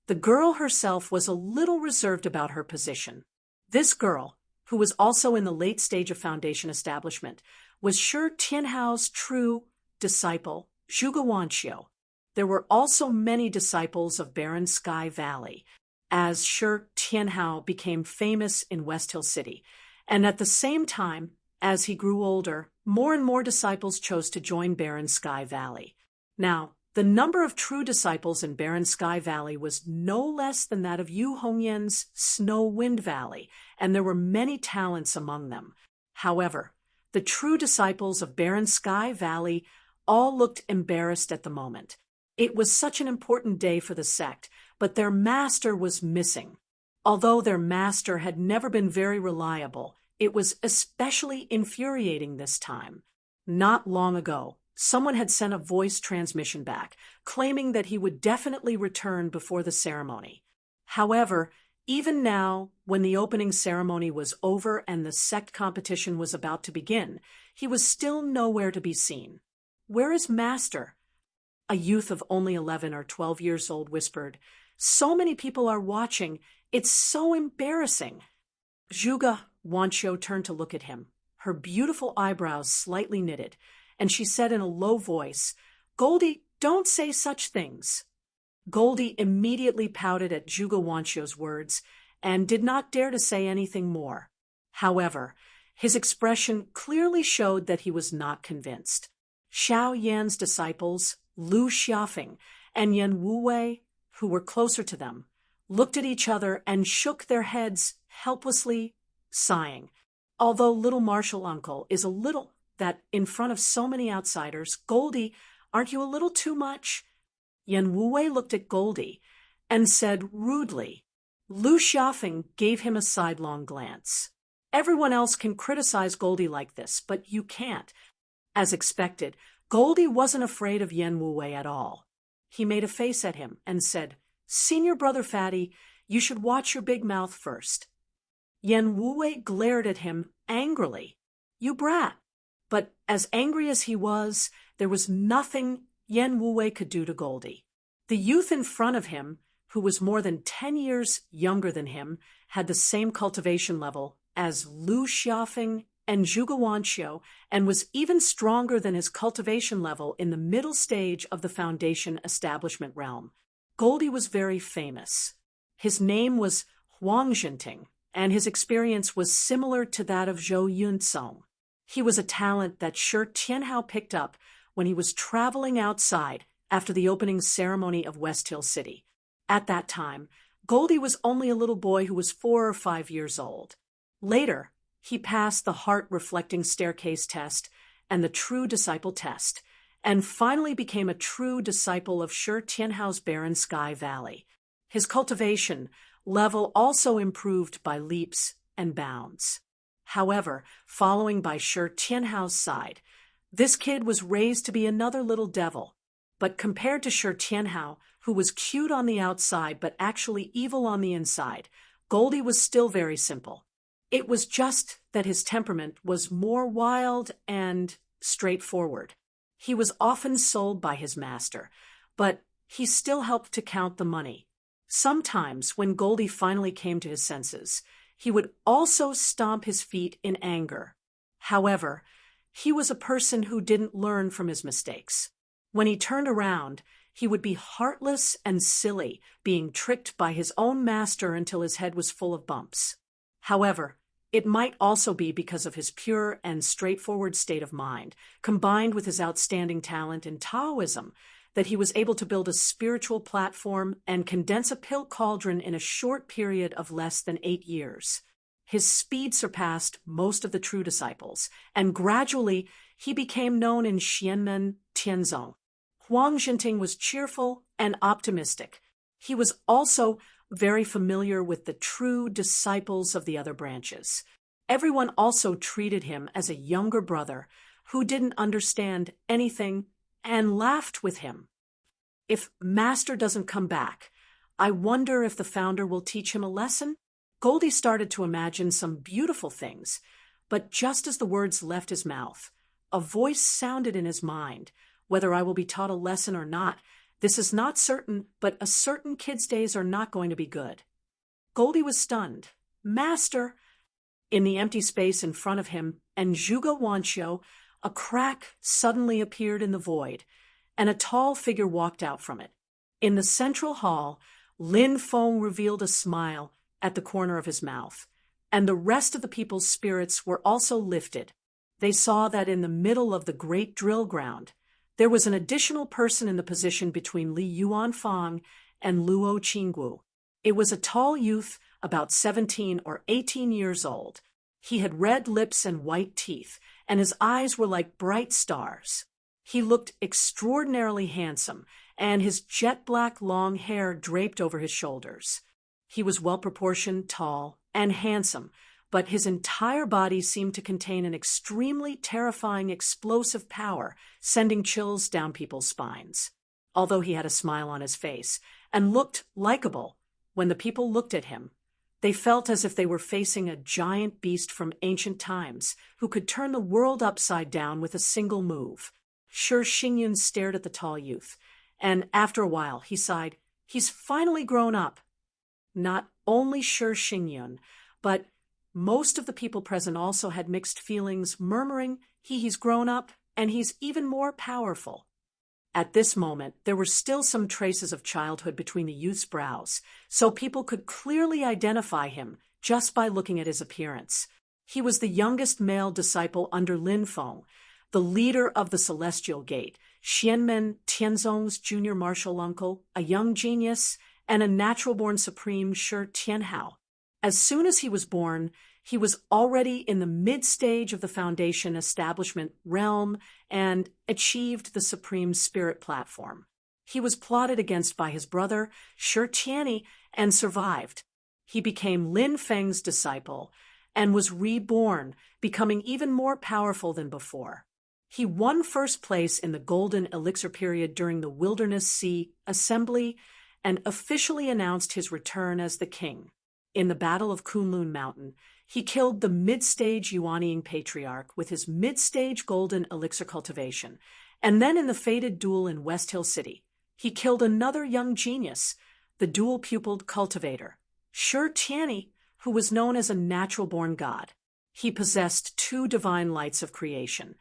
the girl herself was a little reserved about her position. This girl, who was also in the late stage of foundation establishment, was Shi Tianhao's true disciple, Zhuge Wanqiu. There were also many disciples of Barren Sky Valley, as Shi Tianhao became famous in West Hill City, and at the same time, as he grew older, more and more disciples chose to join Barren Sky Valley. Now, the number of true disciples in Barren Sky Valley was no less than that of Yu Hongyan's Snow Wind Valley, and there were many talents among them. However, the true disciples of Barren Sky Valley all looked embarrassed at the moment. It was such an important day for the sect, but their master was missing. Although their master had never been very reliable, it was especially infuriating this time. Not long ago, someone had sent a voice transmission back, claiming that he would definitely return before the ceremony. However, even now, when the opening ceremony was over and the sect competition was about to begin, he was still nowhere to be seen. "Where is Master?" a youth of only 11 or 12 years old whispered. "So many people are watching. It's so embarrassing." Zhuge Wanqiu turned to look at him, her beautiful eyebrows slightly knitted, and she said in a low voice, "Goldie, don't say such things." Goldie immediately pouted at Zhuge Wanqiu's words and did not dare to say anything more. However, his expression clearly showed that he was not convinced. Xiao Yan's disciples, Lu Xiaofeng and Yan Wuwei, who were closer to them, looked at each other and shook their heads helplessly, sighing. Although little Marshal Uncle is a little that in front of so many outsiders, "Goldie, aren't you a little too much?" Yan Wuwei looked at Goldie and said rudely. Lu Xiaofeng gave him a sidelong glance. "Everyone else can criticize Goldie like this, but you can't." As expected, Goldie wasn't afraid of Yan Wuwei at all. He made a face at him and said, "Senior brother Fatty, you should watch your big mouth first." Yan Wuwei glared at him angrily. "You brat." But as angry as he was, there was nothing Yan Wuwei could do to Goldie. The youth in front of him, who was more than 10 years younger than him, had the same cultivation level as Lu Xiaofeng and Zhuge Wanqiu, and was even stronger than his cultivation level in the middle stage of the foundation establishment realm. Goldie was very famous. His name was Huang Zhenting, and his experience was similar to that of Zhou Yunsong. He was a talent that Shi Tianhao picked up when he was traveling outside after the opening ceremony of West Hill City. At that time, Goldie was only a little boy who was 4 or 5 years old. Later, he passed the heart-reflecting staircase test and the true disciple test, and finally became a true disciple of Shi Tianhao's Barren Sky Valley. His cultivation level also improved by leaps and bounds. However, following by Shi Tianhao's side, this kid was raised to be another little devil. But compared to Shi Tianhao, who was cute on the outside but actually evil on the inside, Goldie was still very simple. It was just that his temperament was more wild and straightforward. He was often sold by his master, but he still helped to count the money. Sometimes, when Goldie finally came to his senses, he would also stomp his feet in anger. However, he was a person who didn't learn from his mistakes. When he turned around, he would be heartless and silly, being tricked by his own master until his head was full of bumps. However, it might also be because of his pure and straightforward state of mind, combined with his outstanding talent in Taoism, that he was able to build a spiritual platform and condense a pill cauldron in a short period of less than 8 years. His speed surpassed most of the true disciples, and gradually he became known in Xianmen, Tianzong. Huang Zhenting was cheerful and optimistic. He was also very familiar with the true disciples of the other branches. Everyone also treated him as a younger brother who didn't understand anything and laughed with him. If Master doesn't come back, I wonder if the founder will teach him a lesson? Goldie started to imagine some beautiful things, but just as the words left his mouth, a voice sounded in his mind. Whether I will be taught a lesson or not, this is not certain, but a certain kid's days are not going to be good. Goldie was stunned. Master! In the empty space in front of him and Zhuge Wanqiu, a crack suddenly appeared in the void, and a tall figure walked out from it. In the central hall, Lin Feng revealed a smile at the corner of his mouth, and the rest of the people's spirits were also lifted. They saw that in the middle of the great drill ground, there was an additional person in the position between Li Yuanfang and Luo Qinggu. It was a tall youth, about 17 or 18 years old. He had red lips and white teeth, and his eyes were like bright stars. He looked extraordinarily handsome, and his jet-black long hair draped over his shoulders. He was well-proportioned, tall, and handsome, but his entire body seemed to contain an extremely terrifying explosive power, sending chills down people's spines. Although he had a smile on his face and looked likable, when the people looked at him, they felt as if they were facing a giant beast from ancient times who could turn the world upside down with a single move. Shi Xingyun stared at the tall youth, and after a while he sighed. He's finally grown up. Not only Shi Xingyun, but most of the people present also had mixed feelings, murmuring, he's grown up, and he's even more powerful. At this moment, there were still some traces of childhood between the youth's brows, so people could clearly identify him just by looking at his appearance. He was the youngest male disciple under Lin Feng, the leader of the Celestial Gate, Xianmen Tianzong's junior martial uncle, a young genius, and a natural-born supreme Shi Tianhao. As soon as he was born, he was already in the mid-stage of the Foundation establishment realm and achieved the Supreme Spirit platform. He was plotted against by his brother, Shi Tianyi, and survived. He became Lin Feng's disciple and was reborn, becoming even more powerful than before. He won first place in the Golden Elixir period during the Wilderness Sea Assembly and officially announced his return as the king. In the Battle of Kunlun Mountain, he killed the mid-stage Yuanying patriarch with his mid-stage golden elixir cultivation, and then in the fated duel in West Hill City, he killed another young genius, the dual-pupiled cultivator, Shi Tianyi, who was known as a natural-born god. He possessed 2 divine lights of creation,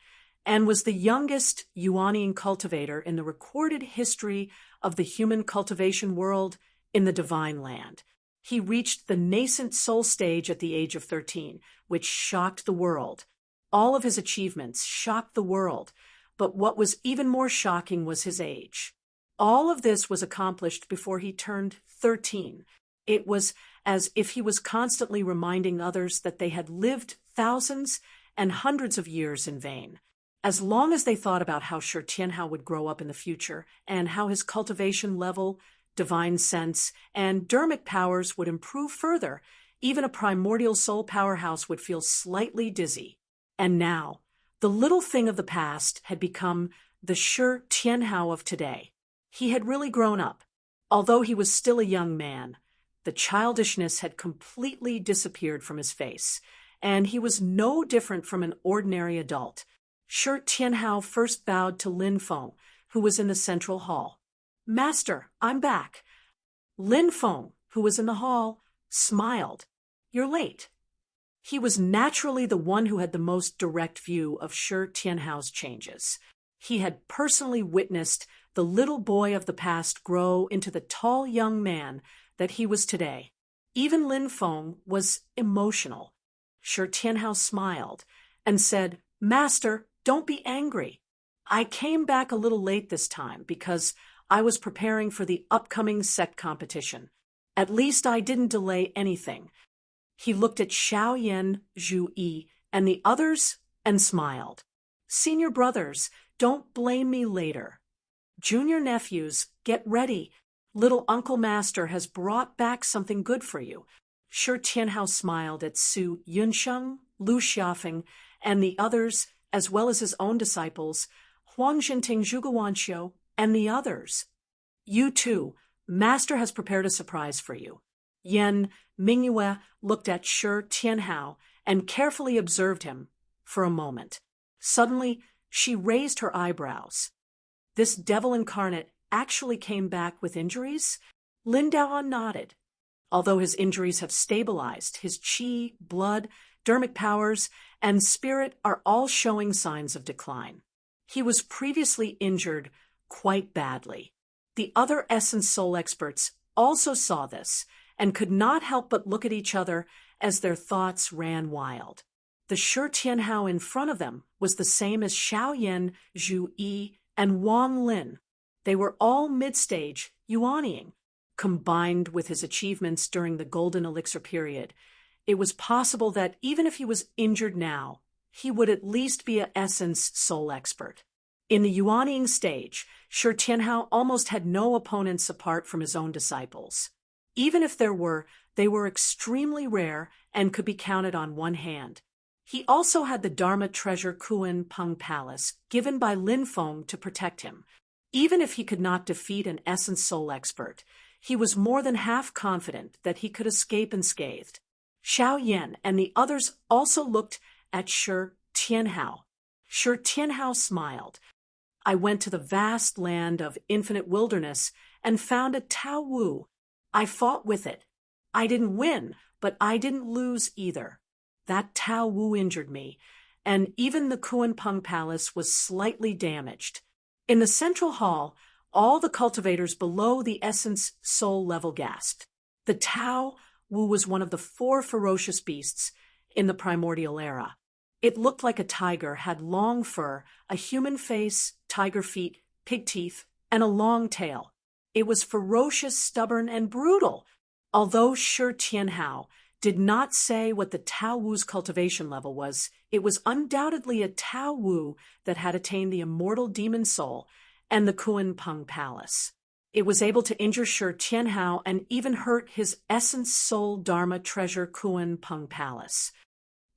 and was the youngest Yuanying cultivator in the recorded history of the human cultivation world in the Divine Land. He reached the nascent soul stage at the age of 13, which shocked the world. All of his achievements shocked the world, but what was even more shocking was his age. All of this was accomplished before he turned 13. It was as if he was constantly reminding others that they had lived thousands and hundreds of years in vain. As long as they thought about how Shi Tianhao would grow up in the future and how his cultivation level, divine sense, and dermic powers would improve further, even a primordial soul powerhouse would feel slightly dizzy. And now, the little thing of the past had become the Shi Tianhao of today. He had really grown up. Although he was still a young man, the childishness had completely disappeared from his face, and he was no different from an ordinary adult. Shi Tianhao first bowed to Lin Feng, who was in the central hall. Master, I'm back. Lin Feng, who was in the hall, smiled. You're late. He was naturally the one who had the most direct view of Shi Tianhao's changes. He had personally witnessed the little boy of the past grow into the tall young man that he was today. Even Lin Feng was emotional. Shi Tianhao smiled and said, Master, don't be angry. I came back a little late this time because I was preparing for the upcoming sect competition. At least I didn't delay anything. He looked at Xiaoyan, Zhu Yi, and the others and smiled. Senior brothers, don't blame me later. Junior nephews, get ready. Little Uncle Master has brought back something good for you. Shi Tianhao smiled at Su Yunsheng, Lu Xiafeng, and the others as well as his own disciples, Huang Jinting Zhuguanxiu, and the others. You too, Master has prepared a surprise for you. Yan Mingyue looked at Shi Tianhao and carefully observed him for a moment. Suddenly, she raised her eyebrows. This devil incarnate actually came back with injuries? Lin Daohan nodded. Although his injuries have stabilized, his qi, blood, dermic powers, and spirit are all showing signs of decline. He was previously injured quite badly. The other Essence Soul experts also saw this and could not help but look at each other as their thoughts ran wild. The Shi Tianhao in front of them was the same as Xiaoyan, Zhu Yi, and Wang Lin. They were all mid-stage Yuanying. Combined with his achievements during the Golden Elixir period, it was possible that even if he was injured now, he would at least be an Essence Soul expert. In the Yuanying stage, Shi Tianhao almost had no opponents apart from his own disciples. Even if there were, they were extremely rare and could be counted on one hand. He also had the Dharma treasure Kuan Peng Palace given by Lin Feng to protect him. Even if he could not defeat an Essence Soul expert, he was more than half confident that he could escape unscathed. Xiao Yan and the others also looked at Shi Tianhao. Shi Tianhao smiled. I went to the vast land of infinite wilderness and found a Tao Wu. I fought with it. I didn't win, but I didn't lose either. That Tao Wu injured me, and even the Kuan Peng Palace was slightly damaged. In the central hall, all the cultivators below the Essence Soul level gasped. The Tao Wu was one of the 4 ferocious beasts in the primordial era. It looked like a tiger, had long fur, a human face, tiger feet, pig teeth, and a long tail. It was ferocious, stubborn, and brutal. Although Shi Tianhao did not say what the Tao Wu's cultivation level was, it was undoubtedly a Tao Wu that had attained the immortal demon soul and the Kuan Peng Palace. It was able to injure Shi Tianhao and even hurt his Essence Soul Dharma treasure Kuan Peng Palace.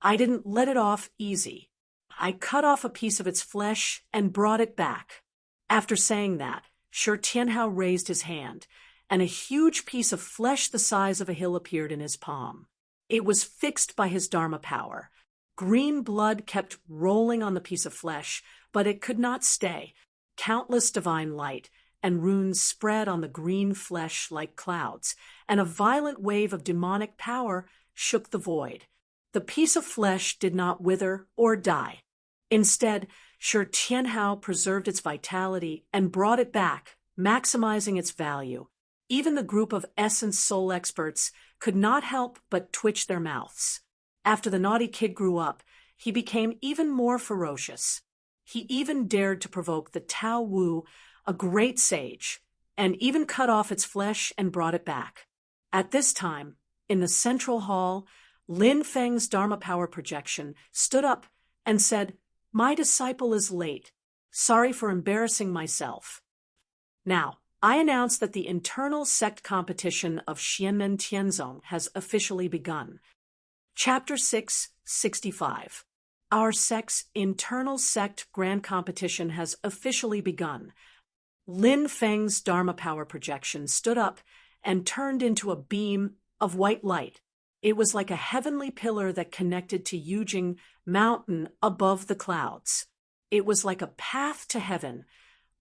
I didn't let it off easy. I cut off a piece of its flesh and brought it back. After saying that, Shi Tianhao raised his hand, and a huge piece of flesh the size of a hill appeared in his palm. It was fixed by his Dharma power. Green blood kept rolling on the piece of flesh, but it could not stay. Countless divine light and runes spread on the green flesh like clouds, and a violent wave of demonic power shook the void. The piece of flesh did not wither or die. Instead, Shi Tianhao preserved its vitality and brought it back, maximizing its value. Even the group of Essence Soul experts could not help but twitch their mouths. After the naughty kid grew up, he became even more ferocious. He even dared to provoke the Tao Wu, a great sage, and even cut off its flesh and brought it back. At this time, in the central hall, Lin Feng's Dharma power projection stood up and said, "My disciple is late. Sorry for embarrassing myself." Now, I announce that the internal sect competition of Xianmen Tianzong has officially begun. Chapter 665. Our sect's internal sect grand competition has officially begun. Lin Feng's Dharma power projection stood up and turned into a beam of white light. It was like a heavenly pillar that connected to Yujing Mountain above the clouds. It was like a path to heaven,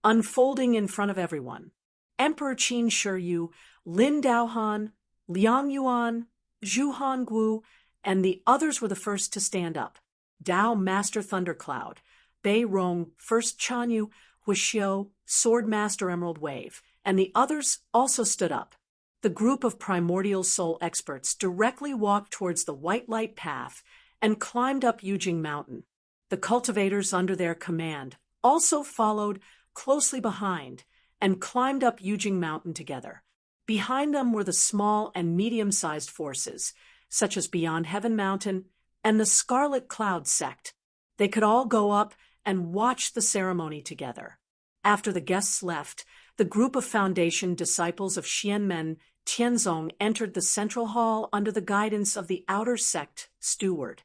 unfolding in front of everyone. Emperor Qin Shiyu, Lin Daohan, Liang Yuan, Zhu Hongwu, and the others were the first to stand up. Dao Master Thundercloud, Bei Rong, First Chanyu, Huixiu, Sword Master Emerald Wave, and the others also stood up. The group of primordial soul experts directly walked towards the white light path and climbed up Yujing Mountain. The cultivators under their command also followed closely behind and climbed up Yujing Mountain together. Behind them were the small and medium-sized forces, such as Beyond Heaven Mountain and the Scarlet Cloud sect. They could all go up and watch the ceremony together. After the guests left, the group of Foundation disciples of Xianmen Tianzong entered the central hall under the guidance of the outer sect steward.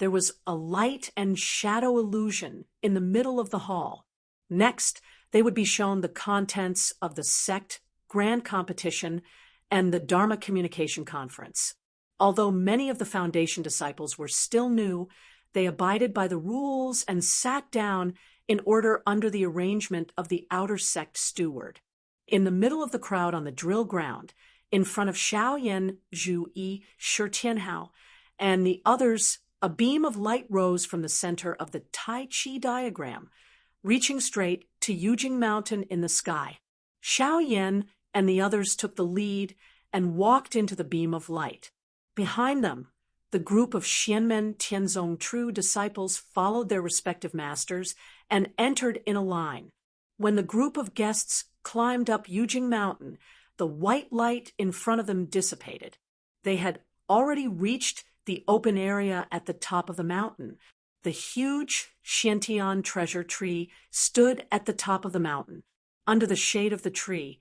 there was a light and shadow illusion in the middle of the hall. Next, they would be shown the contents of the sect grand competition and the Dharma Communication Conference. Although many of the Foundation disciples were still new, they abided by the rules and sat down in order under the arrangement of the outer sect steward. In the middle of the crowd on the drill ground, in front of Xiaoyan, Zhu Yi, Shi Tianhao, and the others, a beam of light rose from the center of the Tai Chi diagram, reaching straight to Yujing Mountain in the sky. Xiaoyan and the others took the lead and walked into the beam of light. Behind them, the group of Xianmen Tianzong true disciples followed their respective masters and entered in a line. When the group of guests climbed up Yujing Mountain, the white light in front of them dissipated. They had already reached the open area at the top of the mountain. The huge Xiantian treasure tree stood at the top of the mountain. Under the shade of the tree,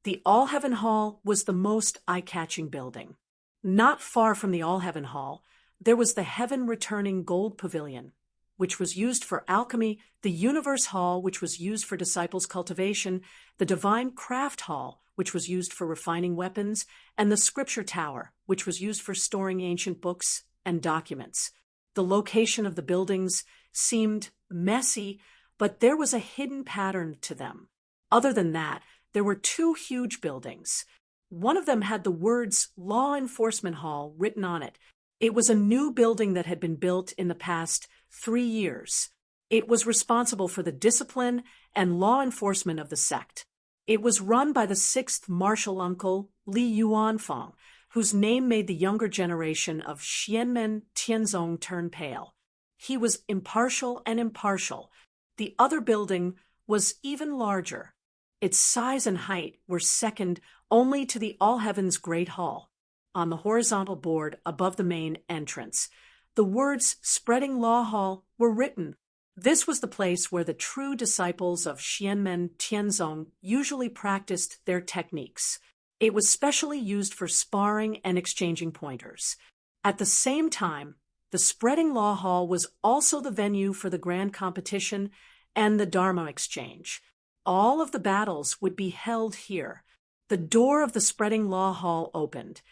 the All-Heaven Hall was the most eye-catching building. Not far from the All-Heaven Hall, there was the heaven-returning gold pavilion, which was used for alchemy, the Universe Hall, which was used for disciples' cultivation, the Divine Craft Hall, which was used for refining weapons, and the Scripture Tower, which was used for storing ancient books and documents. The location of the buildings seemed messy, but there was a hidden pattern to them. Other than that, there were two huge buildings. One of them had the words Law Enforcement Hall written on it. It was a new building that had been built in the past 3 years. It was responsible for the discipline and law enforcement of the sect. It was run by the sixth martial uncle, Li Yuanfang, whose name made the younger generation of Xianmen Tianzong turn pale. He was impartial and impartial. The other building was even larger. Its size and height were second only to the All Heavens Great Hall. On the horizontal board above the main entrance, the words Spreading Law Hall were written. This was the place where the true disciples of Xianmen Tianzong usually practiced their techniques. It was specially used for sparring and exchanging pointers. At the same time, the Spreading Law Hall was also the venue for the grand competition and the Dharma exchange. All of the battles would be held here. The door of the Spreading Law Hall opened,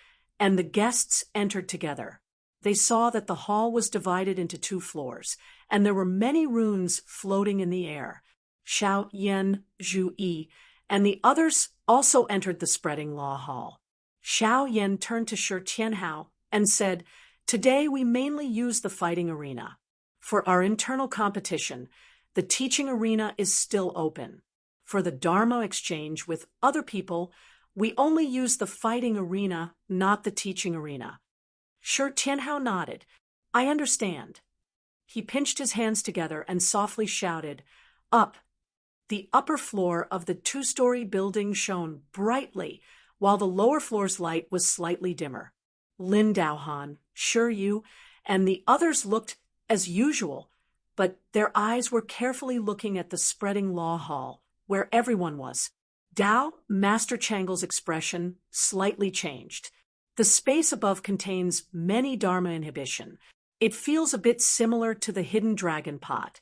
and the guests entered together. They saw that the hall was divided into 2 floors, and there were many runes floating in the air. Xiao Yan, Zhu Yi, and the others also entered the Spreading Law Hall. Xiao Yan turned to Shi Tianhao and said, "Today we mainly use the fighting arena. For our internal competition, the teaching arena is still open. For the Dharma exchange with other people, we only use the fighting arena, not the teaching arena." Shi Tianhao nodded. "I understand." He pinched his hands together and softly shouted, "Up!" The upper floor of the 2-story building shone brightly, while the lower floor's light was slightly dimmer. Lin Daohan, Shi Yu, and the others looked as usual, but their eyes were carefully looking at the Spreading Law Hall, where everyone was. Dao, Master Changle's expression, slightly changed. The space above contains many Dharma inhibition. It feels a bit similar to the Hidden Dragon Pot.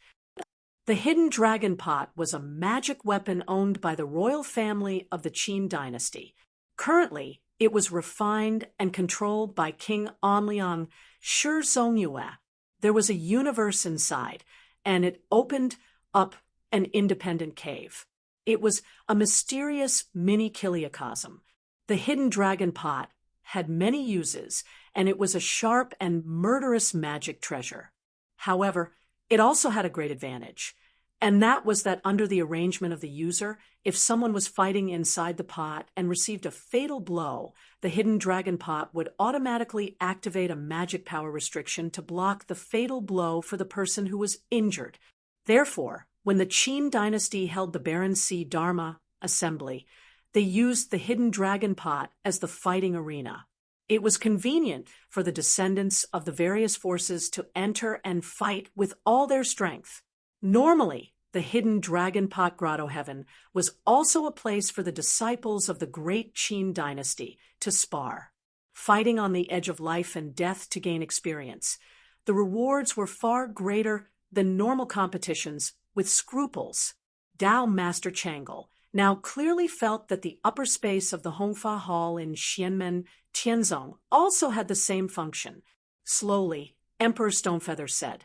The Hidden Dragon Pot was a magic weapon owned by the royal family of the Qin dynasty. Currently, it was refined and controlled by King Anliang Shi Zongyue. There was a universe inside, and it opened up an independent cave. It was a mysterious mini-kiliocosm. The Hidden Dragon Pot had many uses, and it was a sharp and murderous magic treasure. However, it also had a great advantage, and that was that under the arrangement of the user, if someone was fighting inside the pot and received a fatal blow, the Hidden Dragon Pot would automatically activate a magic power restriction to block the fatal blow for the person who was injured. Therefore, when the Qin dynasty held the Baron C. Dharma assembly, they used the Hidden Dragon Pot as the fighting arena. It was convenient for the descendants of the various forces to enter and fight with all their strength. Normally, the Hidden Dragon Pot Grotto Heaven was also a place for the disciples of the great Qin dynasty to spar, fighting on the edge of life and death to gain experience. the rewards were far greater than normal competitions with scruples. Dao Master Changle now clearly felt that the upper space of the Hongfa Hall in Xianmen, Tianzong also had the same function. Slowly, Emperor Stonefeather said,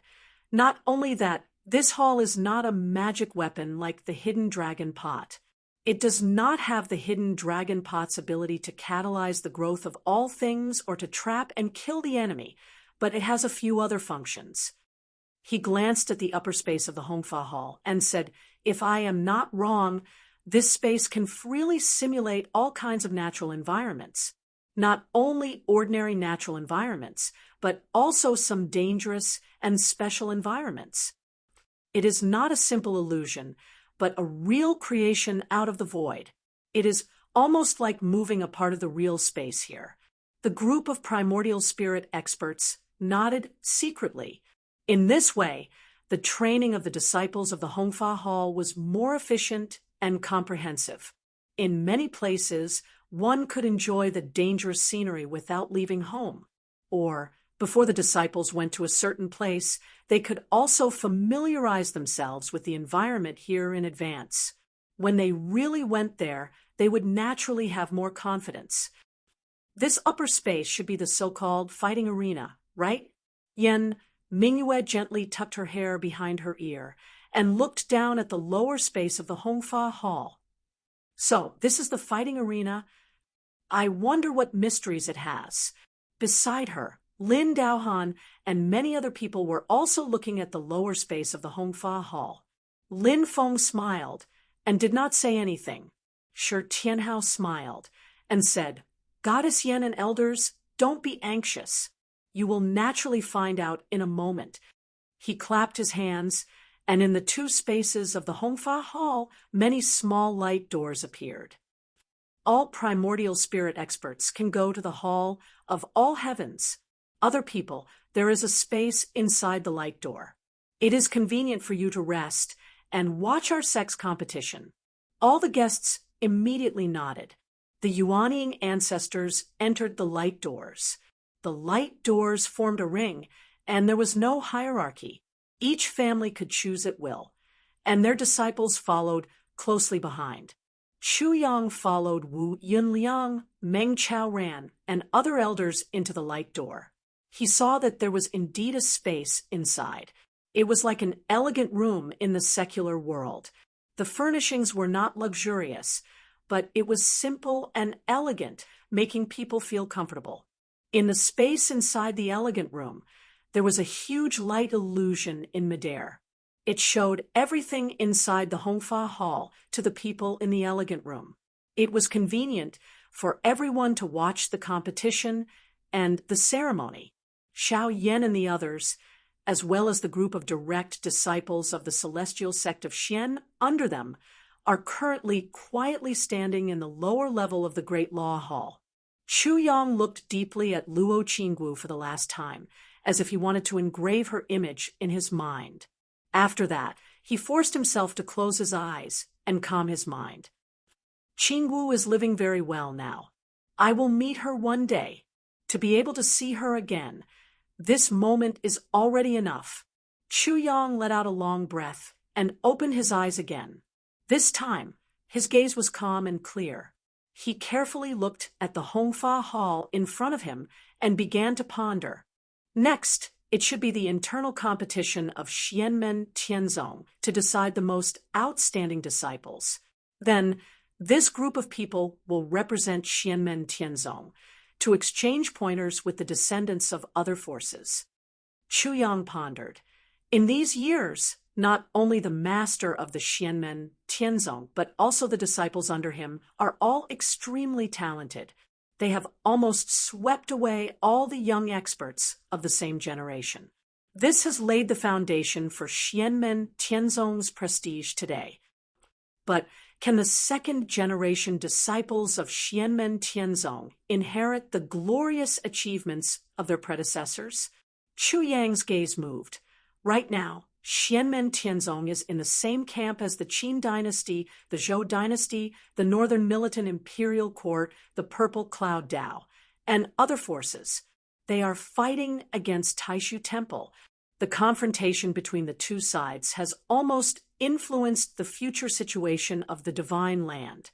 "Not only that, this hall is not a magic weapon like the Hidden Dragon Pot. It does not have the Hidden Dragon Pot's ability to catalyze the growth of all things or to trap and kill the enemy, but it has a few other functions." He glanced at the upper space of the Hongfa Hall and said, "If I am not wrong, this space can freely simulate all kinds of natural environments. Not only ordinary natural environments, but also some dangerous and special environments. It is not a simple illusion, but a real creation out of the void. It is almost like moving a part of the real space here." The group of primordial spirit experts nodded secretly. In this way, the training of the disciples of the Hongfa Hall was more efficient and comprehensive. In many places, one could enjoy the dangerous scenery without leaving home. Or, before the disciples went to a certain place, they could also familiarize themselves with the environment here in advance. When they really went there, they would naturally have more confidence. This upper space should be the so-called fighting arena, right? Mingyue gently tucked her hair behind her ear and looked down at the lower space of the Hongfa Hall. "So, this is the fighting arena. I wonder what mysteries it has." Beside her, Lin Daohan and many other people were also looking at the lower space of the Hongfa Hall. Lin Feng smiled and did not say anything. Shi Tianhao smiled and said, "Goddess Yan and elders, don't be anxious. You will naturally find out in a moment." He clapped his hands, and in the two spaces of the Hongfa Hall, many small light doors appeared. All primordial spirit experts can go to the Hall of All Heavens. Other people, there is a space inside the light door. It is convenient for you to rest and watch our sex competition. All the guests immediately nodded. The Yuanying ancestors entered the light doors. The light doors formed a ring, and there was no hierarchy. Each family could choose at will, and their disciples followed closely behind. Chu Yang followed Wu Yunliang, Meng Chao ran, and other elders into the light door. He saw that there was indeed a space inside. It was like an elegant room in the secular world. The furnishings were not luxurious, but it was simple and elegant, making people feel comfortable. In the space inside the elegant room, there was a huge light illusion in midair. It showed everything inside the Hongfa Hall to the people in the elegant room. It was convenient for everyone to watch the competition and the ceremony. Xiao Yan and the others, as well as the group of direct disciples of the celestial sect of Xian under them, are currently quietly standing in the lower level of the Great Law Hall. Chu Yang looked deeply at Luo Qinggu for the last time, as if he wanted to engrave her image in his mind. After that, he forced himself to close his eyes and calm his mind. "Qinggu is living very well now. I will meet her one day. To be able to see her again, this moment is already enough." Chu Yang let out a long breath and opened his eyes again. This time, his gaze was calm and clear. He carefully looked at the Hongfa Hall in front of him and began to ponder. Next, it should be the internal competition of Xianmen Tianzong to decide the most outstanding disciples. Then, this group of people will represent Xianmen Tianzong to exchange pointers with the descendants of other forces. Chu Yang pondered. In these years, not only the master of the Xianmen Tianzong, but also the disciples under him are all extremely talented. They have almost swept away all the young experts of the same generation. This has laid the foundation for Xianmen Tianzong's prestige today. But can the second generation disciples of Xianmen Tianzong inherit the glorious achievements of their predecessors? Chu Yang's gaze moved. Right now, Xianmen Tianzong is in the same camp as the Qin dynasty, the Zhou dynasty, the Northern Militant Imperial Court, the Purple Cloud Dao, and other forces. They are fighting against Taishu Temple. The confrontation between the two sides has almost influenced the future situation of the Divine Land.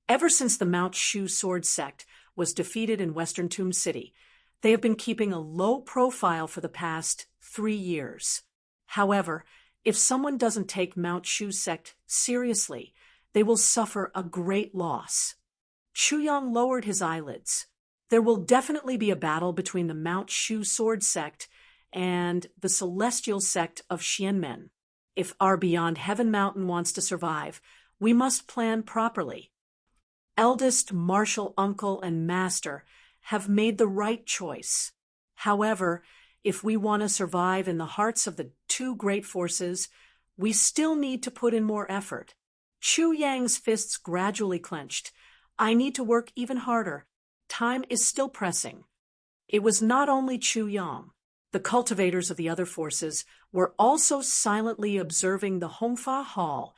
Ever since the Mount Shu Sword sect was defeated in Western Tomb City, they have been keeping a low profile for the past 3 years. However, if someone doesn't take Mount Shu sect seriously, they will suffer a great loss. Chu Yang lowered his eyelids. There will definitely be a battle between the Mount Shu Sword sect and the celestial sect of Xianmen. If our Beyond Heaven Mountain wants to survive, we must plan properly. Eldest, martial uncle, and master have made the right choice. However, if we want to survive in the hearts of the two great forces, we still need to put in more effort. Chu Yang's fists gradually clenched. I need to work even harder. Time is still pressing. It was not only Chu Yang. The cultivators of the other forces were also silently observing the Hongfa Hall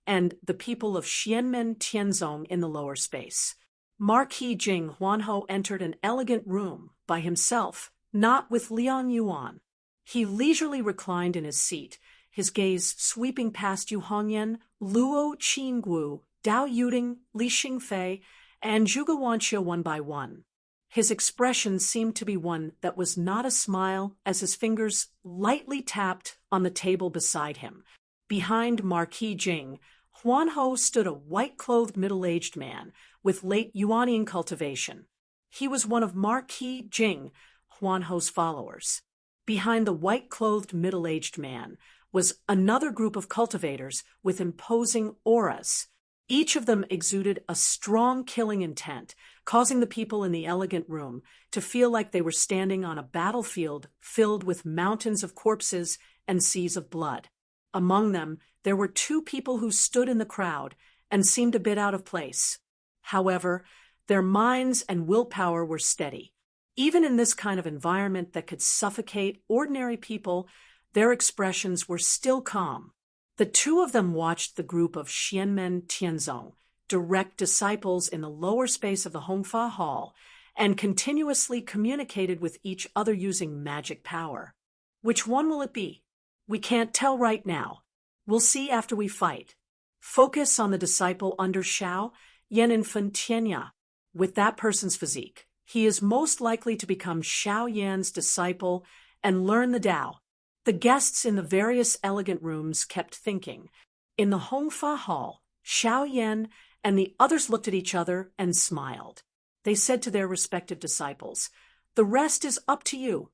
and the people of Xianmen Tianzong in the lower space. Marquis Jing Huanho entered an elegant room by himself, not with Liang Yuan. He leisurely reclined in his seat, his gaze sweeping past Yu Hongyan, Luo Qinggu, Dao Yuding, Li Xingfei, and Zhuge Wanxia one by one. His expression seemed to be one that was not a smile as his fingers lightly tapped on the table beside him. Behind Marquis Jing, Huanho stood a white-clothed middle-aged man with late Yuanian cultivation. He was one of Marquis Jing, Huanho's followers. Behind the white-clothed middle-aged man was another group of cultivators with imposing auras. Each of them exuded a strong killing intent, causing the people in the elegant room to feel like they were standing on a battlefield filled with mountains of corpses and seas of blood. Among them, there were 2 people who stood in the crowd and seemed a bit out of place. However, their minds and willpower were steady. Even in this kind of environment that could suffocate ordinary people, their expressions were still calm. The 2 of them watched the group of Xianmen Tianzong, direct disciples in the lower space of the Hongfa Hall, and continuously communicated with each other using magic power. Which one will it be? We can't tell right now. We'll see after we fight. Focus on the disciple under Xiao, Yan'anfen Tianya. With that person's physique, he is most likely to become Xiao Yan's disciple and learn the Tao. The guests in the various elegant rooms kept thinking. In the Hongfa Hall, Xiao Yan and the others looked at each other and smiled. They said to their respective disciples, "The rest is up to you."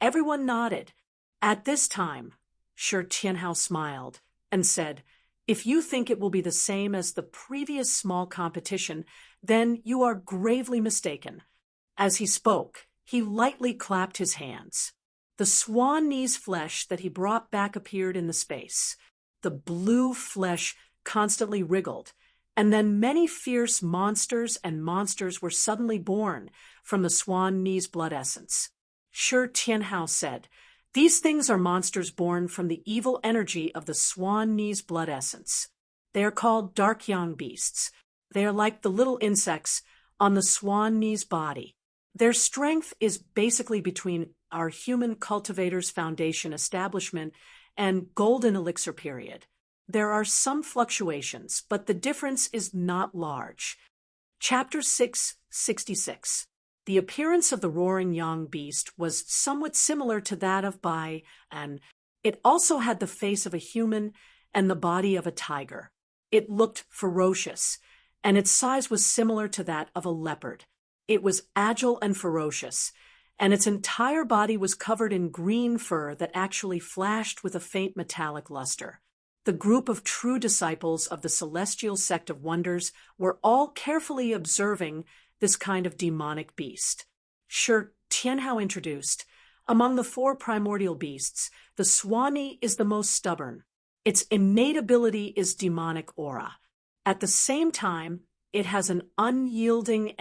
Everyone nodded. At this time, Shi Tianhao smiled and said, "If you think it will be the same as the previous small competition, then you are gravely mistaken." As he spoke, he lightly clapped his hands. The swan knees flesh that he brought back appeared in the space. The blue flesh constantly wriggled, and then many fierce monsters were suddenly born from the swan knees blood essence. Shi Tianhao said, "These things are monsters born from the evil energy of the swan knees blood essence. They are called dark yang beasts. They are like the little insects on the swan knees body. Their strength is basically between our human cultivators foundation establishment and golden elixir period. There are some fluctuations, but the difference is not large." Chapter 666. The appearance of the roaring yang beast was somewhat similar to that of Bai, and it also had the face of a human and the body of a tiger. It looked ferocious, and its size was similar to that of a leopard. It was agile and ferocious, and its entire body was covered in green fur that actually flashed with a faint metallic luster. The group of true disciples of the celestial sect of wonders were all carefully observing this kind of demonic beast. Shi Tianhao introduced, "Among the 4 primordial beasts, the Swanee is the most stubborn. Its innate ability is demonic aura. At the same time, it has an unyielding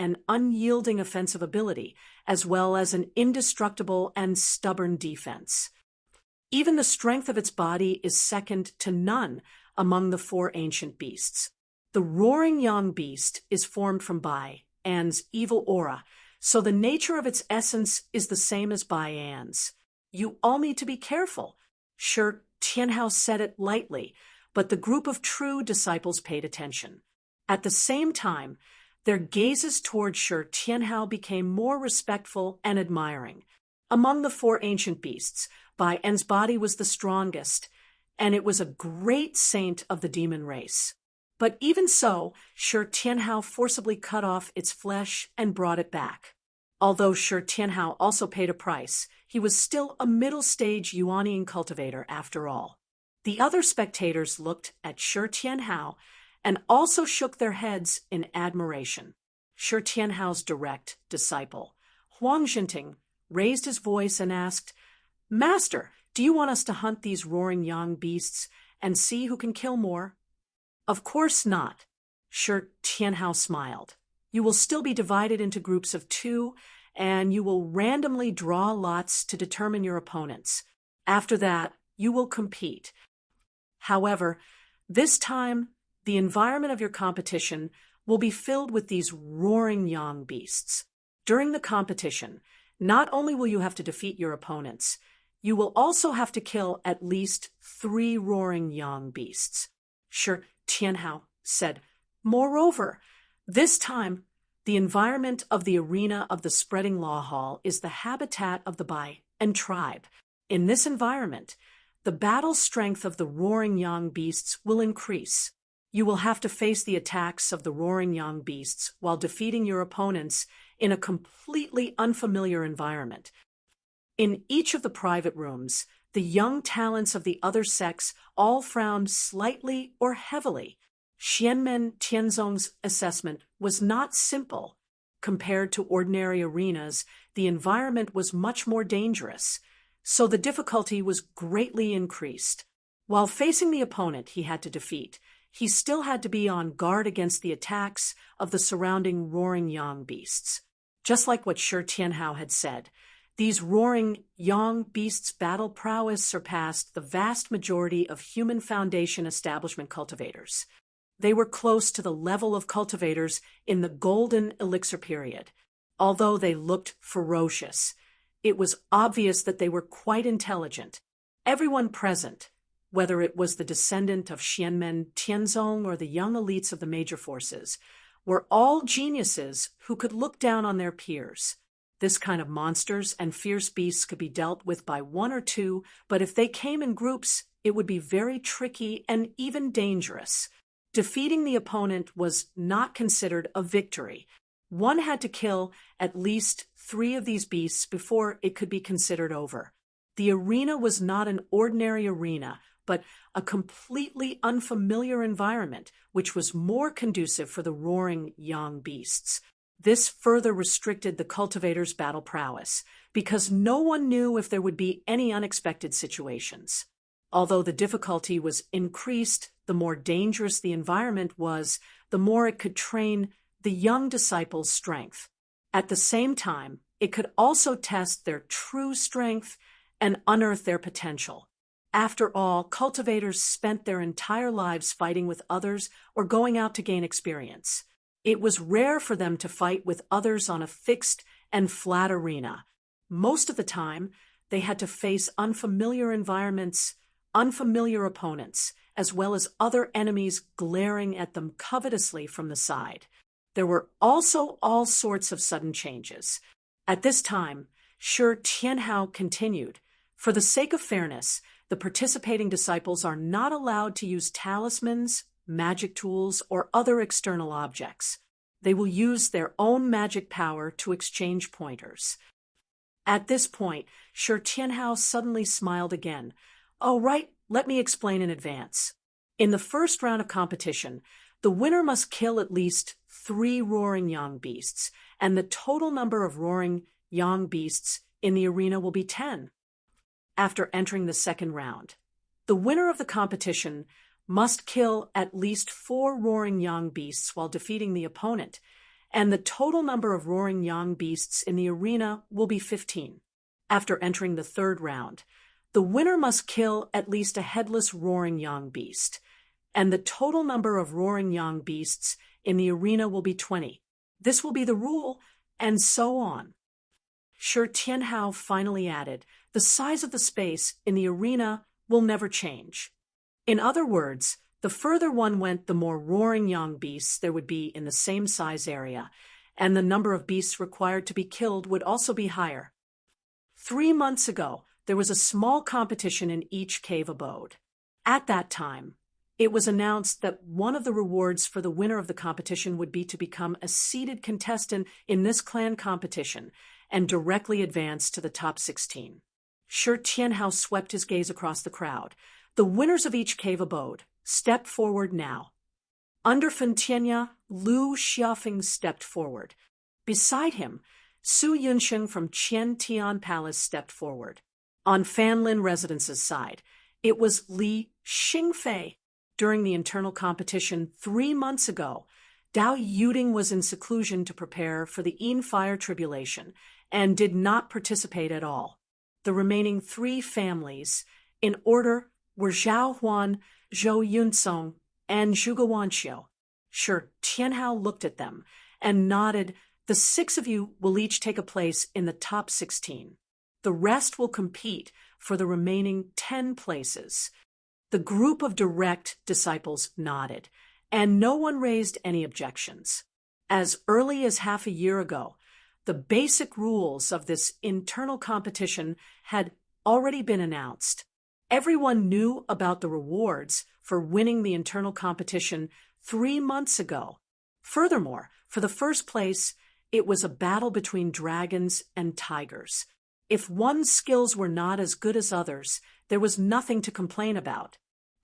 offensive ability, as well as an indestructible and stubborn defense. Even the strength of its body is second to none among the 4 ancient beasts. The roaring yang beast is formed from Bai, An's evil aura, so the nature of its essence is the same as Bai An's. You all need to be careful. Sure, Tianhao said it lightly, but the group of true disciples paid attention. At the same time, their gazes toward Shi Tianhao became more respectful and admiring. Among the four ancient beasts, Bai An's body was the strongest, and it was a great saint of the demon race. But even so, Shi Tianhao forcibly cut off its flesh and brought it back. Although Shi Tianhao also paid a price, he was still a middle-stage Yuanian cultivator after all. The other spectators looked at Shi Tianhao and also shook their heads in admiration. Shi Tianhao's direct disciple, Huang Jinting, raised his voice and asked, "Master, do you want us to hunt these roaring yang beasts and see who can kill more?" "Of course not." Shi Tianhao smiled. "You will still be divided into groups of 2, and you will randomly draw lots to determine your opponents. After that, you will compete. However, this time, the environment of your competition will be filled with these roaring yang beasts. During the competition, not only will you have to defeat your opponents, you will also have to kill at least 3 roaring yang beasts." Shi Tianhao said, "Moreover, this time, the environment of the arena of the Spreading Law Hall is the habitat of the Bai and tribe. In this environment, the battle strength of the roaring yang beasts will increase. You will have to face the attacks of the roaring yang beasts while defeating your opponents in a completely unfamiliar environment. In each of the private rooms, the young talents of the other sex all frowned slightly or heavily. Xianmen Tianzong's assessment was not simple. Compared to ordinary arenas, the environment was much more dangerous, so the difficulty was greatly increased. While facing the opponent he had to defeat, he still had to be on guard against the attacks of the surrounding roaring yang beasts. Just like what Shi Tianhao had said, these roaring yang beasts' battle prowess surpassed the vast majority of human foundation establishment cultivators. They were close to the level of cultivators in the golden elixir period. Although they looked ferocious, it was obvious that they were quite intelligent. Everyone present, whether it was the descendant of Xianmen Tianzong or the young elites of the major forces, were all geniuses who could look down on their peers. This kind of monsters and fierce beasts could be dealt with by 1 or 2, but if they came in groups, it would be very tricky and even dangerous. Defeating the opponent was not considered a victory. One had to kill at least 3 of these beasts before it could be considered over. The arena was not an ordinary arena, but a completely unfamiliar environment, which was more conducive for the roaring yang beasts. This further restricted the cultivators' battle prowess, because no one knew if there would be any unexpected situations. Although the difficulty was increased, the more dangerous the environment was, the more it could train the young disciples' strength. At the same time, it could also test their true strength and unearth their potential. After all, cultivators spent their entire lives fighting with others or going out to gain experience. It was rare for them to fight with others on a fixed and flat arena. Most of the time, they had to face unfamiliar environments, unfamiliar opponents, as well as other enemies glaring at them covetously from the side. There were also all sorts of sudden changes. At this time, Shi Tianhao continued, "For the sake of fairness, the participating disciples are not allowed to use talismans, magic tools, or other external objects. They will use their own magic power to exchange pointers." At this point, Shi Tianhao suddenly smiled again. "Oh, right, let me explain in advance. In the first round of competition, the winner must kill at least 3 roaring yang beasts, and the total number of roaring yang beasts in the arena will be 10. After entering the second round, the winner of the competition must kill at least 4 roaring yang beasts while defeating the opponent, and the total number of roaring yang beasts in the arena will be 15. After entering the third round, the winner must kill at least a headless roaring yang beast, and the total number of roaring yang beasts in the arena will be 20. This will be the rule, and so on. Shi Tianhao finally added, the size of the space in the arena will never change. In other words, the further one went, the more roaring young beasts there would be in the same size area, and the number of beasts required to be killed would also be higher. 3 months ago, there was a small competition in each cave abode. At that time, it was announced that one of the rewards for the winner of the competition would be to become a seeded contestant in this clan competition and directly advance to the top 16. Shi Tianhao swept his gaze across the crowd. The winners of each cave abode, step forward now. Under Fen Tianya, Lu Xiaofeng stepped forward. Beside him, Su Yunsheng from Qian Tian Palace stepped forward. On Fanlin Residence's side, it was Li Xingfei. During the internal competition 3 months ago, Dao Yuding was in seclusion to prepare for the Yin Fire Tribulation and did not participate at all. The remaining 3 families, in order, were Zhao Huan, Zhou Yunsong, and Zhuge Wanxiu. Shi Tianhao looked at them and nodded. The 6 of you will each take a place in the top 16. The rest will compete for the remaining 10 places. The group of direct disciples nodded, and no one raised any objections. As early as half a year ago, the basic rules of this internal competition had already been announced. Everyone knew about the rewards for winning the internal competition 3 months ago. Furthermore, for the first place, it was a battle between dragons and tigers. If one's skills were not as good as others, there was nothing to complain about.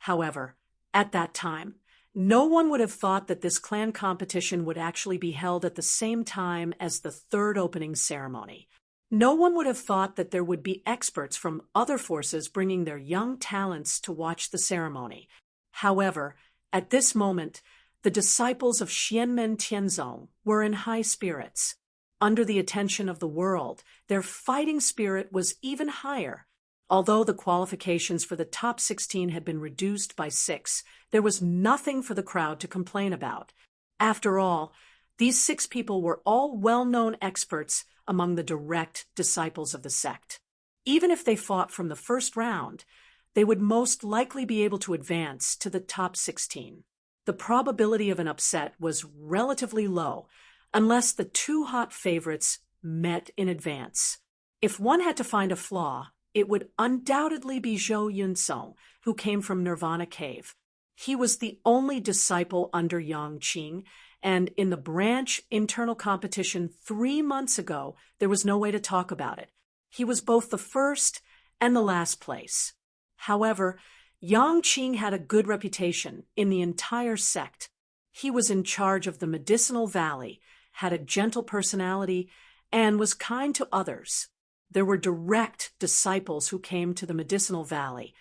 However, at that time, no one would have thought that this clan competition would actually be held at the same time as the 3rd opening ceremony. No one would have thought that there would be experts from other forces bringing their young talents to watch the ceremony. However, at this moment, the disciples of Xianmen Tianzong were in high spirits. Under the attention of the world, their fighting spirit was even higher. Although the qualifications for the top 16 had been reduced by 6, there was nothing for the crowd to complain about. After all, these 6 people were all well-known experts among the direct disciples of the sect. Even if they fought from the first round, they would most likely be able to advance to the top 16. The probability of an upset was relatively low, unless the 2 hot favorites met in advance. If one had to find a flaw, it would undoubtedly be Zhou Yunsong, who came from Nirvana Cave. He was the only disciple under Yang Qing, and in the branch internal competition 3 months ago, there was no way to talk about it. He was both the first and the last place. However, Yang Qing had a good reputation in the entire sect. He was in charge of the medicinal valley, had a gentle personality, and was kind to others. There were direct disciples who came to the medicinal valley,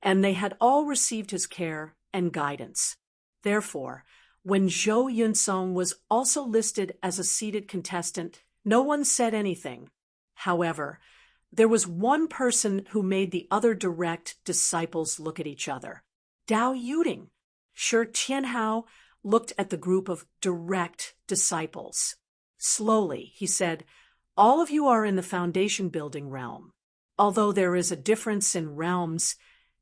and they had all received his care and guidance. Therefore, when Zhou Yunsong was also listed as a seeded contestant, no one said anything. However, there was one person who made the other direct disciples look at each other. Dao Yuding. Shi Tianhao looked at the group of direct disciples. Slowly, he said, "All of you are in the foundation building realm. Although there is a difference in realms,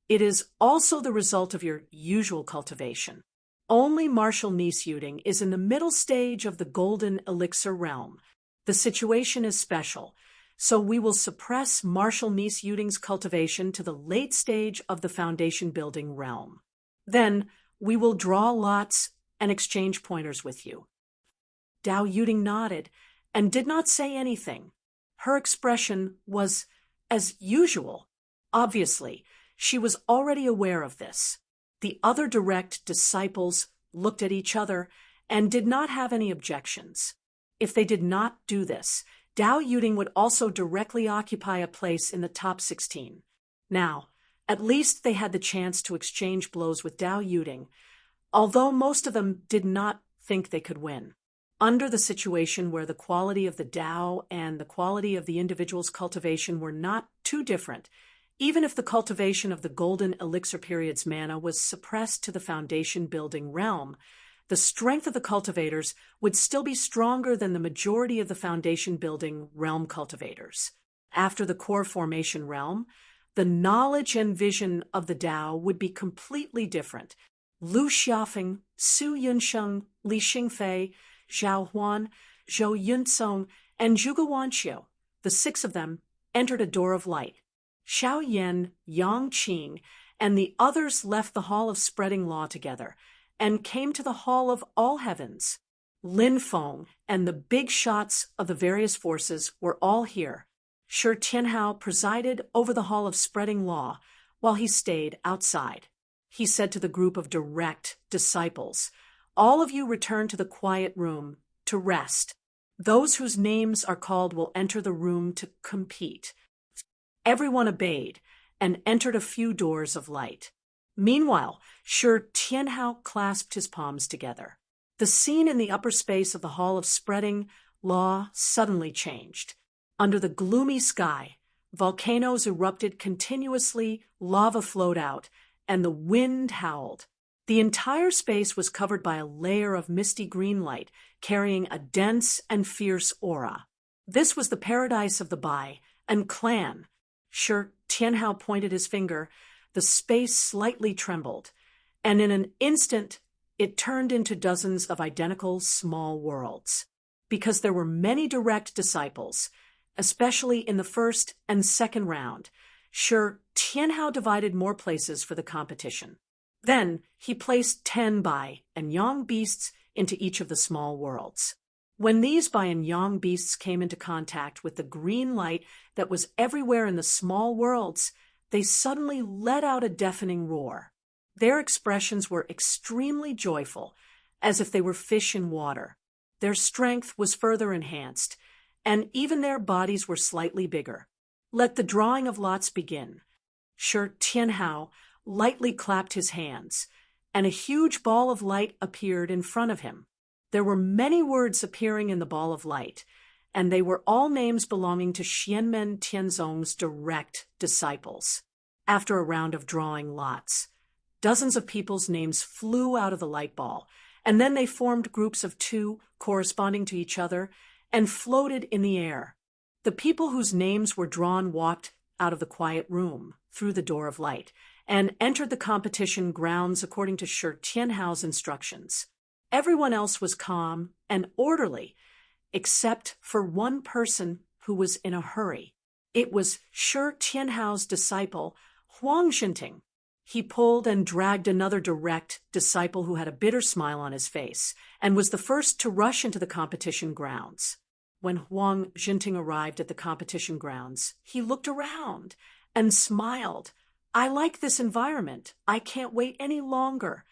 it is also the result of your usual cultivation. Only Marshal Niece Yuding is in the middle stage of the golden elixir realm. The situation is special, so we will suppress Marshal Niece Yuding's cultivation to the late stage of the foundation building realm. Then we will draw lots and exchange pointers with you." Dao Yuding nodded and did not say anything. Her expression was as usual. Obviously, she was already aware of this. The other direct disciples looked at each other and did not have any objections. If they did not do this, Dao Yuding would also directly occupy a place in the top 16. Now, at least they had the chance to exchange blows with Dao Yuding, although most of them did not think they could win. Under the situation where the quality of the Dao and the quality of the individual's cultivation were not too different, even if the cultivation of the golden elixir period's mana was suppressed to the foundation building realm, The strength of the cultivators would still be stronger than the majority of the foundation-building realm cultivators. After the core formation realm, the knowledge and vision of the Tao would be completely different. Lu Xiaofeng, Su Yunsheng, Li Xingfei, Zhao Huan, Zhou Yunsong, and Zhuge Wanqiu, the 6 of them, entered a door of light. Xiao Yan, Yang Qing, and the others left the Hall of Spreading Law together and came to the Hall of All Heavens. Lin Feng and the big shots of the various forces were all here. Shi Tianhao presided over the Hall of Spreading Law while he stayed outside. He said to the group of direct disciples, "All of you return to the quiet room to rest. Those whose names are called will enter the room to compete." Everyone obeyed and entered a few doors of light. Meanwhile, Shi Tianhao clasped his palms together. The scene in the upper space of the Hall of Spreading Law suddenly changed. Under the gloomy sky, volcanoes erupted continuously, lava flowed out, and the wind howled. The entire space was covered by a layer of misty green light, carrying a dense and fierce aura. This was the paradise of the Bai and clan. Shi Tianhao pointed his finger. The space slightly trembled, and in an instant it turned into dozens of identical small worlds. Because there were many direct disciples, especially in the first and second round, Shi Tianhao divided more places for the competition. Then he placed 10 Bai and Yang beasts into each of the small worlds. When these Bai and Yang beasts came into contact with the green light that was everywhere in the small worlds, they suddenly let out a deafening roar. Their expressions were extremely joyful, as if they were fish in water. Their strength was further enhanced, and even their bodies were slightly bigger. Let the drawing of lots begin. Shi Tianhao lightly clapped his hands, and a huge ball of light appeared in front of him. There were many words appearing in the ball of light, and they were all names belonging to Xianmen Tianzong's direct disciples. After a round of drawing lots, dozens of people's names flew out of the light ball, and then they formed groups of 2 corresponding to each other and floated in the air. The people whose names were drawn walked out of the quiet room through the door of light and entered the competition grounds according to Shi Tianhao's instructions. Everyone else was calm and orderly, except for one person who was in a hurry. It was Shi Tianhao's disciple, Huang Xinting. He pulled and dragged another direct disciple who had a bitter smile on his face and was the first to rush into the competition grounds. When Huang Xinting arrived at the competition grounds, he looked around and smiled. "I like this environment. I can't wait any longer."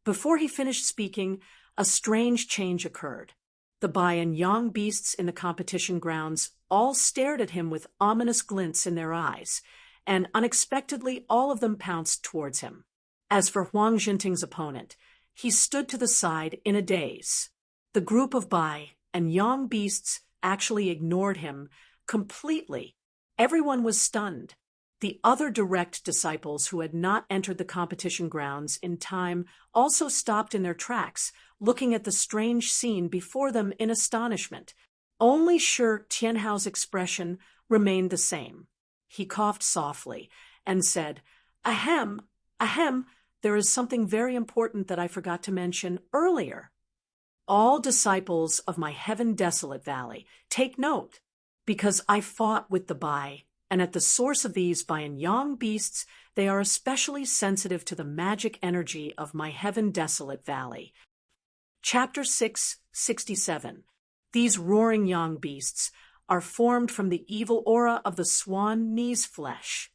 Before he finished speaking, a strange change occurred. The Bai and Yang beasts in the competition grounds all stared at him with ominous glints in their eyes, and unexpectedly all of them pounced towards him. As for Huang Xinting's opponent, he stood to the side in a daze. The group of Bai and Yang beasts actually ignored him completely. Everyone was stunned. The other direct disciples who had not entered the competition grounds in time also stopped in their tracks, looking at the strange scene before them in astonishment. Only Shi Tianhao's expression remained the same. He coughed softly and said, "Ahem, ahem, there is something very important that I forgot to mention earlier. All disciples of my heaven desolate valley, take note, because I fought with the Bai, and at the source of these Bai and Yang beasts, they are especially sensitive to the magic energy of my heaven desolate valley." Chapter 667. These roaring Yang beasts are formed from the evil aura of the swan knee's flesh.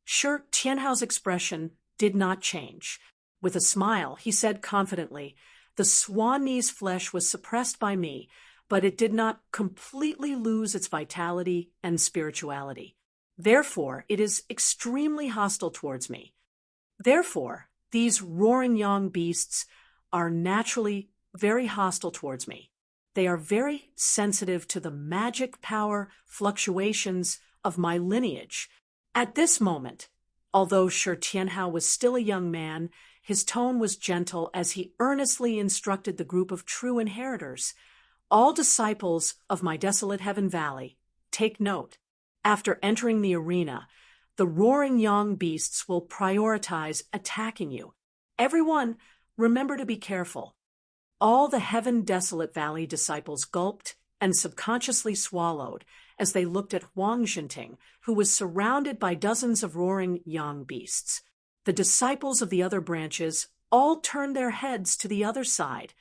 Shi Tianhao's expression did not change. With a smile, he said confidently, "The swan knee's flesh was suppressed by me, but it did not completely lose its vitality and spirituality. Therefore, it is extremely hostile towards me. Therefore, these roaring Yang beasts are naturally very hostile towards me. They are very sensitive to the magic power fluctuations of my lineage. At this moment, Although Shi Tianhao was still a young man, his tone was gentle as he earnestly instructed the group of true inheritors. All disciples of my desolate Heaven Valley, take note. After entering the arena, the roaring yang beasts will prioritize attacking you. Everyone, remember to be careful. All the Heaven Desolate Valley disciples gulped and subconsciously swallowed as they looked at Huang Jinting, who was surrounded by dozens of roaring yang beasts. The disciples of the other branches all turned their heads to the other side,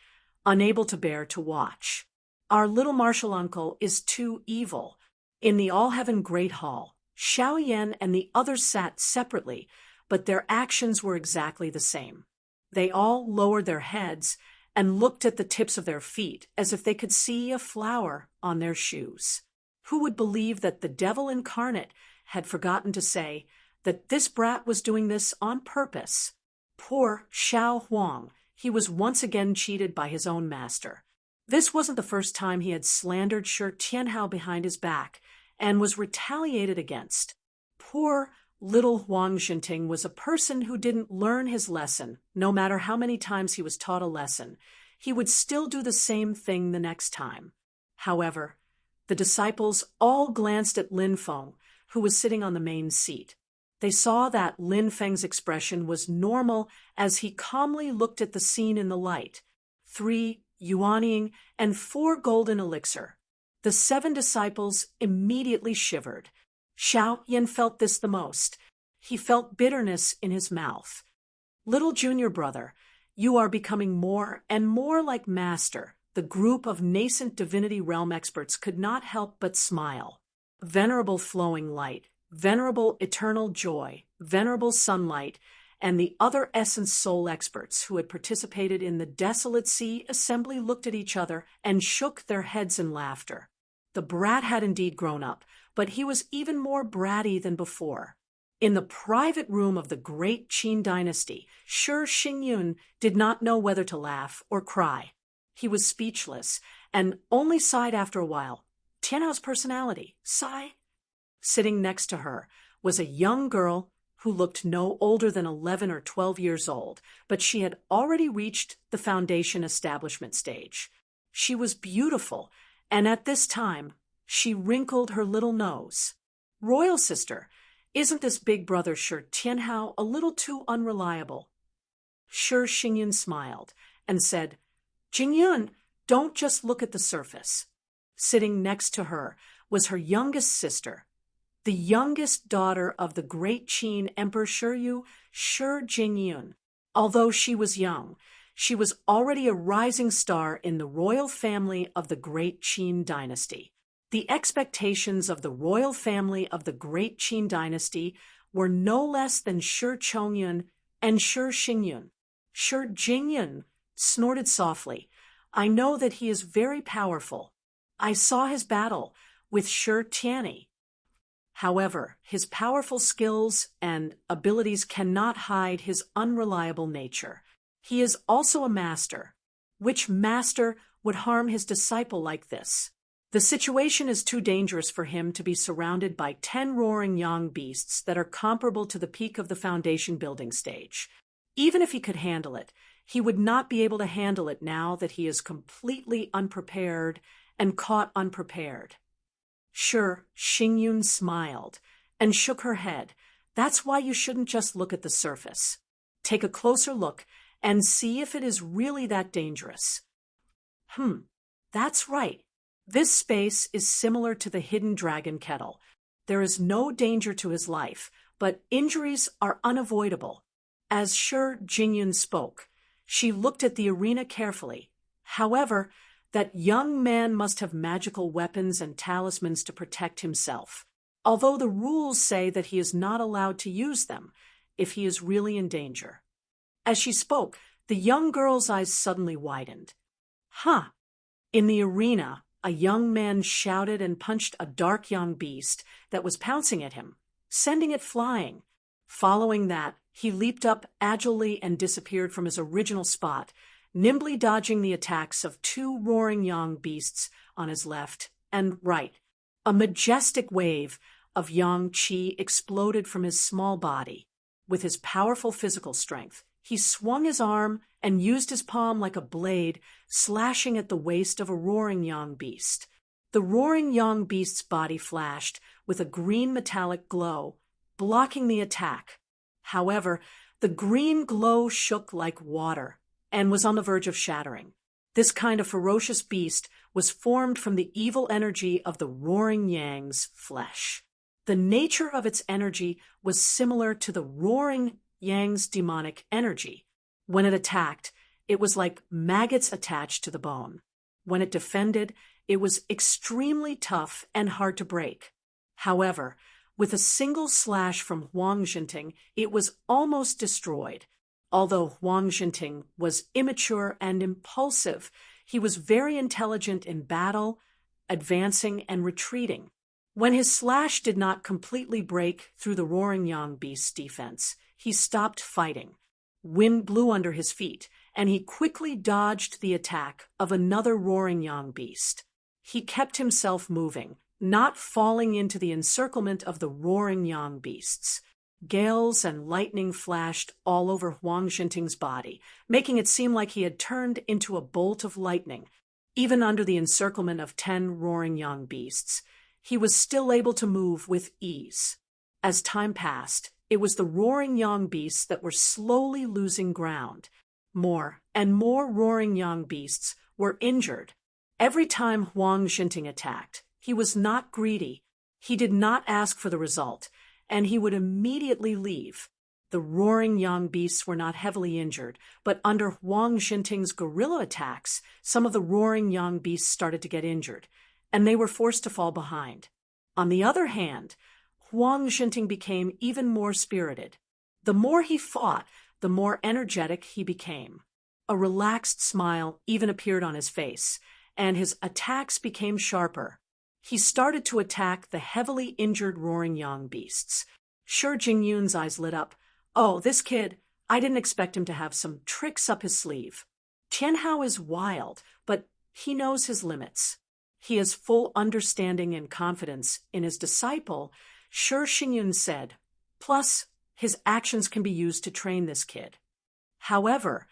unable to bear to watch. Our little martial uncle is too evil. In the All-Heaven Great Hall, Xiao Yan and the others sat separately, but their actions were exactly the same. They all lowered their heads and looked at the tips of their feet as if they could see a flower on their shoes. Who would believe that the devil incarnate had forgotten to say that this brat was doing this on purpose? Poor Xiao Huang, he was once again cheated by his own master. This wasn't the first time he had slandered Shi Tianhao behind his back and was retaliated against. Poor little Huang Jinting was a person who didn't learn his lesson. No matter how many times he was taught a lesson, he would still do the same thing the next time. However, the disciples all glanced at Lin Feng, who was sitting on the main seat. They saw that Lin Feng's expression was normal as he calmly looked at the scene in the light. 3 yuanying and 4 golden elixir. The 7 disciples immediately shivered. Xiao Yan felt this the most. He felt bitterness in his mouth. Little junior brother, you are becoming more and more like Master. The group of nascent divinity realm experts could not help but smile. Venerable flowing light, venerable eternal joy, venerable sunlight, and the other essence soul experts who had participated in the Desolate Sea assembly looked at each other and shook their heads in laughter. The brat had indeed grown up, but he was even more bratty than before. In the private room of the great Qin dynasty, Shi Xingyun did not know whether to laugh or cry. He was speechless and only sighed after a while. Tianhao's personality, sigh. Sitting next to her was a young girl who looked no older than 11 or 12 years old, but she had already reached the foundation establishment stage. She was beautiful, and at this time, she wrinkled her little nose. Royal sister, isn't this big brother Shi Tianhao a little too unreliable? Shi Xingyun smiled and said, Jingyun, don't just look at the surface. Sitting next to her was her youngest sister, the youngest daughter of the great Qin Emperor Shiyu, Shi Jingyun. Although she was young, she was already a rising star in the royal family of the great Qin dynasty. The expectations of the royal family of the great Qin dynasty were no less than Shi Chongyun and Shi Xingyun. Shi Jingyun snorted softly. I know that he is very powerful. I saw his battle with Shi Tianyi. However, his powerful skills and abilities cannot hide his unreliable nature. He is also a master. Which master would harm his disciple like this? The situation is too dangerous for him to be surrounded by 10 roaring yang beasts that are comparable to the peak of the foundation building stage. Even if he could handle it, he would not be able to handle it now that he is completely unprepared and caught unprepared. Shi Xingyun smiled and shook her head. That's why you shouldn't just look at the surface. Take a closer look and see if it is really that dangerous. That's right. This space is similar to the hidden dragon kettle. There is no danger to his life, but injuries are unavoidable. As Shi Jingyun spoke, she looked at the arena carefully. However, that young man must have magical weapons and talismans to protect himself, although the rules say that he is not allowed to use them if he is really in danger. As she spoke, the young girl's eyes suddenly widened. In the arena, a young man shouted and punched a dark young beast that was pouncing at him, sending it flying. Following that, he leaped up agilely and disappeared from his original spot, nimbly dodging the attacks of 2 roaring yang beasts on his left and right. A majestic wave of yang qi exploded from his small body. with his powerful physical strength. He swung his arm and used his palm like a blade, slashing at the waist of a roaring young beast. The roaring young beast's body flashed with a green metallic glow, blocking the attack. However, the green glow shook like water and was on the verge of shattering. This kind of ferocious beast was formed from the evil energy of the roaring yang's flesh. The nature of its energy was similar to the roaring yang's demonic energy. When it attacked, it was like maggots attached to the bone. When it defended, it was extremely tough and hard to break. However, with a single slash from Huang Jinting, it was almost destroyed. Although Huang Jinting was immature and impulsive, he was very intelligent in battle, advancing and retreating. When his slash did not completely break through the roaring young beast's defense, he stopped fighting. Wind blew under his feet, and he quickly dodged the attack of another roaring young beast. He kept himself moving, not falling into the encirclement of the roaring young beasts. Gales and lightning flashed all over Huang Jinting's body, making it seem like he had turned into a bolt of lightning. Even under the encirclement of 10 roaring young beasts, he was still able to move with ease. As time passed, it was the roaring young beasts that were slowly losing ground. More and more roaring young beasts were injured. Every time Huang Jinting attacked, he was not greedy. He did not ask for the result, and he would immediately leave. The roaring young beasts were not heavily injured, but under Huang Jinting's guerrilla attacks, some of the roaring young beasts started to get injured, and they were forced to fall behind. On the other hand, Huang Jinting became even more spirited. The more he fought, the more energetic he became. A relaxed smile even appeared on his face, and his attacks became sharper. He started to attack the heavily injured roaring young beasts. Shi Jingyun's eyes lit up. Oh, this kid, I didn't expect him to have some tricks up his sleeve. Tianhao is wild, but he knows his limits. He has full understanding and confidence in his disciple, Shi Jingyun said. Plus, his actions can be used to train this kid. However,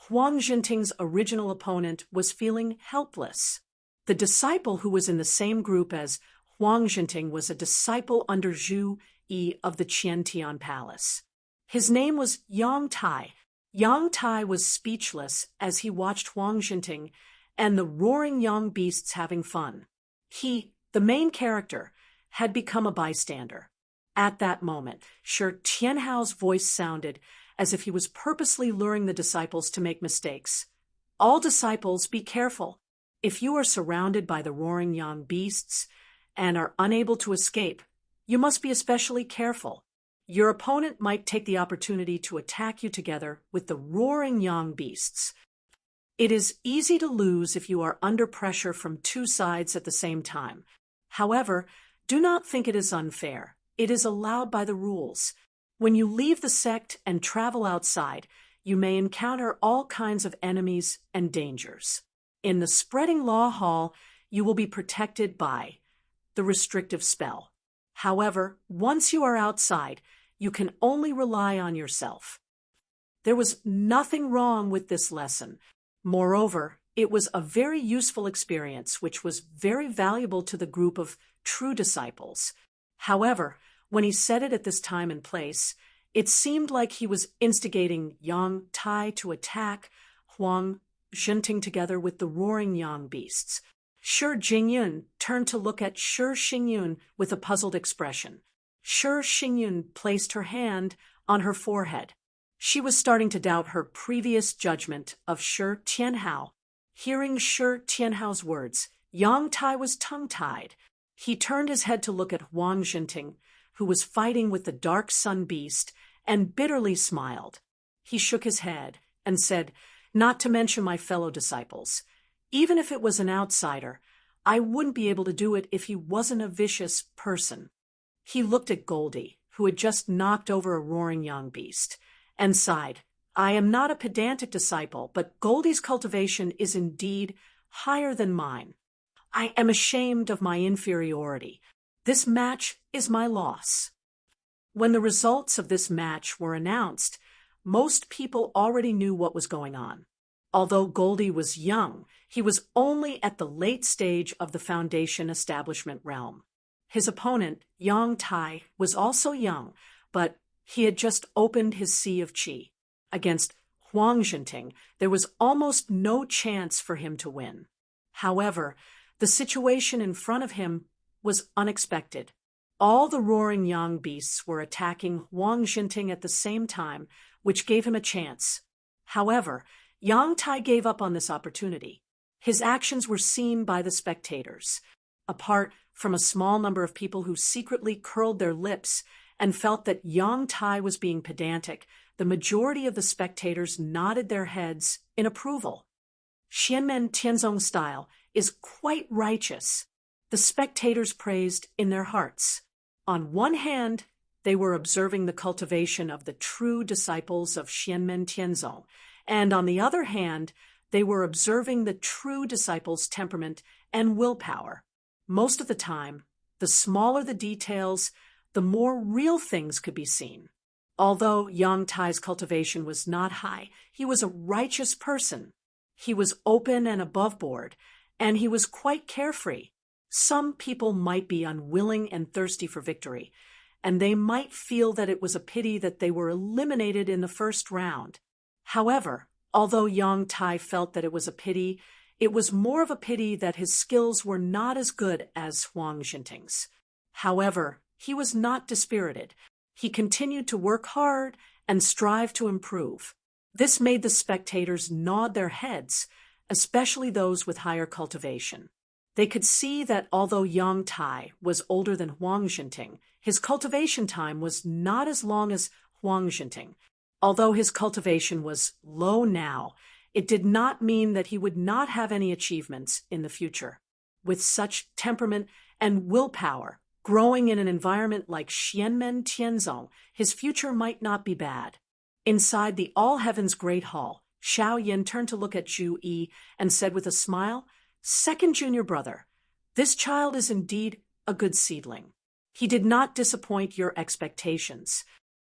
Huang Jinting's original opponent was feeling helpless. The disciple who was in the same group as Huang Jinting was a disciple under Zhu Yi of the Qiantian Palace. His name was Yang Tai. Yang Tai was speechless as he watched Huang Jinting and the roaring young beasts having fun. He, the main character, had become a bystander. At that moment, Shi Tianhao's voice sounded as if he was purposely luring the disciples to make mistakes. All disciples, be careful. If you are surrounded by the roaring young beasts and are unable to escape, you must be especially careful. Your opponent might take the opportunity to attack you together with the roaring young beasts. It is easy to lose if you are under pressure from two sides at the same time. However, do not think it is unfair. It is allowed by the rules. When you leave the sect and travel outside, you may encounter all kinds of enemies and dangers. In the Spreading Law Hall, you will be protected by the restrictive spell. However, once you are outside, you can only rely on yourself. There was nothing wrong with this lesson. Moreover, it was a very useful experience which was very valuable to the group of true disciples. However, when he said it at this time and place, it seemed like he was instigating Yang Tai to attack Huang Jinting together with the roaring young beasts. Shi Jingyun turned to look at Shi Xingyun with a puzzled expression. Shi Xingyun placed her hand on her forehead. She was starting to doubt her previous judgment of Shi Tianhao. Hearing Shi Tianhao's words, Yang Tai was tongue-tied. He turned his head to look at Huang Jinting, who was fighting with the dark sun beast, and bitterly smiled. He shook his head and said, "Not to mention my fellow disciples. Even if it was an outsider, I wouldn't be able to do it if he wasn't a vicious person." He looked at Goldie, who had just knocked over a roaring young beast, and sighed. "I am not a pedantic disciple, but Goldie's cultivation is indeed higher than mine. I am ashamed of my inferiority. This match is my loss." When the results of this match were announced, most people already knew what was going on. Although Goldie was young, he was only at the late stage of the Foundation establishment realm. His opponent, Yang Tai, was also young, but he had just opened his Sea of Qi. Against Huang Jinting, there was almost no chance for him to win. However, the situation in front of him was unexpected. All the roaring yang beasts were attacking Huang Jinting at the same time, which gave him a chance. However, Yang Tai gave up on this opportunity. His actions were seen by the spectators. Apart from a small number of people who secretly curled their lips and felt that Yang Tai was being pedantic, the majority of the spectators nodded their heads in approval. Xianmen Tianzong style is quite righteous. The spectators praised in their hearts. On one hand, they were observing the cultivation of the true disciples of Xianmen Tianzong, and on the other hand, they were observing the true disciples' temperament and willpower. Most of the time, the smaller the details, the more real things could be seen. Although Yang Tai's cultivation was not high, he was a righteous person. He was open and above board, and he was quite carefree. Some people might be unwilling and thirsty for victory, and they might feel that it was a pity that they were eliminated in the first round. However, although Yang Tai felt that it was a pity, it was more of a pity that his skills were not as good as Huang Jinting's. However, he was not dispirited. He continued to work hard and strive to improve. This made the spectators nod their heads, especially those with higher cultivation. They could see that although Yang Tai was older than Huang Jinting, his cultivation time was not as long as Huang Jinting. Although his cultivation was low now, it did not mean that he would not have any achievements in the future. With such temperament and willpower, growing in an environment like Xianmen Tianzong, his future might not be bad. Inside the All Heavens Great Hall, Xiao Yin turned to look at Zhu Yi and said with a smile, "Second junior brother, this child is indeed a good seedling. He did not disappoint your expectations."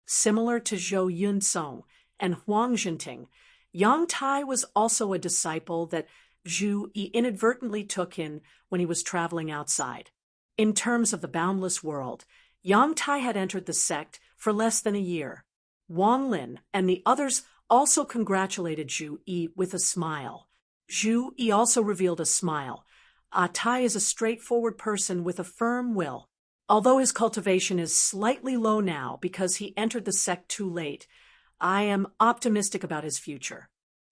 Similar to Zhou Yunsong and Huang Jinting, Yang Tai was also a disciple that Zhu Yi inadvertently took in when he was traveling outside. In terms of the boundless world, Yang Tai had entered the sect for less than a year. Wang Lin and the others also congratulated Zhu Yi with a smile. Zhu Yi also revealed a smile. Tai is a straightforward person with a firm will. Although his cultivation is slightly low now because he entered the sect too late, I am optimistic about his future.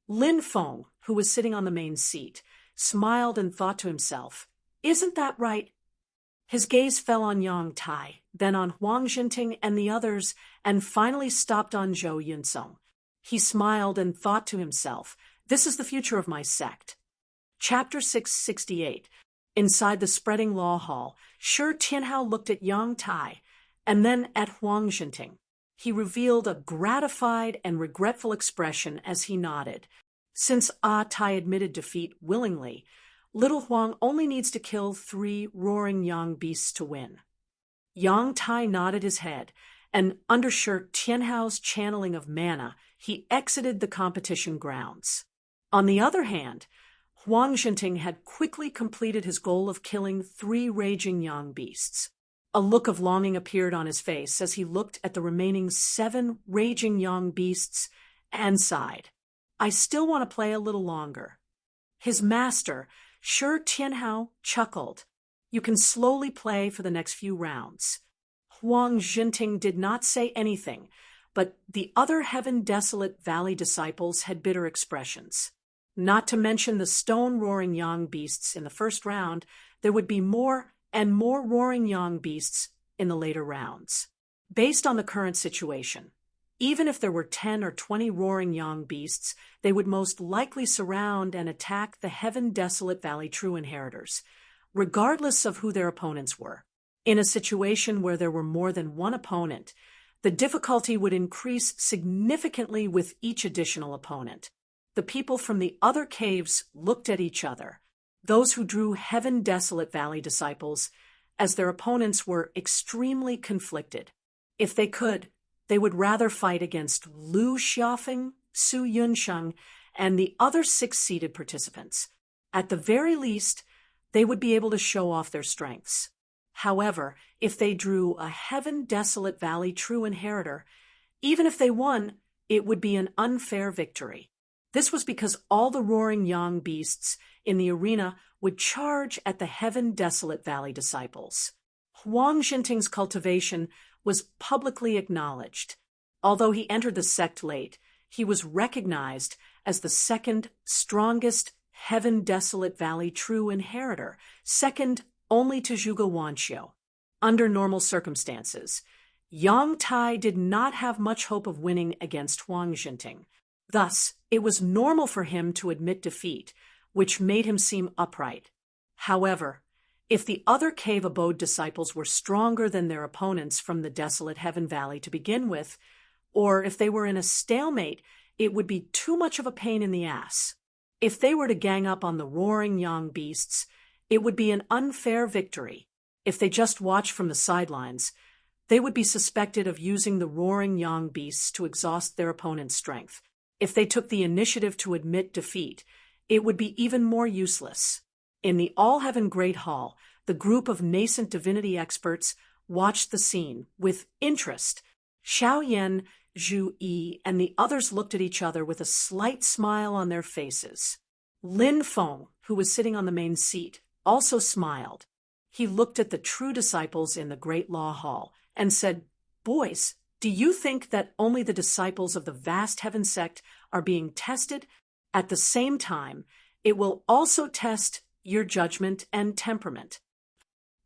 Lin Feng, who was sitting on the main seat, smiled and thought to himself, "Isn't that right?" His gaze fell on Yang Tai, then on Huang Jinting and the others, and finally stopped on Zhou Yunsong. He smiled and thought to himself, "This is the future of my sect." Chapter 668. Inside the spreading law hall, Shi Tianhao looked at Yang Tai and then at Huang Jinting. He revealed a gratified and regretful expression as he nodded. Since Tai admitted defeat willingly, little Huang only needs to kill 3 roaring yang beasts to win. Yang Tai nodded his head, and under Shi Tianhao's channeling of mana, he exited the competition grounds. On the other hand, Huang Jinting had quickly completed his goal of killing 3 raging yang beasts. A look of longing appeared on his face as he looked at the remaining 7 raging yang beasts and sighed. "I still want to play a little longer." His master, Shi Tianhao, chuckled. "You can slowly play for the next few rounds." Huang Jinting did not say anything, but the other Heaven Desolate Valley disciples had bitter expressions. Not to mention the stone-roaring yang beasts in the first round, there would be more and more roaring yang beasts in the later rounds. Based on the current situation, even if there were 10 or 20 roaring yang beasts, they would most likely surround and attack the Heaven Desolate Valley true inheritors, regardless of who their opponents were. In a situation where there were more than one opponent, the difficulty would increase significantly with each additional opponent. The people from the other caves looked at each other, those who drew Heaven Desolate Valley disciples, as their opponents were extremely conflicted. If they could, they would rather fight against Lu Xiaofeng, Su Yunsheng, and the other 6 seeded participants. At the very least, they would be able to show off their strengths. However, if they drew a Heaven Desolate Valley true inheritor, even if they won, it would be an unfair victory. This was because all the roaring yang beasts in the arena would charge at the Heaven Desolate Valley disciples. Huang Xinting's cultivation was publicly acknowledged. Although he entered the sect late, he was recognized as the second strongest Heaven Desolate Valley true inheritor, second only to Zhuge Wanxiu. Under normal circumstances, Yang Tai did not have much hope of winning against Huang Xinting. Thus, it was normal for him to admit defeat, which made him seem upright. However, if the other cave abode disciples were stronger than their opponents from the desolate Heaven Valley to begin with, or if they were in a stalemate, it would be too much of a pain in the ass. If they were to gang up on the roaring yang beasts, it would be an unfair victory. If they just watched from the sidelines, they would be suspected of using the roaring yang beasts to exhaust their opponent's strength. If they took the initiative to admit defeat, it would be even more useless. In the All-Heaven Great Hall, the group of nascent divinity experts watched the scene with interest. Xiao Yan, Zhu Yi, and the others looked at each other with a slight smile on their faces. Lin Feng, who was sitting on the main seat, also smiled. He looked at the true disciples in the Great Law Hall and said, "Boys, do you think that only the disciples of the vast heaven sect are being tested? At the same time, it will also test your judgment and temperament."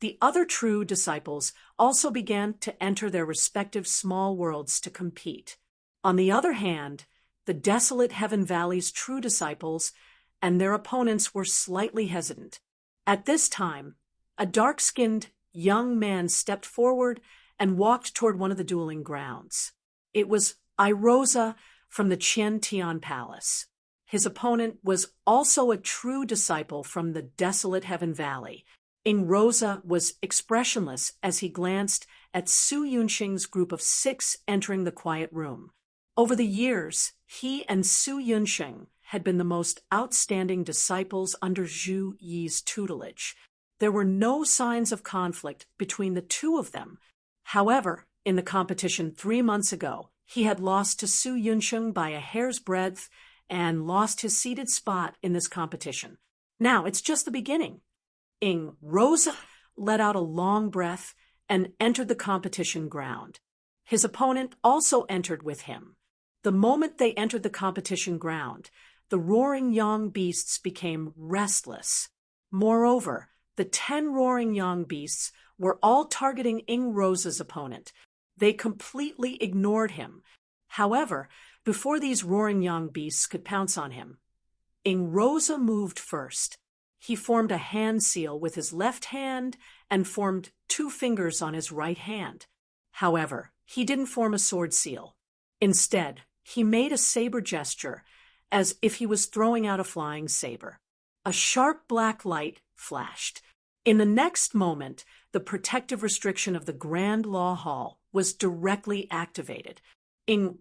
The other true disciples also began to enter their respective small worlds to compete. On the other hand, the desolate Heaven Valley's true disciples and their opponents were slightly hesitant. At this time, a dark-skinned young man stepped forward and walked toward one of the dueling grounds. It was Irosa from the Qian Tian Palace. His opponent was also a true disciple from the desolate Heaven Valley. Rosa was expressionless as he glanced at Su Yunxing's group of 6 entering the quiet room. Over the years, he and Su Yunxing had been the most outstanding disciples under Zhu Yi's tutelage. There were no signs of conflict between the two of them. However, in the competition 3 months ago, he had lost to Su Yunxing by a hair's breadth and lost his seated spot in this competition. Now, it's just the beginning. Rosa let out a long breath and entered the competition ground. His opponent also entered with him. The moment they entered the competition ground, the roaring yang beasts became restless. Moreover, the 10 roaring yang beasts were all targeting Rosa's opponent. They completely ignored him. However, before these roaring yang beasts could pounce on him, Rosa moved first. He formed a hand seal with his left hand and formed 2 fingers on his right hand. However, he didn't form a sword seal. Instead, he made a saber gesture as if he was throwing out a flying saber. A sharp black light flashed. In the next moment, the protective restriction of the Grand Law Hall was directly activated.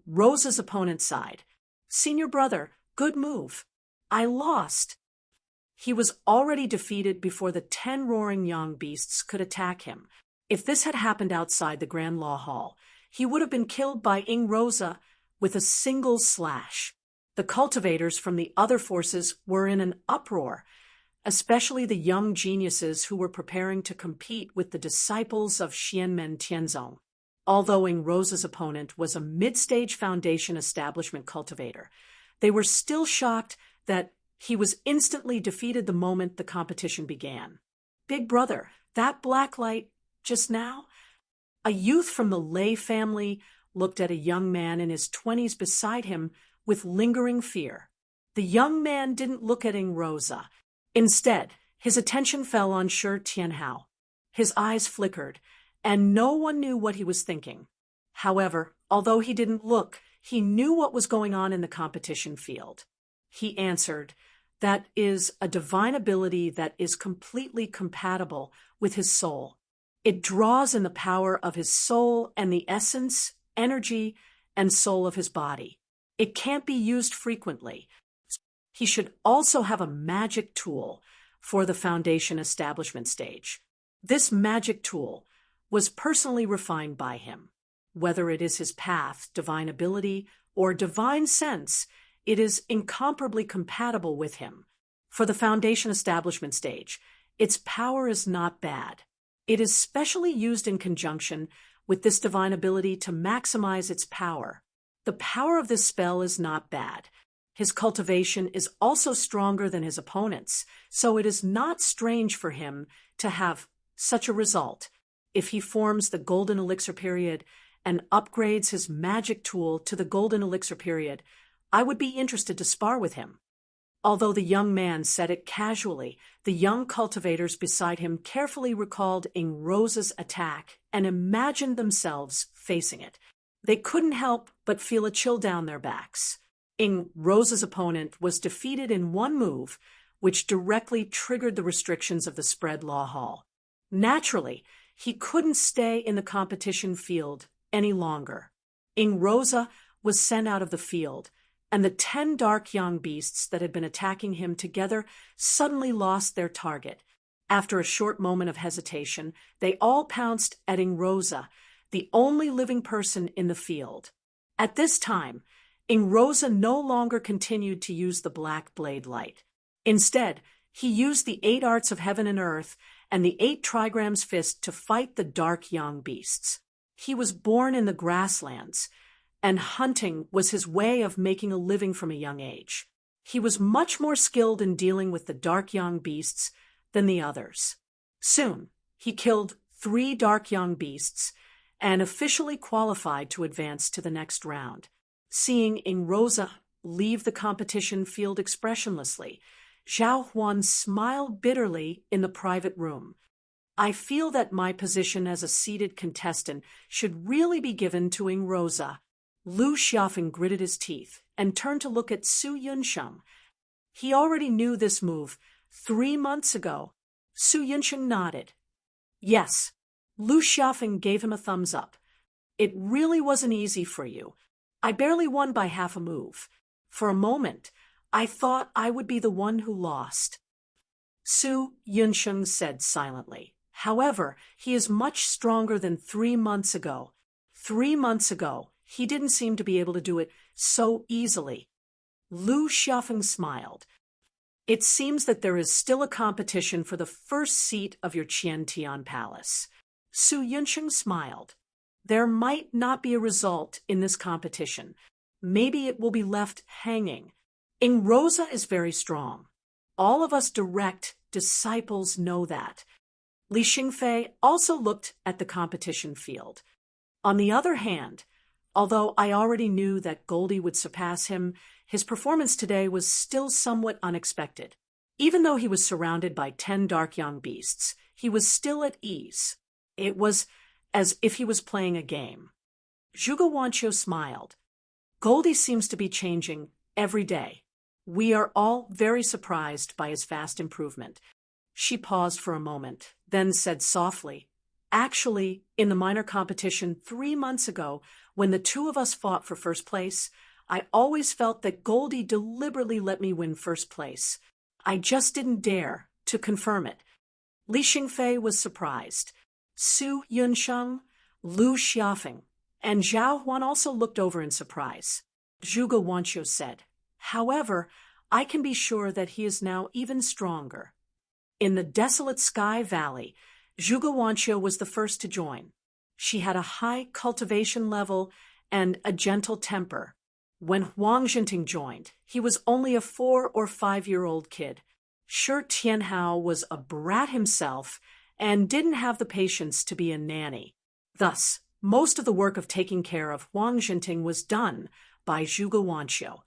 Rosa's opponent's side, "Senior brother, good move. I lost." He was already defeated before the 10 roaring yang beasts could attack him. If this had happened outside the Grand Law Hall, he would have been killed by Rosa with a single slash. The cultivators from the other forces were in an uproar, especially the young geniuses who were preparing to compete with the disciples of Xianmen Tianzong. Although Rosa's opponent was a mid-stage foundation establishment cultivator, they were still shocked that he was instantly defeated the moment the competition began. "Big brother, that black light just now?" A youth from the Lei family looked at a young man in his 20s beside him with lingering fear. The young man didn't look at Rosa. Instead, his attention fell on Shi Tianhao. His eyes flickered, and no one knew what he was thinking. However, although he didn't look, he knew what was going on in the competition field. He answered, "That is a divine ability that is completely compatible with his soul." It draws in the power of his soul and the essence, energy, and soul of his body. It can't be used frequently. He should also have a magic tool for the foundation establishment stage. This magic tool was personally refined by him. Whether it is his path, divine ability, or divine sense, it is incomparably compatible with him. For the foundation establishment stage, its power is not bad. It is specially used in conjunction with this divine ability to maximize its power. The power of this spell is not bad. His cultivation is also stronger than his opponent's, so it is not strange for him to have such a result. If he forms the Golden Elixir period and upgrades his magic tool to the Golden Elixir period, I would be interested to spar with him. Although the young man said it casually, the young cultivators beside him carefully recalled Rosa's attack and imagined themselves facing it. They couldn't help but feel a chill down their backs. Rosa's opponent was defeated in one move, which directly triggered the restrictions of the spread law hall. Naturally, he couldn't stay in the competition field any longer. Rosa was sent out of the field, and the 10 dark young beasts that had been attacking him together suddenly lost their target. After a short moment of hesitation, they all pounced at Rosa, the only living person in the field. At this time, Rosa no longer continued to use the black blade light. Instead, he used the 8 arts of heaven and earth and the 8 trigrams fist to fight the dark young beasts. He was born in the grasslands, and hunting was his way of making a living from a young age. He was much more skilled in dealing with the dark young beasts than the others. Soon, he killed 3 dark young beasts and officially qualified to advance to the next round. Seeing Rosa leave the competition field expressionlessly, Zhao Huan smiled bitterly in the private room. I feel that my position as a seated contestant should really be given to Rosa. Lu Xiaofeng gritted his teeth and turned to look at Su Yunsheng. He already knew this move 3 months ago. Su Yunsheng nodded. Yes. Lu Xiaofeng gave him a thumbs up. It really wasn't easy for you. I barely won by half a move. For a moment, I thought I would be the one who lost. Su Yunsheng said silently. However, he is much stronger than 3 months ago. 3 months ago, he didn't seem to be able to do it so easily. Lu Xiaofeng smiled. It seems that there is still a competition for the first seat of your Qiantian Palace. Su Yunsheng smiled. There might not be a result in this competition. Maybe it will be left hanging. Rosa is very strong. All of us direct disciples know that. Li Xingfei also looked at the competition field. On the other hand, although I already knew that Goldie would surpass him, his performance today was still somewhat unexpected. Even though he was surrounded by 10 dark young beasts, he was still at ease. It was as if he was playing a game. Zhuge Wanqiu smiled. Goldie seems to be changing every day. We are all very surprised by his fast improvement. She paused for a moment, then said softly, Actually, in the minor competition 3 months ago, when the 2 of us fought for first place, I always felt that Goldie deliberately let me win first place. I just didn't dare to confirm it. Li Xingfei was surprised. Su Yunsheng, Lu Xiaofeng, and Zhao Huan also looked over in surprise. Zhuge Wanqiu said, However, I can be sure that he is now even stronger. In the desolate Sky Valley, Zhuge Wanqiu was the first to join. She had a high cultivation level and a gentle temper. When Huang Jinting joined, he was only a 4 or 5-year-old kid. Shi Tianhao was a brat himself and didn't have the patience to be a nanny. Thus, most of the work of taking care of Huang Jinting was done by Zhuge Wanqiu.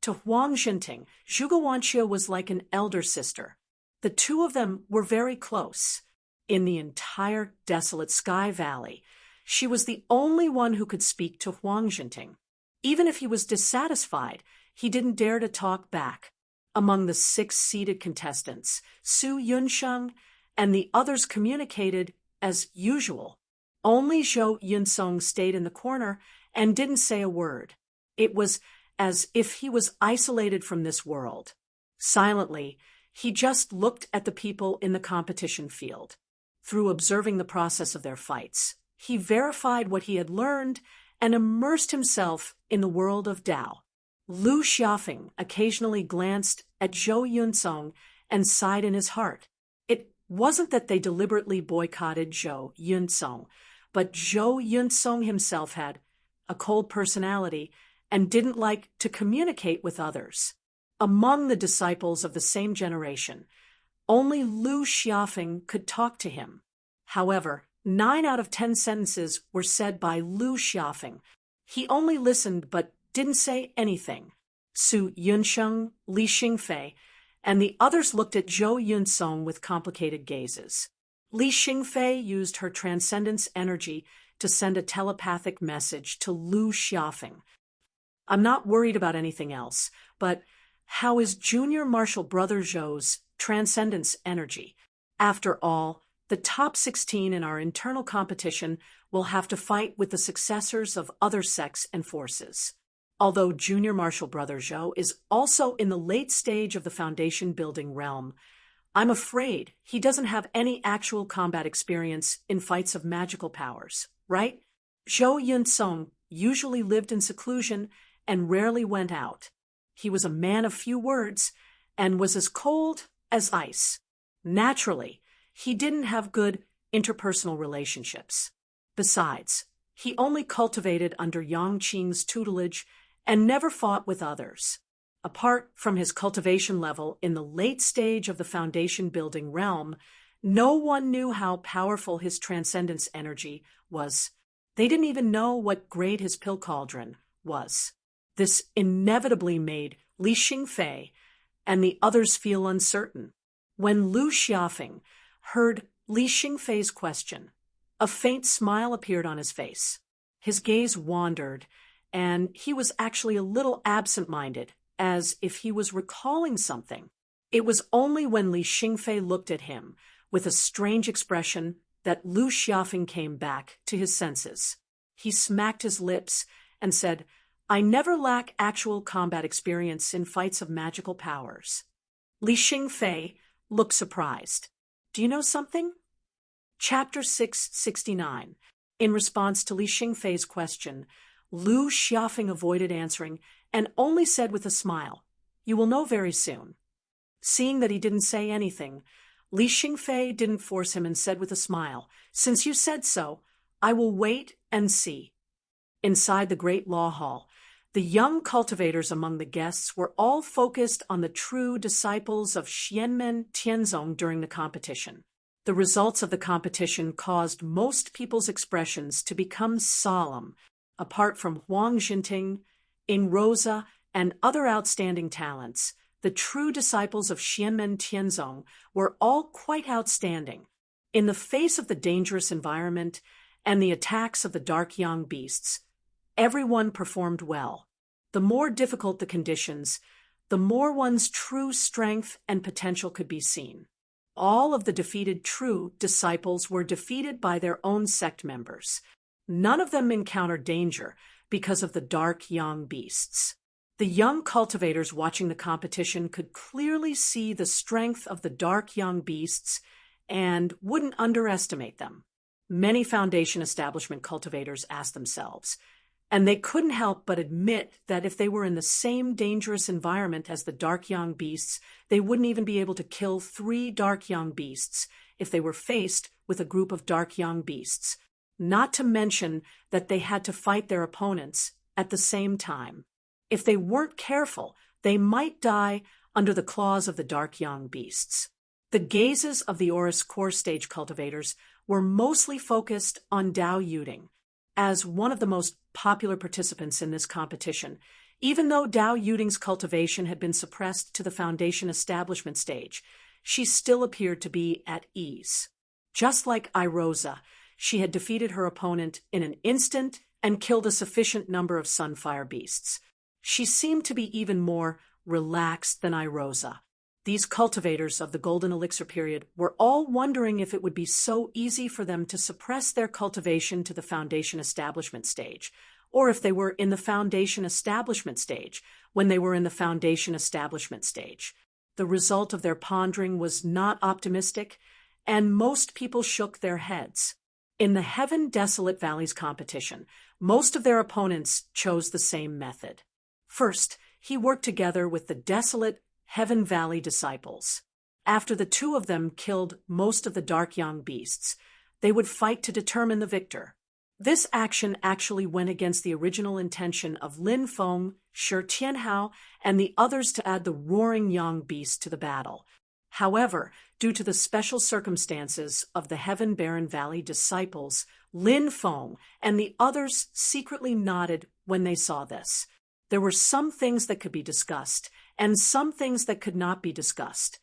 To Huang Jinting, Zhuge Wanqiu was like an elder sister. The 2 of them were very close. In the entire desolate Sky Valley, she was the only one who could speak to Huang Jinting. Even if he was dissatisfied, he didn't dare to talk back. Among the 6 seated contestants, Su Yunsheng and the others communicated as usual. Only Zhou Yunsong stayed in the corner and didn't say a word. It was as if he was isolated from this world. Silently, he just looked at the people in the competition field. Through observing the process of their fights, he verified what he had learned and immersed himself in the world of Tao. Lu Xiaofeng occasionally glanced at Zhou Yunsong and sighed in his heart. It wasn't that they deliberately boycotted Zhou Yunsong, but Zhou Yunsong himself had a cold personality and didn't like to communicate with others. Among the disciples of the same generation, only Lu Xiaofeng could talk to him. However, 9 out of 10 sentences were said by Lu Xiaofeng. He only listened but didn't say anything. Su Yunsheng, Li Xingfei, and the others looked at Zhou Yunsong with complicated gazes. Li Xingfei used her transcendence energy to send a telepathic message to Lu Xiaofeng. I'm not worried about anything else, but how is Junior Martial Brother Zhou's transcendence energy? After all, the top 16 in our internal competition will have to fight with the successors of other sects and forces. Although Junior Martial Brother Zhou is also in the late stage of the foundation building realm, I'm afraid he doesn't have any actual combat experience in fights of magical powers, right? Zhou Yunsong usually lived in seclusion and rarely went out. He was a man of few words and was as cold as ice. Naturally, he didn't have good interpersonal relationships. Besides, he only cultivated under Yang Qing's tutelage and never fought with others. Apart from his cultivation level in the late stage of the foundation building realm, no one knew how powerful his transcendence energy was. They didn't even know what grade his pill cauldron was. This inevitably made Li Xingfei and the others feel uncertain. When Lu Xiaofeng heard Li Xingfei's question, a faint smile appeared on his face. His gaze wandered, and he was actually a little absent-minded, as if he was recalling something. It was only when Li Xingfei looked at him with a strange expression that Lu Xiaofeng came back to his senses. He smacked his lips and said, "I never lack actual combat experience in fights of magical powers." Li Xingfei looked surprised. "Do you know something?" Chapter 669. In response to Li Xingfei's question, Lu Xiaofeng avoided answering and only said with a smile, "You will know very soon." Seeing that he didn't say anything, Li Xingfei didn't force him and said with a smile, "Since you said so, I will wait and see." Inside the great law hall, the young cultivators among the guests were all focused on the true disciples of Xianmen Tianzong during the competition. The results of the competition caused most people's expressions to become solemn. Apart from Huang Jinting, Ying Rosa, and other outstanding talents, the true disciples of Xianmen Tianzong were all quite outstanding. In the face of the dangerous environment and the attacks of the dark young beasts, everyone performed well. The more difficult the conditions, the more one's true strength and potential could be seen. All of the defeated true disciples were defeated by their own sect members. None of them encountered danger because of the dark young beasts. The young cultivators watching the competition could clearly see the strength of the dark young beasts and wouldn't underestimate them. Many foundation establishment cultivators asked themselves, and they couldn't help but admit that if they were in the same dangerous environment as the dark young beasts, they wouldn't even be able to kill 3 dark young beasts if they were faced with a group of dark young beasts, not to mention that they had to fight their opponents at the same time. If they weren't careful, they might die under the claws of the dark young beasts. The gazes of the Oris core stage cultivators were mostly focused on Dao Yuding. As one of the most popular participants in this competition, even though Dao Yuding's cultivation had been suppressed to the foundation establishment stage, she still appeared to be at ease. Just like Irosa, she had defeated her opponent in an instant and killed a sufficient number of Sunfire beasts. She seemed to be even more relaxed than Irosa. These cultivators of the Golden Elixir period were all wondering if it would be so easy for them to suppress their cultivation to the Foundation establishment stage, or if they were in the Foundation establishment stage when they were in the Foundation establishment stage. The result of their pondering was not optimistic, and most people shook their heads. In the Heaven Desolate Valleys competition, most of their opponents chose the same method. First, he worked together with the Desolate Heaven Valley disciples. After the two of them killed most of the dark young beasts, they would fight to determine the victor. This action actually went against the original intention of Lin Feng, Shi Tianhao, and the others to add the roaring young beast to the battle. However, due to the special circumstances of the Heaven Barren Valley disciples, Lin Feng and the others secretly nodded when they saw this. There were some things that could be discussed, and some things that could not be discussed.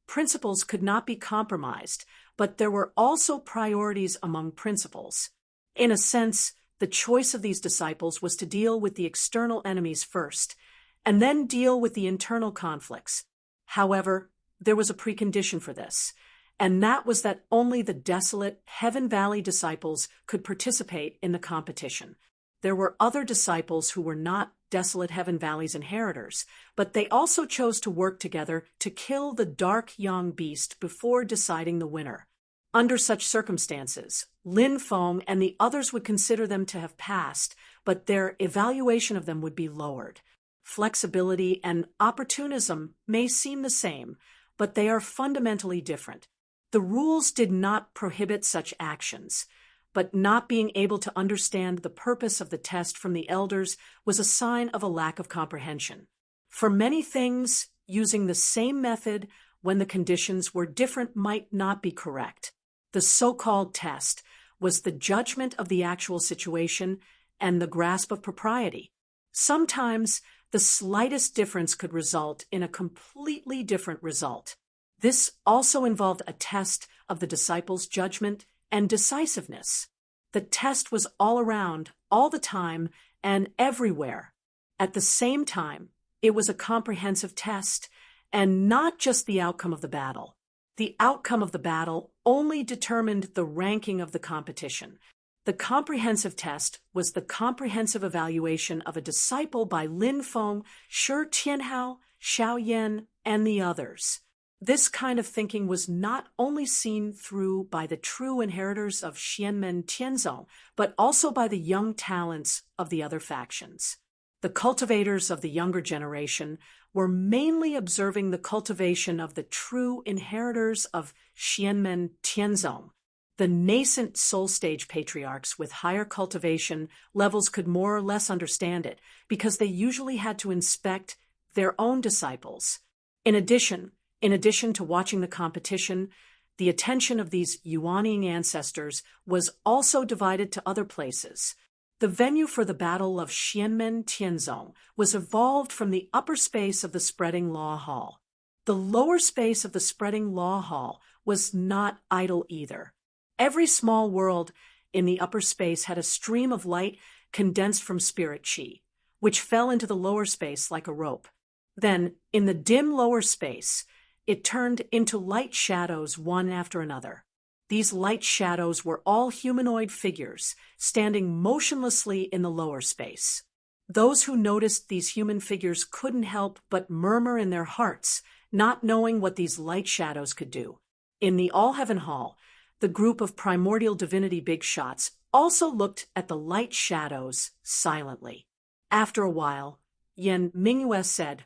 Principles could not be compromised, but there were also priorities among principles. In a sense, the choice of these disciples was to deal with the external enemies first, and then deal with the internal conflicts. However, there was a precondition for this, and that was that only the desolate Heaven Valley disciples could participate in the competition. There were other disciples who were not Desolate Heaven Valley's inheritors, but they also chose to work together to kill the dark young beast before deciding the winner. Under such circumstances, Lin Feng and the others would consider them to have passed, but their evaluation of them would be lowered. Flexibility and opportunism may seem the same, but they are fundamentally different. The rules did not prohibit such actions, but not being able to understand the purpose of the test from the elders was a sign of a lack of comprehension. For many things, using the same method when the conditions were different might not be correct. The so-called test was the judgment of the actual situation and the grasp of propriety. Sometimes, the slightest difference could result in a completely different result. This also involved a test of the disciples' judgment and decisiveness. The test was all around, all the time, and everywhere. At the same time, it was a comprehensive test, and not just the outcome of the battle. The outcome of the battle only determined the ranking of the competition. The comprehensive test was the comprehensive evaluation of a disciple by Lin Feng, Shi Tianhao, Xiao Yan, and the others. This kind of thinking was not only seen through by the true inheritors of Xianmen Tianzong, but also by the young talents of the other factions. The cultivators of the younger generation were mainly observing the cultivation of the true inheritors of Xianmen Tianzong. The nascent soul stage patriarchs with higher cultivation levels could more or less understand it, because they usually had to inspect their own disciples. In addition to watching the competition, the attention of these Yuanying ancestors was also divided to other places. The venue for the Battle of Xianmen Tianzong was evolved from the upper space of the Spreading Law Hall. The lower space of the Spreading Law Hall was not idle either. Every small world in the upper space had a stream of light condensed from spirit chi, which fell into the lower space like a rope. Then, in the dim lower space, it turned into light shadows one after another. These light shadows were all humanoid figures, standing motionlessly in the lower space. Those who noticed these human figures couldn't help but murmur in their hearts, not knowing what these light shadows could do. In the All-Heaven Hall, the group of primordial divinity big shots also looked at the light shadows silently. After a while, Yan Mingyue said,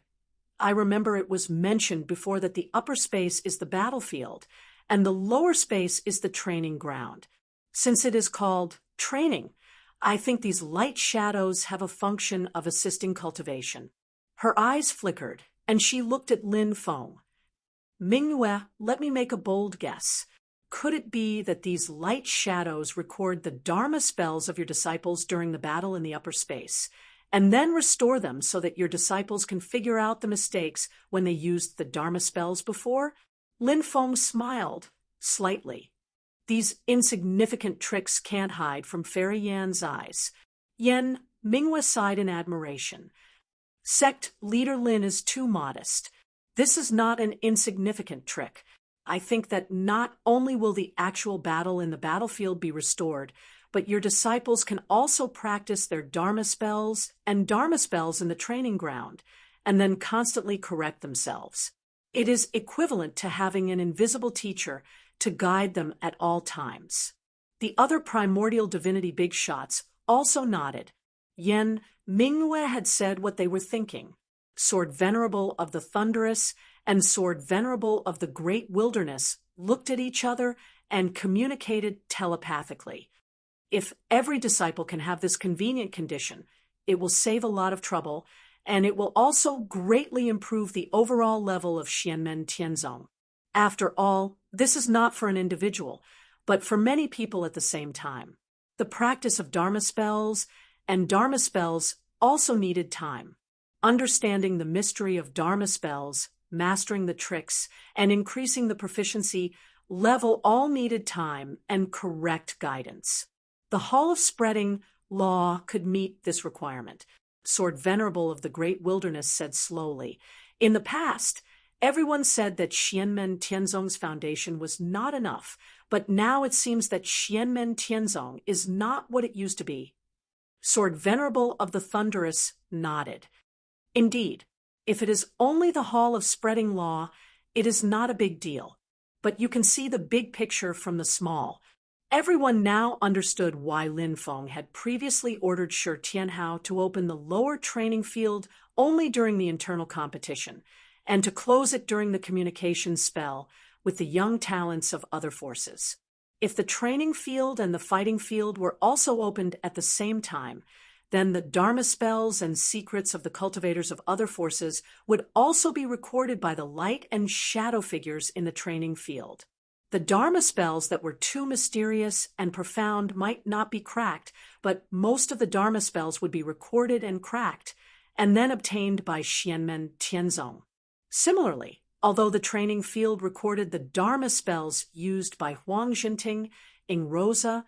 "I remember it was mentioned before that the upper space is the battlefield, and the lower space is the training ground. Since it is called training, I think these light shadows have a function of assisting cultivation." Her eyes flickered, and she looked at Lin Feng. "Mingyue, let me make a bold guess. Could it be that these light shadows record the Dharma spells of your disciples during the battle in the upper space, and then restore them so that your disciples can figure out the mistakes when they used the Dharma spells before?" Lin Feng smiled, slightly. These insignificant tricks can't hide from Fairy Yan's eyes. Yan Mingyue sighed in admiration. "Sect leader Lin is too modest. This is not an insignificant trick. I think that not only will the actual battle in the battlefield be restored, but your disciples can also practice their Dharma spells and Dharma spells in the training ground, and then constantly correct themselves. It is equivalent to having an invisible teacher to guide them at all times. The other primordial divinity big shots also nodded. Yen Mingwei had said what they were thinking. Sword Venerable of the Thunderous and Sword Venerable of the Great Wilderness looked at each other and communicated telepathically. If every disciple can have this convenient condition, it will save a lot of trouble, and it will also greatly improve the overall level of Xianmen Tianzong. After all, this is not for an individual, but for many people at the same time. The practice of Dharma spells and Dharma spells also needed time. Understanding the mystery of Dharma spells, mastering the tricks, and increasing the proficiency level all needed time and correct guidance. The Hall of Spreading law could meet this requirement. Sword Venerable of the Great Wilderness said slowly. In the past, everyone said that Xianmen Tianzong's foundation was not enough, but now it seems that Xianmen Tianzong is not what it used to be. Sword Venerable of the Thunderous nodded. Indeed, if it is only the Hall of Spreading law, it is not a big deal. But you can see the big picture from the small. Everyone now understood why Lin Feng had previously ordered Shi Tianhao to open the lower training field only during the internal competition, and to close it during the communication spell with the young talents of other forces. If the training field and the fighting field were also opened at the same time, then the Dharma spells and secrets of the cultivators of other forces would also be recorded by the light and shadow figures in the training field. The Dharma spells that were too mysterious and profound might not be cracked, but most of the Dharma spells would be recorded and cracked, and then obtained by Xianmen Tianzong. Similarly, although the training field recorded the Dharma spells used by Huang Jinting, Ing Rosa,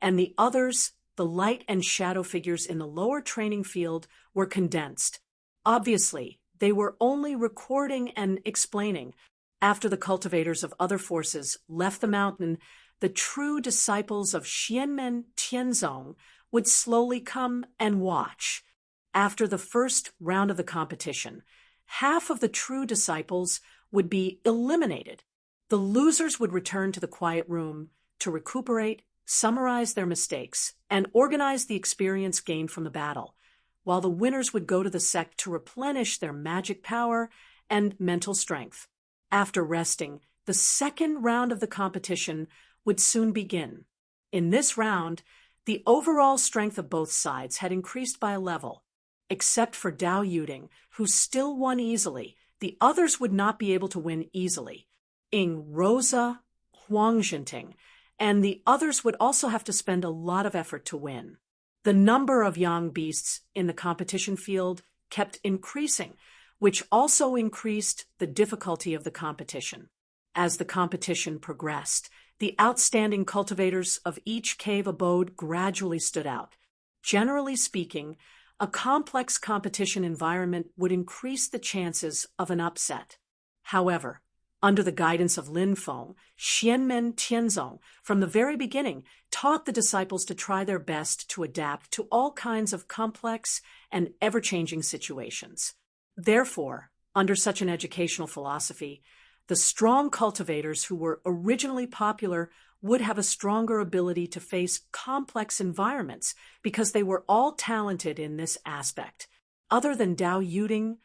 and the others, the light and shadow figures in the lower training field were condensed. Obviously, they were only recording and explaining. After the cultivators of other forces left the mountain, the true disciples of Xianmen Tianzong would slowly come and watch. After the first round of the competition, half of the true disciples would be eliminated. The losers would return to the quiet room to recuperate, summarize their mistakes, and organize the experience gained from the battle, while the winners would go to the sect to replenish their magic power and mental strength. After resting, the second round of the competition would soon begin. In this round, the overall strength of both sides had increased by a level. Except for Dao Yuding, who still won easily, the others would not be able to win easily. Ing Rosa, Huang Jinting, and the others would also have to spend a lot of effort to win. The number of young beasts in the competition field kept increasing, which also increased the difficulty of the competition. As the competition progressed, the outstanding cultivators of each cave abode gradually stood out. Generally speaking, a complex competition environment would increase the chances of an upset. However, under the guidance of Lin Feng, Xianmen Tianzong, from the very beginning, taught the disciples to try their best to adapt to all kinds of complex and ever-changing situations. Therefore, under such an educational philosophy, the strong cultivators who were originally popular would have a stronger ability to face complex environments because they were all talented in this aspect. Other than Dao Yuding,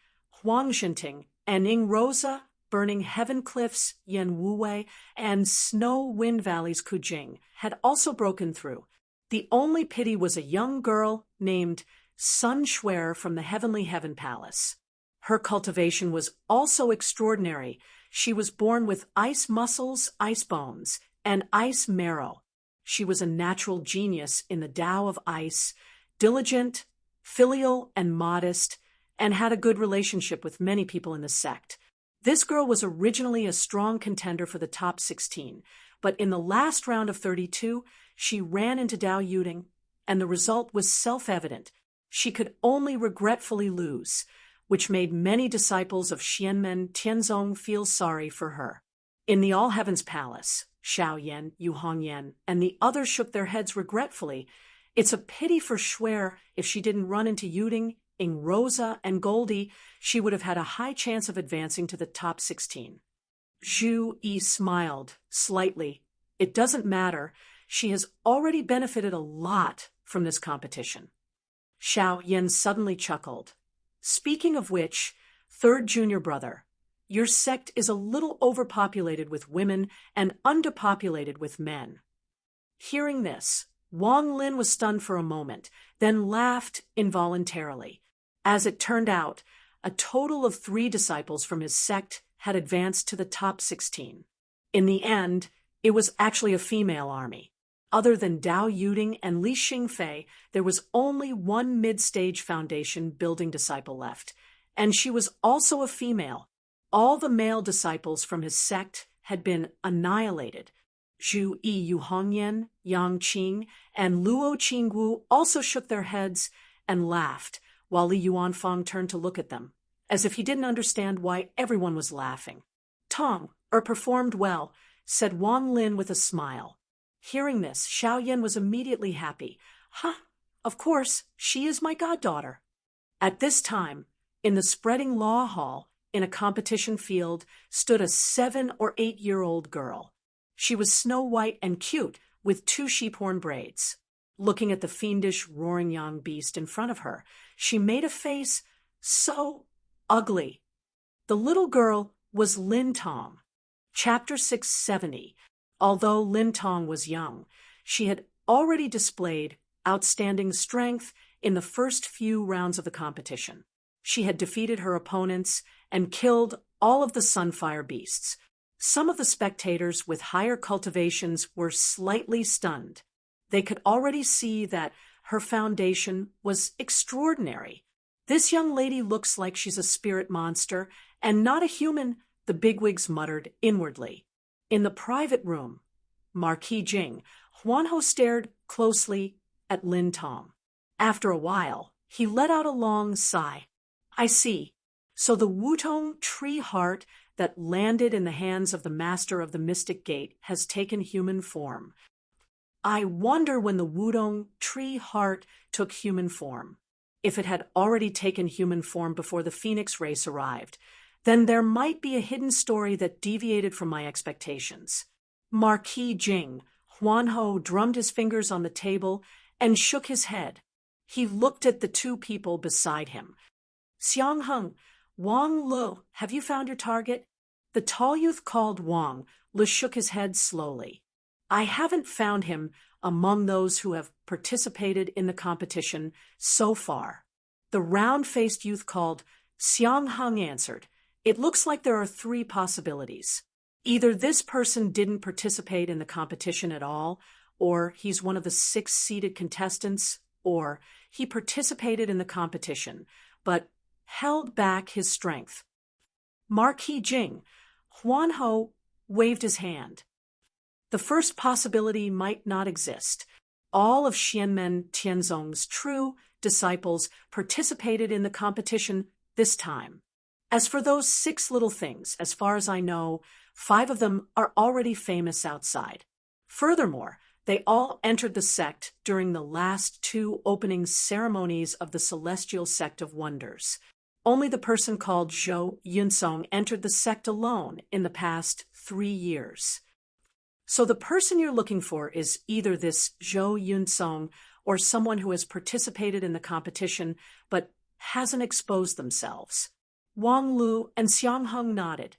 Huang Jinting, and Ing Rosa, Burning Heaven Cliffs, Yan Wuwei, and Snow Wind Valley's Ku Jing had also broken through. The only pity was a young girl named Sun Shuer from the Heavenly Heaven Palace. Her cultivation was also extraordinary. She was born with ice muscles, ice bones, and ice marrow. She was a natural genius in the Tao of ice, diligent, filial, and modest, and had a good relationship with many people in the sect. This girl was originally a strong contender for the top 16, but in the last round of 32, she ran into Dao Yuding, and the result was self-evident. She could only regretfully lose. which made many disciples of Xianmen Tianzong feel sorry for her. In the All Heavens Palace, Xiaoyan, Yu Hongyan, and the others shook their heads regretfully. It's a pity for Schwer. If she didn't run into Yuding, Ing Rosa, and Goldie, she would have had a high chance of advancing to the top 16. Zhu Yi smiled slightly. It doesn't matter. She has already benefited a lot from this competition. Xiao Yan suddenly chuckled. Speaking of which, third junior brother, your sect is a little overpopulated with women and underpopulated with men. Hearing this, Wang Lin was stunned for a moment, then laughed involuntarily. As it turned out, a total of 3 disciples from his sect had advanced to the top 16. In the end, it was actually a female army. Other than Dao Yuding and Li Xingfei, there was only one mid-stage foundation building disciple left, and she was also a female. All the male disciples from his sect had been annihilated. Zhu Yi, Yu Hongyan, Yang Qing, and Luo Qingwu also shook their heads and laughed, while Li Yuanfang turned to look at them, as if he didn't understand why everyone was laughing. Performed well, said Wang Lin with a smile. Hearing this, Xiaoyan was immediately happy. Of course, she is my goddaughter. At this time, in the spreading law hall, in a competition field, stood a 7 or 8-year-old girl. She was snow white and cute, with 2 sheephorn braids. Looking at the fiendish, roaring young beast in front of her, she made a face so ugly. The little girl was Lin Tong. Chapter 670. Although Lin Tong was young, she had already displayed outstanding strength in the first few rounds of the competition. She had defeated her opponents and killed all of the Sunfire beasts. Some of the spectators with higher cultivations were slightly stunned. They could already see that her foundation was extraordinary. This young lady looks like she's a spirit monster and not a human, the bigwigs muttered inwardly. In the private room, Marquis Jing, Huanho stared closely at Lin Tong. After a while, he let out a long sigh. I see. So the Wutong tree heart that landed in the hands of the master of the Mystic Gate has taken human form. I wonder when the Wudong tree heart took human form. If it had already taken human form before the Phoenix race arrived, then there might be a hidden story that deviated from my expectations. Marquis Jing, Huanho drummed his fingers on the table and shook his head. He looked at the 2 people beside him. Xiang Heng, Wang Lu, have you found your target? The tall youth called Wang. Lu shook his head slowly. I haven't found him among those who have participated in the competition so far. The round-faced youth called Xiang Heng answered. It looks like there are 3 possibilities. Either this person didn't participate in the competition at all, or he's one of the 6 seeded contestants, or he participated in the competition, but held back his strength. Marquis Jing, Huanho waved his hand. The first possibility might not exist. All of Xianmen Tianzong's true disciples participated in the competition this time. As for those 6 little things, as far as I know, 5 of them are already famous outside. Furthermore, they all entered the sect during the last 2 opening ceremonies of the Celestial Sect of Wonders. Only the person called Zhou Yunsong entered the sect alone in the past 3 years. So the person you're looking for is either this Zhou Yunsong or someone who has participated in the competition but hasn't exposed themselves. Wang Lu and Xiang Heng nodded.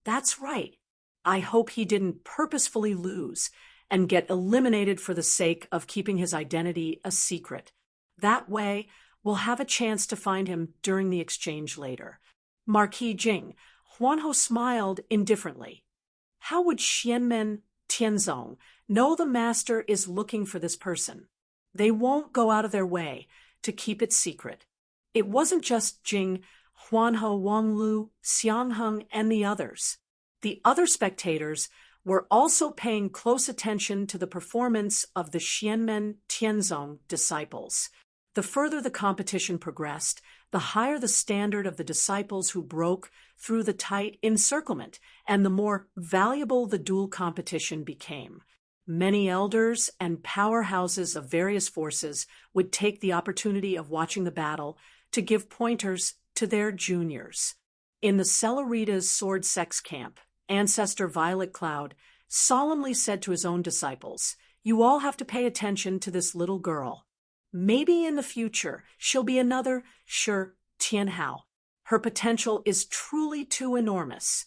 That's right. I hope he didn't purposefully lose and get eliminated for the sake of keeping his identity a secret. That way, we'll have a chance to find him during the exchange later. Marquis Jing, Huanho smiled indifferently. How would Xianmen Tianzong know the master is looking for this person? They won't go out of their way to keep it secret. It wasn't just Jing, Huanho, Wang Lu, Xiang Heng, and the others. The other spectators were also paying close attention to the performance of the Xianmen Tianzong disciples. The further the competition progressed, the higher the standard of the disciples who broke through the tight encirclement, and the more valuable the duel competition became. Many elders and powerhouses of various forces would take the opportunity of watching the battle to give pointers to their juniors. In the Celeritas sword sex camp, Ancestor Violet Cloud solemnly said to his own disciples, "You all have to pay attention to this little girl. Maybe in the future she'll be another Shi Tianhao. Her potential is truly too enormous."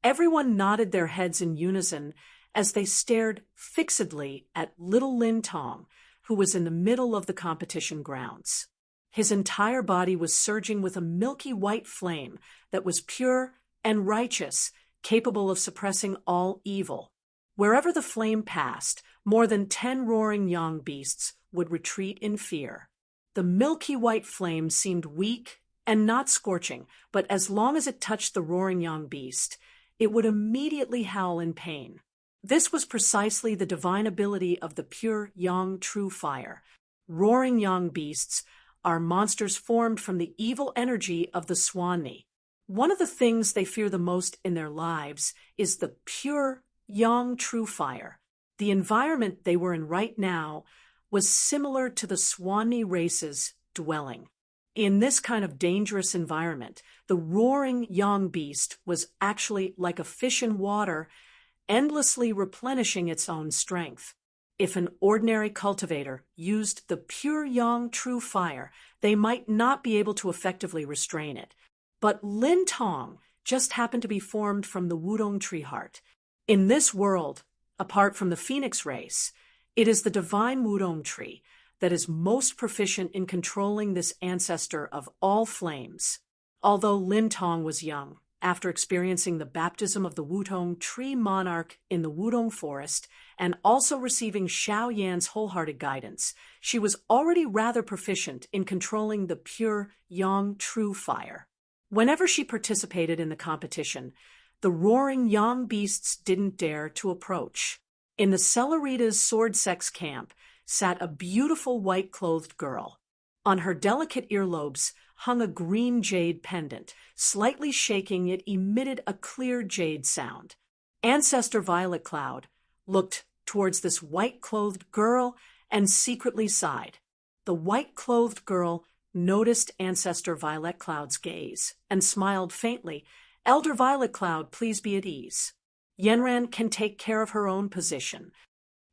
Everyone nodded their heads in unison as they stared fixedly at little Lin Tong, who was in the middle of the competition grounds. His entire body was surging with a milky white flame that was pure and righteous, capable of suppressing all evil. Wherever the flame passed, more than 10 roaring young beasts would retreat in fear. The milky white flame seemed weak and not scorching, but as long as it touched the roaring young beast, it would immediately howl in pain. This was precisely the divine ability of the pure yang true fire. Roaring young beasts are monsters formed from the evil energy of the Swanni. One of the things they fear the most in their lives is the pure yang true fire. The environment they were in right now was similar to the Swanni race's dwelling. In this kind of dangerous environment, the roaring young beast was actually like a fish in water, endlessly replenishing its own strength. If an ordinary cultivator used the pure yang true fire, they might not be able to effectively restrain it. But Lin Tong just happened to be formed from the Wudong tree heart. In this world, apart from the phoenix race, it is the divine Wudong tree that is most proficient in controlling this ancestor of all flames. Although Lin Tong was young, after experiencing the baptism of the Wudong tree monarch in the Wudong forest and also receiving Xiao Yan's wholehearted guidance, she was already rather proficient in controlling the pure yang true fire. Whenever she participated in the competition, the roaring young beasts didn't dare to approach. In the Celeritas sword sex camp sat a beautiful white-clothed girl. On her delicate earlobes hung a green jade pendant. Slightly shaking, it emitted a clear jade sound. Ancestor Violet Cloud looked towards this white-clothed girl and secretly sighed. The white-clothed girl noticed Ancestor Violet Cloud's gaze and smiled faintly. "Elder Violet Cloud, please be at ease. Yenran can take care of her own position."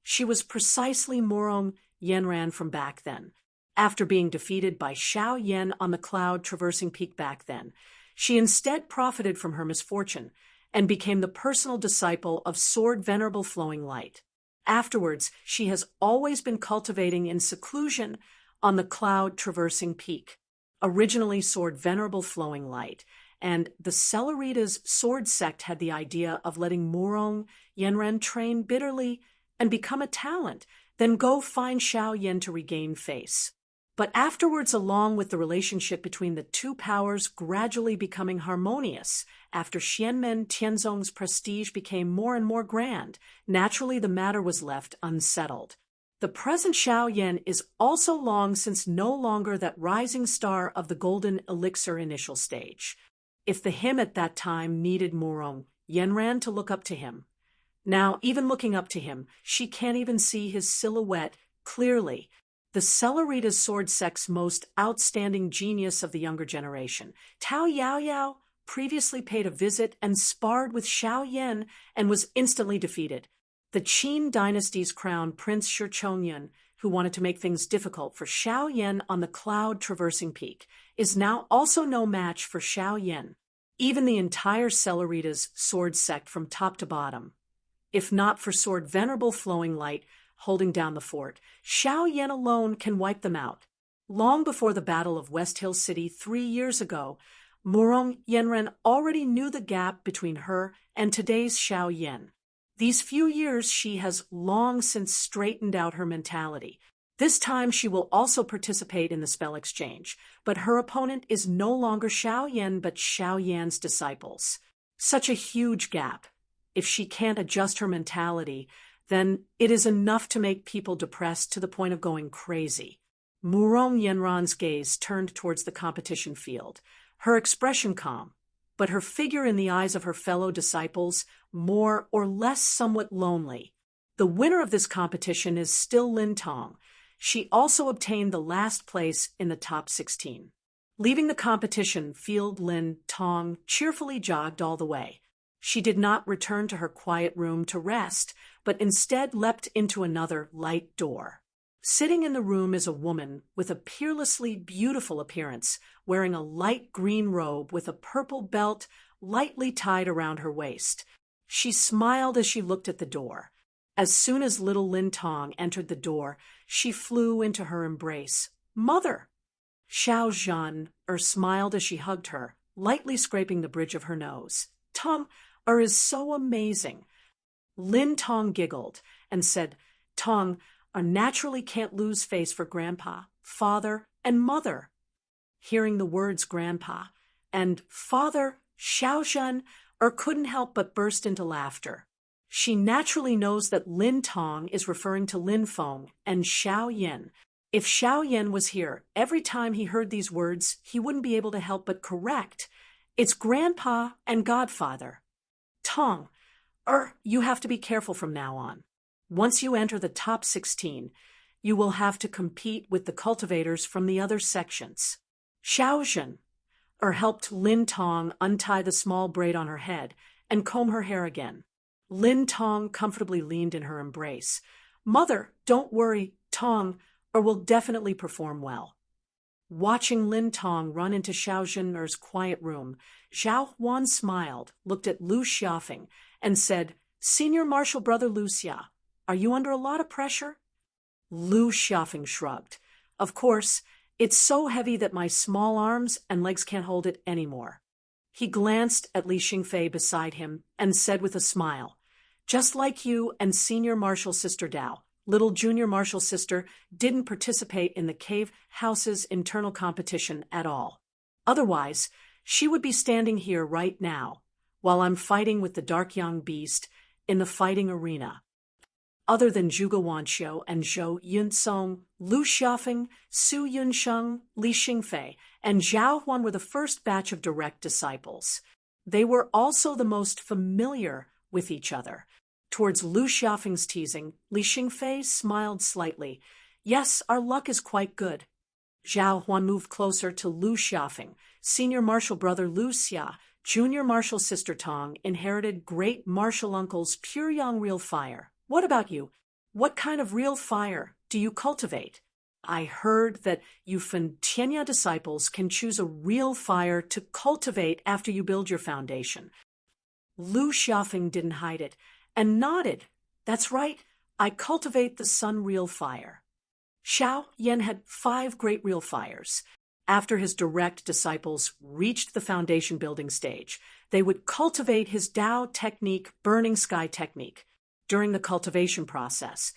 She was precisely Morong Yenran from back then. After being defeated by Xiao Yan on the cloud-traversing peak back then, she instead profited from her misfortune and became the personal disciple of Sword Venerable Flowing Light. Afterwards, she has always been cultivating in seclusion on the cloud-traversing peak. Originally Sword Venerable Flowing Light, and the Celeritas sword sect had the idea of letting Morong Yenran train bitterly and become a talent, then go find Xiao Yan to regain face. But afterwards, along with the relationship between the two powers gradually becoming harmonious, after Xianmen Tianzong's prestige became more and more grand, naturally the matter was left unsettled. The present Xiao Yan is also long since no longer that rising star of the golden elixir initial stage. If the him at that time needed Morong Yenran to look up to him, now even looking up to him, she can't even see his silhouette clearly. The Celeritas sword sect's most outstanding genius of the younger generation, Tao Yaoyao, previously paid a visit and sparred with Xiao Yan and was instantly defeated. The Qin dynasty's crown Prince Shi Chongyun, who wanted to make things difficult for Xiao Yan on the cloud-traversing peak, is now also no match for Xiao Yan. Even the entire Celeritas sword sect from top to bottom, if not for Sword Venerable Flowing Light holding down the fort, Xiao Yan alone can wipe them out. Long before the Battle of West Hill City 3 years ago, Morong Yenran already knew the gap between her and today's Xiao Yan. These few years she has long since straightened out her mentality. This time she will also participate in the spell exchange, but her opponent is no longer Xiao Yan but Xiao Yan's disciples. Such a huge gap. If she can't adjust her mentality, then it is enough to make people depressed to the point of going crazy. Murong Yenran's gaze turned towards the competition field, her expression calm, but her figure in the eyes of her fellow disciples more or less somewhat lonely. The winner of this competition is still Lin Tong. She also obtained the last place in the top 16. Leaving the competition field, Lin Tong cheerfully jogged all the way. She did not return to her quiet room to rest, but instead leapt into another light door. Sitting in the room is a woman with a peerlessly beautiful appearance, wearing a light green robe with a purple belt lightly tied around her waist. She smiled as she looked at the door. As soon as little Lin Tong entered the door, she flew into her embrace. "Mother!" Xiao Zhan smiled as she hugged her, lightly scraping the bridge of her nose. "Tong is so amazing." Lin Tong giggled and said, "Tong naturally can't lose face for Grandpa, Father, and Mother." Hearing the words Grandpa and Father, Xiao Zhan couldn't help but burst into laughter. She naturally knows that Lin Tong is referring to Lin Feng and Xiao Yan. If Xiao Yan was here, every time he heard these words, he wouldn't be able to help but correct. "It's Grandpa and Godfather." "Tong, you have to be careful from now on. Once you enter the top 16, you will have to compete with the cultivators from the other sections." Xiao Zhan helped Lin Tong untie the small braid on her head and comb her hair again. Lin Tong comfortably leaned in her embrace. "Mother, don't worry, Tong will definitely perform well." Watching Lin Tong run into Xiao Zhan's quiet room, Zhao Huan smiled, looked at Lu Xiaofeng, and said, "Senior Marshal Brother Lu Xia, are you under a lot of pressure?" Lu Xiaofeng shrugged. "Of course, it's so heavy that my small arms and legs can't hold it anymore." He glanced at Li Xingfei beside him and said with a smile, "Just like you and Senior Marshal Sister Dao, little Junior Marshal Sister didn't participate in the cave house's internal competition at all. Otherwise, she would be standing here right now, while I'm fighting with the Dark Yang Beast in the fighting arena." Other than Zhuge Wanqiu and Zhou Yunsong, Lu Xiaofeng, Su Yunsheng, Li Xingfei, and Zhao Huan were the first batch of direct disciples. They were also the most familiar with each other. Towards Lu Xiaofeng's teasing, Li Xingfei smiled slightly. "Yes, our luck is quite good." Zhao Huan moved closer to Lu Xiaofeng. Senior Marshal Brother Lu Xia, Junior Marshal Sister Tong inherited Great Marshal Uncle's pure young real fire. "What about you? What kind of real fire do you cultivate? I heard that you Fentianya disciples can choose a real fire to cultivate after you build your foundation." Lu Xiaofeng didn't hide it and nodded. "That's right, I cultivate the sun real fire." Xiao Yan had 5 great real fires. After his direct disciples reached the foundation building stage, they would cultivate his Dao technique, burning sky technique. During the cultivation process,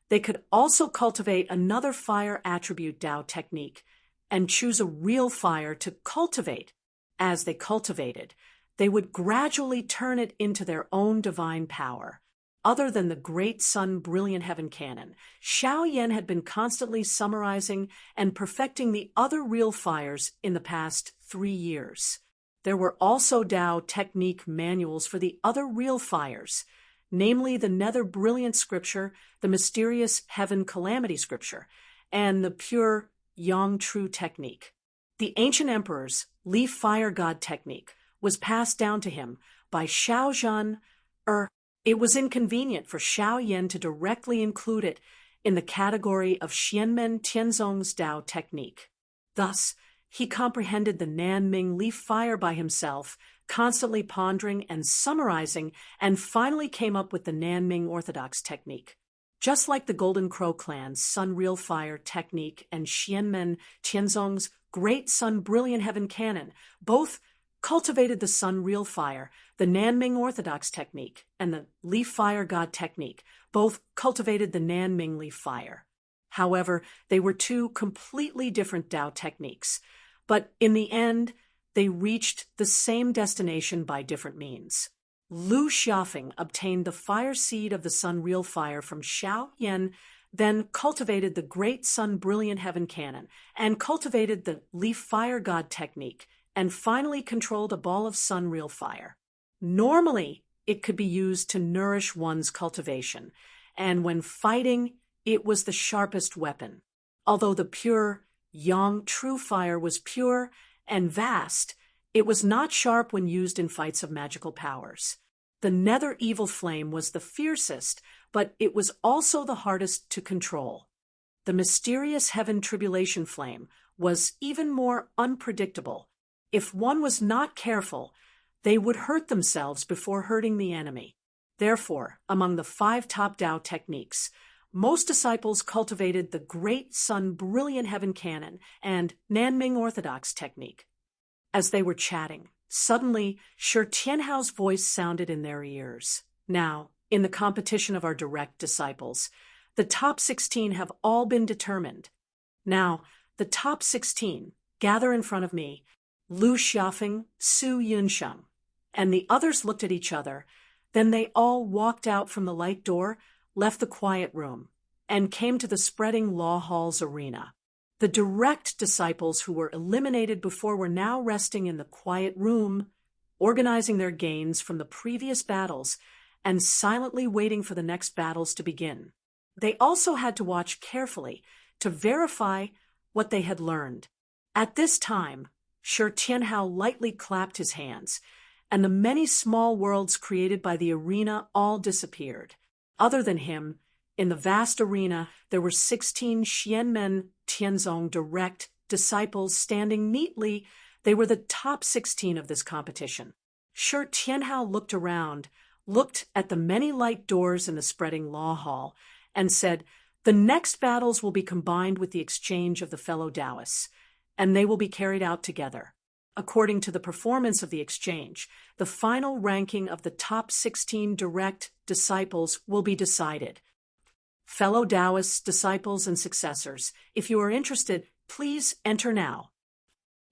they could also cultivate another fire attribute Dao technique and choose a real fire to cultivate. As they cultivated, they would gradually turn it into their own divine power. Other than the Great Sun Brilliant Heaven Canon, Xiao Yan had been constantly summarizing and perfecting the other real fires in the past 3 years. There were also Dao technique manuals for the other real fires, namely the Nether Brilliant Scripture, the Mysterious Heaven Calamity Scripture, and the Pure Yang True Technique. The ancient emperor's Leaf Fire God technique was passed down to him by Xiao Zhan. It was inconvenient for Xiao Yan to directly include it in the category of Xianmen Tianzong's Dao technique. Thus, he comprehended the Nanming Leaf Fire by himself, constantly pondering and summarizing, and finally came up with the Nanming Orthodox technique. Just like the Golden Crow clan's Sun Real Fire technique and Xianmen Tianzong's Great Sun Brilliant Heaven Canon, both cultivated the Sun Real Fire, the Nanming Orthodox technique, and the Leaf Fire God technique, both cultivated the Nanming Leaf Fire. However, they were 2 completely different Dao techniques, but in the end, they reached the same destination by different means. Lu Xiaofeng obtained the fire seed of the Sun Real Fire from Xiao Yan, then cultivated the great sun brilliant heaven canon, and cultivated the leaf fire god technique, and finally controlled a ball of sun real fire. Normally, it could be used to nourish one's cultivation, and when fighting, it was the sharpest weapon. Although the pure, yang true fire was pure and vast, it was not sharp when used in fights of magical powers. The nether evil flame was the fiercest, but it was also the hardest to control. The mysterious heaven tribulation flame was even more unpredictable. If one was not careful, they would hurt themselves before hurting the enemy. Therefore, among the 5 top Tao techniques, most disciples cultivated the great sun brilliant heaven canon and Nanming Orthodox technique. As they were chatting, suddenly Shi Tianhao's voice sounded in their ears. Now, in the competition of our direct disciples, the top 16 have all been determined. Now, the top 16 gather in front of me, Lu Xiaofeng, Su Yunsheng, and the others looked at each other. Then they all walked out from the light door, left the quiet room, and came to the spreading law hall's arena. The direct disciples who were eliminated before were now resting in the quiet room, organizing their gains from the previous battles and silently waiting for the next battles to begin. They also had to watch carefully to verify what they had learned. At this time, Shi Tianhao lightly clapped his hands, and the many small worlds created by the arena all disappeared. Other than him, in the vast arena, there were 16 Xianmen Tianzong direct disciples standing neatly. They were the top 16 of this competition. Shi Tianhao looked around, looked at the many light doors in the spreading law hall, and said, "The next battles will be combined with the exchange of the fellow Taoists, and they will be carried out together. According to the performance of the exchange, the final ranking of the top 16 direct disciples will be decided. Fellow Taoists, disciples, and successors, if you are interested, please enter now."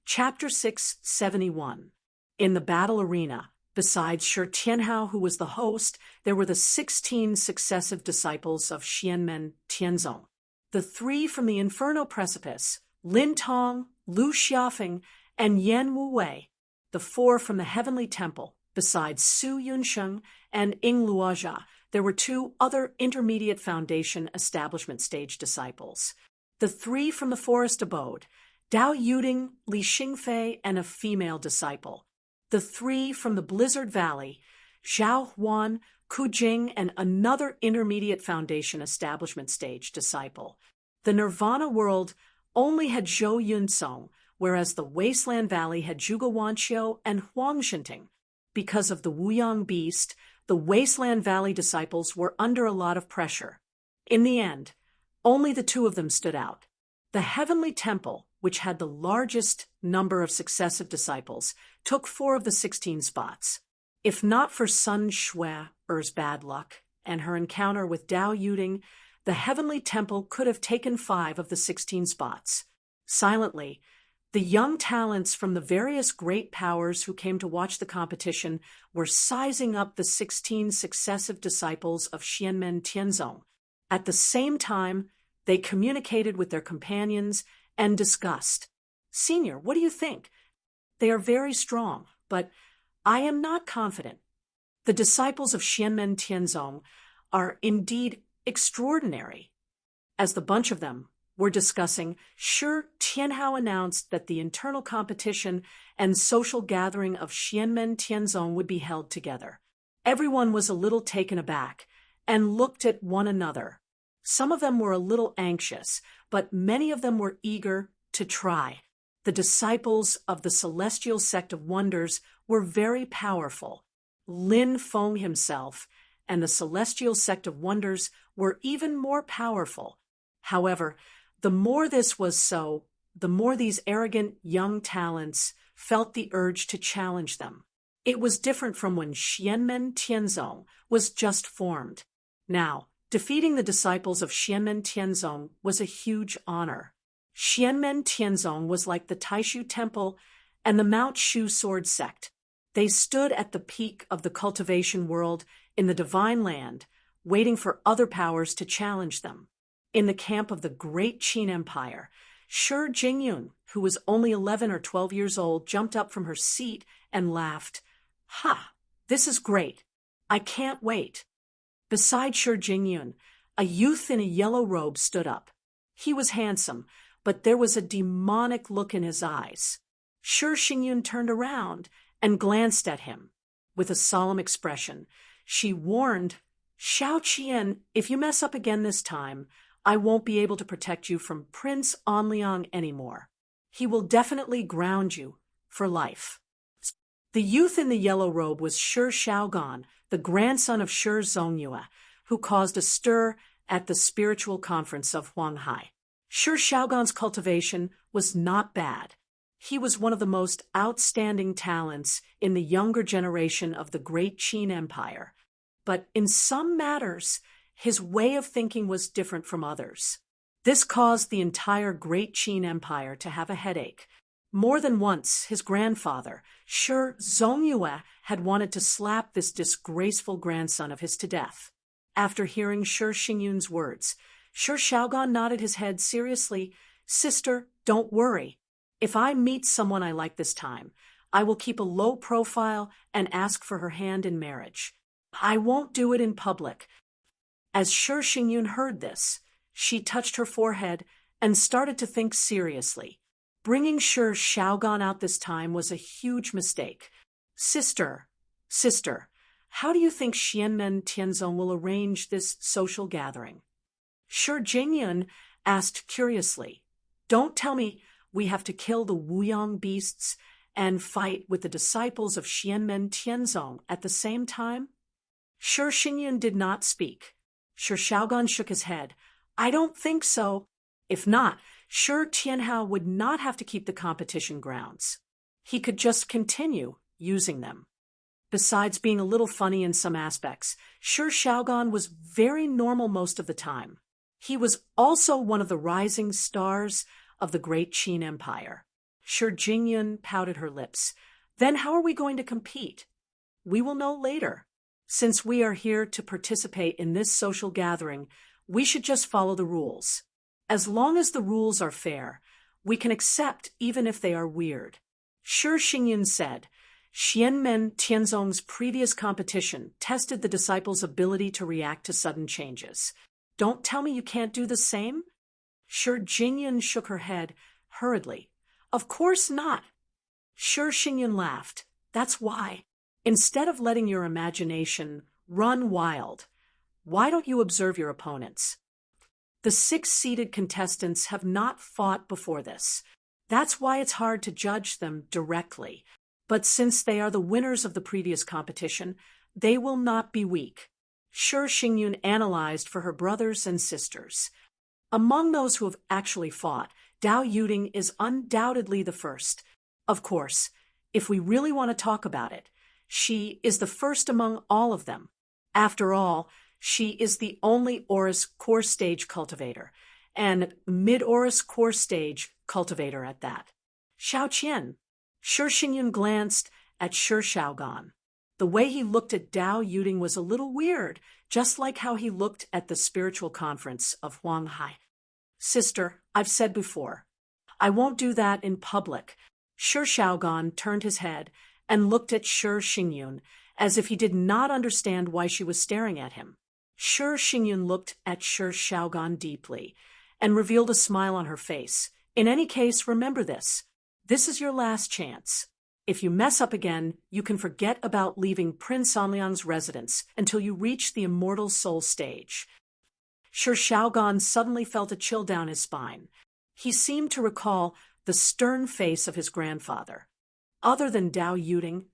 Chapter 671. In the battle arena, besides Shi Tianhao, who was the host, there were the 16 successive disciples of Xianmen Tianzong. The 3 from the Inferno Precipice, Lin Tong, Lu Xiaofeng, and Yan Wuwei. The 4 from the Heavenly Temple, besides Su Yunsheng and Ying Luozha. There were 2 other intermediate foundation establishment stage disciples. The 3 from the forest abode, Dao Yuding, Li Xingfei, and a female disciple. The 3 from the Blizzard Valley, Zhao Huan, Ku Jing, and another intermediate foundation establishment stage disciple. The Nirvana world only had Zhou Yunsong, whereas the Wasteland Valley had Zhuge Wanqiu and Huang Shinting. Because of the Wuyang beast, the Wasteland Valley disciples were under a lot of pressure. In the end, only the 2 of them stood out. The Heavenly Temple, which had the largest number of successive disciples, took 4 of the 16 spots. If not for Sun Shui's bad luck and her encounter with Dao Yuding, the Heavenly Temple could have taken 5 of the 16 spots. Silently, the young talents from the various great powers who came to watch the competition were sizing up the 16 successive disciples of Xianmen Tianzong. At the same time, they communicated with their companions and discussed. "Senior, what do you think? They are very strong, but I am not confident. The disciples of Xianmen Tianzong are indeed extraordinary." As the bunch of them were discussing, Shi Tianhao announced that the internal competition and social gathering of Xianmen Tianzong would be held together. Everyone was a little taken aback and looked at one another. Some of them were a little anxious, but many of them were eager to try. The disciples of the Celestial Sect of Wonders were very powerful. Lin Feng himself and the Celestial Sect of Wonders were even more powerful. However, the more this was so, the more these arrogant young talents felt the urge to challenge them. It was different from when Xianmen Tianzong was just formed. Now, defeating the disciples of Xianmen Tianzong was a huge honor. Xianmen Tianzong was like the Taishu Temple and the Mount Shu Sword Sect. They stood at the peak of the cultivation world in the Divine Land, waiting for other powers to challenge them. in the camp of the great Qin Empire. Shi Jingyun, who was only 11 or 12 years old, jumped up from her seat and laughed. Ha! This is great. I can't wait. Beside Shi Jingyun, a youth in a yellow robe stood up. He was handsome, but there was a demonic look in his eyes. Shi Jingyun turned around and glanced at him. With a solemn expression, she warned, Xiao Qian, if you mess up again this time, I won't be able to protect you from Prince Anliang anymore. He will definitely ground you for life. The youth in the yellow robe was Shi Shaogan, the grandson of Shi Zongyue, who caused a stir at the spiritual conference of Huanghai. Shi Shaogan's cultivation was not bad. He was one of the most outstanding talents in the younger generation of the great Qin Empire. But in some matters, his way of thinking was different from others. This caused the entire great Qin Empire to have a headache. More than once, his grandfather, Shi Zongyue, had wanted to slap this disgraceful grandson of his to death. After hearing Shi Jingyun's words, Shi Shaogan nodded his head seriously. Sister, don't worry. If I meet someone I like this time, I will keep a low profile and ask for her hand in marriage. I won't do it in public. As Shi Jingyun heard this, she touched her forehead and started to think seriously. Bringing Shi Shaogan out this time was a huge mistake. Sister, how do you think Xianmen Tianzong will arrange this social gathering? Shi Jingyun asked curiously. Don't tell me we have to kill the Wuyang beasts and fight with the disciples of Xianmen Tianzong at the same time? Shi Jingyun did not speak. Shi Shaogan shook his head. I don't think so. If not, Shi Tianhao would not have to keep the competition grounds. He could just continue using them. Besides being a little funny in some aspects, Shi Shaogan was very normal most of the time. He was also one of the rising stars of the great Qin Empire. Shi Jingyun pouted her lips. Then how are we going to compete? We will know later. Since we are here to participate in this social gathering, we should just follow the rules. As long as the rules are fair, we can accept even if they are weird. Shi Jingyun said, Xianmen Tianzong's previous competition tested the disciples' ability to react to sudden changes. Don't tell me you can't do the same? Shi Jingyun shook her head hurriedly. Of course not. Shi Jingyun laughed. That's why. Instead of letting your imagination run wild, why don't you observe your opponents? The 6 seeded contestants have not fought before this. That's why it's hard to judge them directly. But since they are the winners of the previous competition, they will not be weak. Shi Jingyun analyzed for her brothers and sisters. Among those who have actually fought, Dao Yuding is undoubtedly the first. Of course, if we really want to talk about it, she is the first among all of them. After all, she is the only Aurus core stage cultivator, and mid-Aurus core stage cultivator at that. Xiao Qian. Shi Jingyun glanced at Shi Shaogan. The way he looked at Dao Yuding was a little weird, just like how he looked at the spiritual conference of Huanghai. Sister, I've said before, I won't do that in public. Shi Shaogan turned his head and looked at Shi Jingyun as if he did not understand why she was staring at him. Shi Jingyun looked at Shi Shaogan deeply and revealed a smile on her face. In any case, remember this. This is your last chance. If you mess up again, you can forget about leaving Prince Anliang's residence until you reach the immortal soul stage. Shi Shaogan suddenly felt a chill down his spine. He seemed to recall the stern face of his grandfather. Other than Dao Yuding,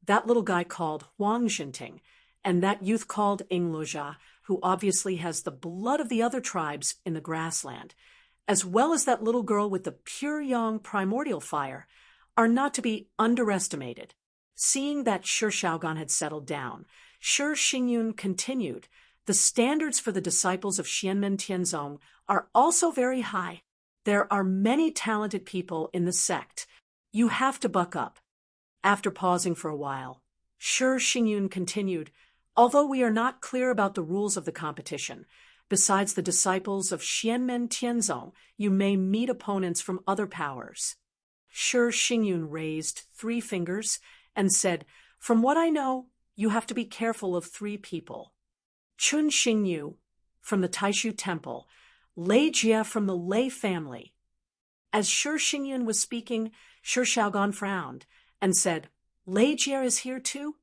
that little guy called Huang Jinting, and that youth called Ingluja, who obviously has the blood of the other tribes in the grassland, as well as that little girl with the pure yang primordial fire, are not to be underestimated. Seeing that Shi Shaogan had settled down, Shi Jingyun continued, the standards for the disciples of Xianmen Tianzong are also very high. There are many talented people in the sect. You have to buck up. After pausing for a while, Shi Jingyun continued, although we are not clear about the rules of the competition, Besides the disciples of Xianmen Tianzong, you may meet opponents from other powers. Shi Xingyun raised 3 fingers and said, "From what I know, you have to be careful of 3 people. Chun Xingyu from the Taishu Temple, Lei Jie from the Lei family." As Shi Xingyun was speaking, Shi Shaogan frowned and said, "Lei Jie is here too?"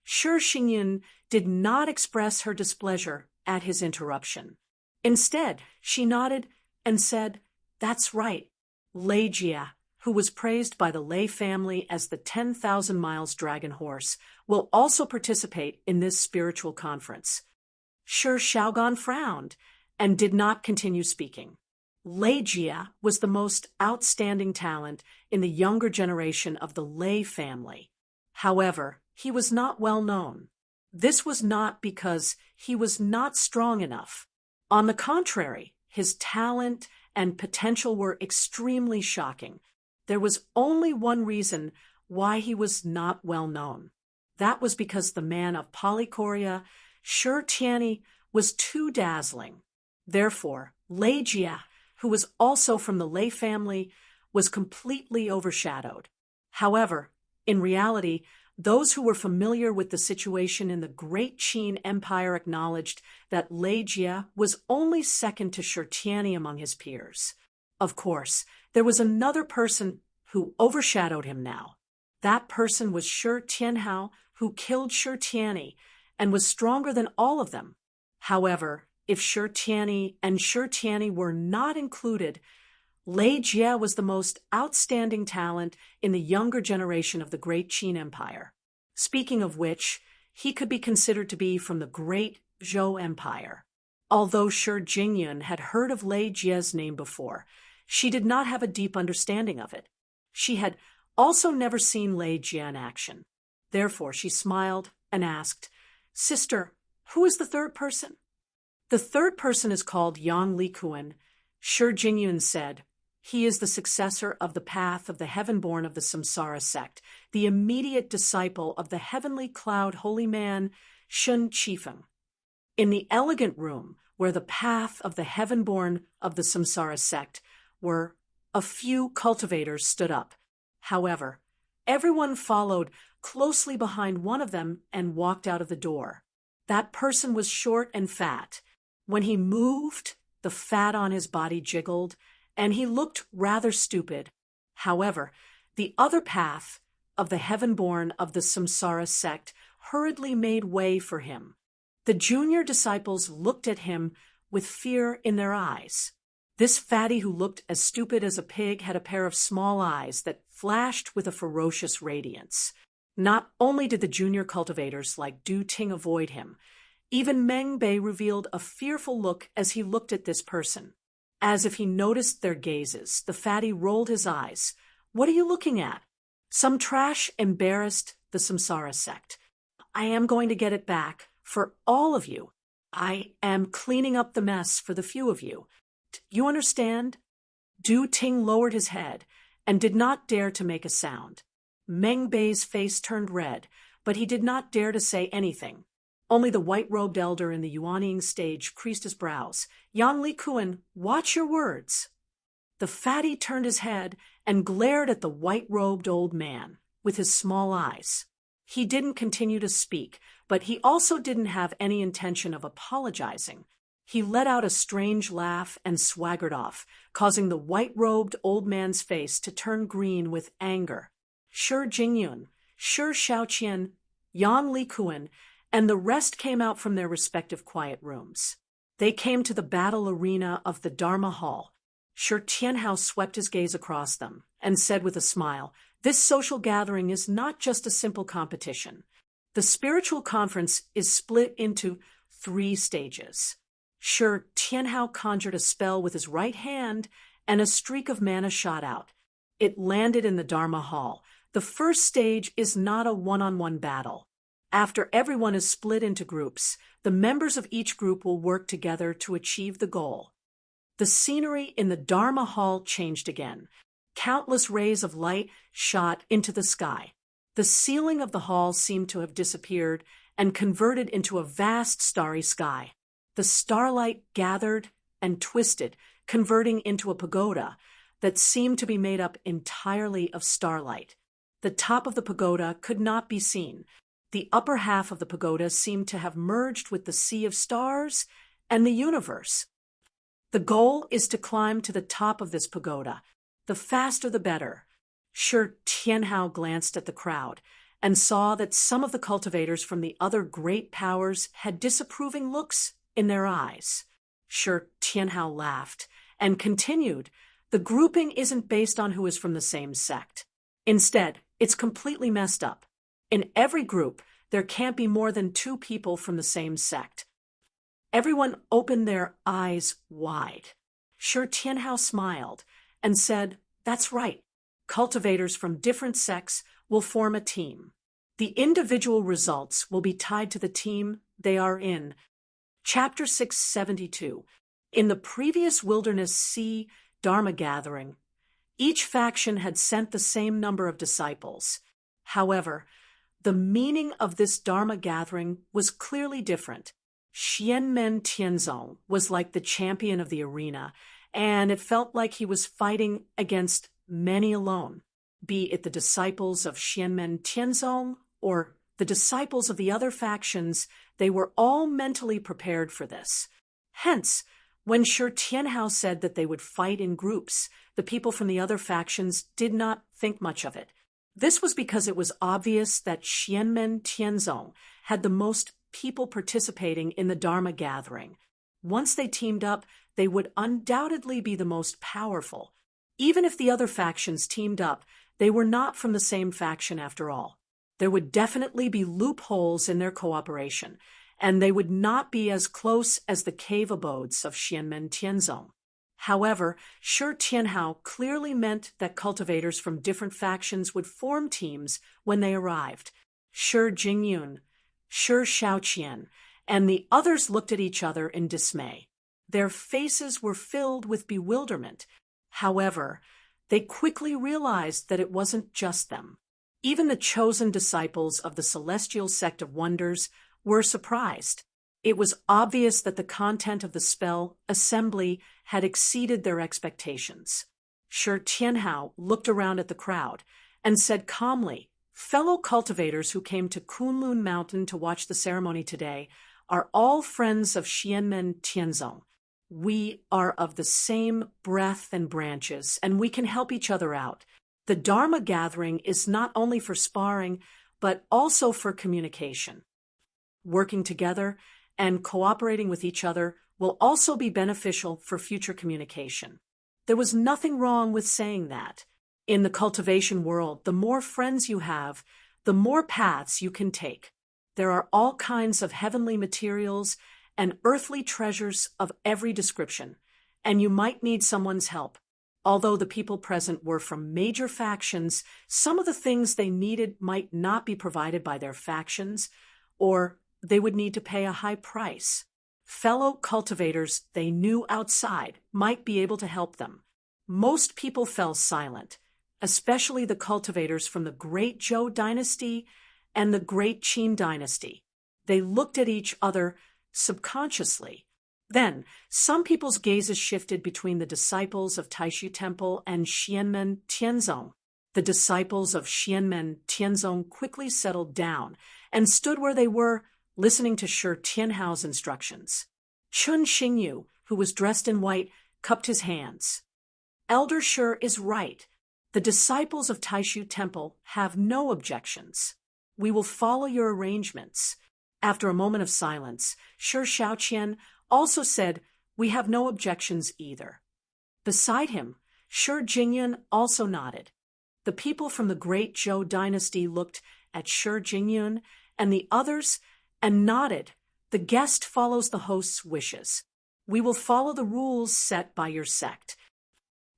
Shi Xingyun did not express her displeasure at his interruption. Instead, she nodded and said, "That's right. Lei Jie, who was praised by the Lei family as the 10,000 miles dragon horse, will also participate in this spiritual conference." Shi Shaogan frowned and did not continue speaking. Lei Jie was the most outstanding talent in the younger generation of the Lei family. However, he was not well known. This was not because he was not strong enough. On the contrary, his talent and potential were extremely shocking. There was only one reason why he was not well known. That was because the man of Polychoria, Shi Tianyi, was too dazzling. Therefore, Lei Jie, who was also from the Lei family, was completely overshadowed. However, in reality, those who were familiar with the situation in the Great Qin Empire acknowledged that Lei Jie was only second to Shi Tianyi among his peers. Of course, there was another person who overshadowed him now. That person was Shi Tianhao, who killed Shi Tianyi and was stronger than all of them. However, if Shi Tianyi and Shi Tianyi were not included, Lei Jie was the most outstanding talent in the younger generation of the Great Qin Empire. Speaking of which, he could be considered to be from the Great Zhou Empire. Although Shi Jingyun had heard of Lei Jie's name before, she did not have a deep understanding of it. She had also never seen Lei Jie in action. Therefore, she smiled and asked, "Sister, who is the 3rd person?" "The 3rd person is called Yang Likuan," Shi Jingyun said. "He is the successor of the path of the heaven-born of the Samsara sect, the immediate disciple of the heavenly cloud holy man, Shun Qifeng." In the elegant room where the path of the heaven-born of the Samsara sect were, a few cultivators stood up. However, everyone followed closely behind one of them and walked out of the door. That person was short and fat. When he moved, the fat on his body jiggled, and he looked rather stupid. However, the other path of the heaven-born of the Samsara sect hurriedly made way for him. The junior disciples looked at him with fear in their eyes. This fatty who looked as stupid as a pig had a pair of small eyes that flashed with a ferocious radiance. Not only did the junior cultivators like Du Ting avoid him, even Meng Bei revealed a fearful look as he looked at this person. As if he noticed their gazes, the fatty rolled his eyes. "What are you looking at?" "Some trash embarrassed the Samsara sect. I am going to get it back for all of you. I am cleaning up the mess for the few of you. You understand?" Du Ting lowered his head and did not dare to make a sound. Meng Bei's face turned red, but he did not dare to say anything. Only the white-robed elder in the Yuanying stage creased his brows. "Yang Likuan, watch your words." The fatty turned his head and glared at the white-robed old man with his small eyes. He didn't continue to speak, but he also didn't have any intention of apologizing. He let out a strange laugh and swaggered off, causing the white-robed old man's face to turn green with anger. Shi Jingyun, Shi Shaoqian, Yang Likuan, and the rest came out from their respective quiet rooms. They came to the battle arena of the Dharma Hall. Shi Tianhao swept his gaze across them and said with a smile, "This social gathering is not just a simple competition. The spiritual conference is split into 3 stages. Shi Tianhao conjured a spell with his right hand, and a streak of mana shot out. It landed in the Dharma Hall. The first stage is not a one-on-one battle. After everyone is split into groups, the members of each group will work together to achieve the goal." The scenery in the Dharma Hall changed again. Countless rays of light shot into the sky. The ceiling of the hall seemed to have disappeared and converted into a vast starry sky. The starlight gathered and twisted, converting into a pagoda that seemed to be made up entirely of starlight. The top of the pagoda could not be seen. The upper half of the pagoda seemed to have merged with the sea of stars and the universe. The goal is to climb to the top of this pagoda. The faster the better. Shi Tianhao glanced at the crowd and saw that some of the cultivators from the other great powers had disapproving looks in their eyes. Shi Tianhao laughed and continued, "The grouping isn't based on who is from the same sect. Instead, it's completely messed up. In every group, there can't be more than 2 people from the same sect." Everyone opened their eyes wide. Shi Tianhao smiled and said, "That's right. Cultivators from different sects will form a team. The individual results will be tied to the team they are in." Chapter 672. In the previous Wilderness Sea Dharma gathering, each faction had sent the same number of disciples. However, the meaning of this Dharma gathering was clearly different. Xianmen Tianzong was like the champion of the arena, and it felt like he was fighting against many alone, be it the disciples of Xianmen Tianzong or the disciples of the other factions. They were all mentally prepared for this. Hence, when Shi Tianhao said that they would fight in groups, the people from the other factions did not think much of it. This was because it was obvious that Xianmen Tianzong had the most people participating in the Dharma gathering. Once they teamed up, they would undoubtedly be the most powerful. Even if the other factions teamed up, they were not from the same faction after all. There would definitely be loopholes in their cooperation, and they would not be as close as the cave abodes of Xianmen Tianzong. However, Shi Tianhao clearly meant that cultivators from different factions would form teams when they arrived. Shi Jingyun, Shi Shaoqian, and the others looked at each other in dismay. Their faces were filled with bewilderment. However, they quickly realized that it wasn't just them. Even the chosen disciples of the Celestial Sect of Wonders were surprised. It was obvious that the content of the spell assembly had exceeded their expectations. Shi Tianhao looked around at the crowd and said calmly, "Fellow cultivators who came to Kunlun Mountain to watch the ceremony today are all friends of Xianmen Tianzong. We are of the same breath and branches, and we can help each other out. The Dharma gathering is not only for sparring, but also for communication. Working together and cooperating with each other will also be beneficial for future communication." There was nothing wrong with saying that. In the cultivation world, the more friends you have, the more paths you can take. There are all kinds of heavenly materials and earthly treasures of every description, and you might need someone's help. Although the people present were from major factions, some of the things they needed might not be provided by their factions, or they would need to pay a high price. Fellow cultivators they knew outside might be able to help them. Most people fell silent, especially the cultivators from the Great Zhou dynasty and the Great Qin dynasty. They looked at each other subconsciously. Then, some people's gazes shifted between the disciples of Taishu Temple and Xianmen Tianzong. The disciples of Xianmen Tianzong quickly settled down and stood where they were, listening to Shi Tianhao's instructions. Chun Xingyu, who was dressed in white, cupped his hands. "Elder Shi is right. The disciples of Taishu Temple have no objections. We will follow your arrangements." After a moment of silence, Shi Shaoqian also said, "We have no objections either." Beside him, Shi Jingyun also nodded. The people from the Great Zhou dynasty looked at Shi Jingyun and the others and nodded. "The guest follows the host's wishes. We will follow the rules set by your sect."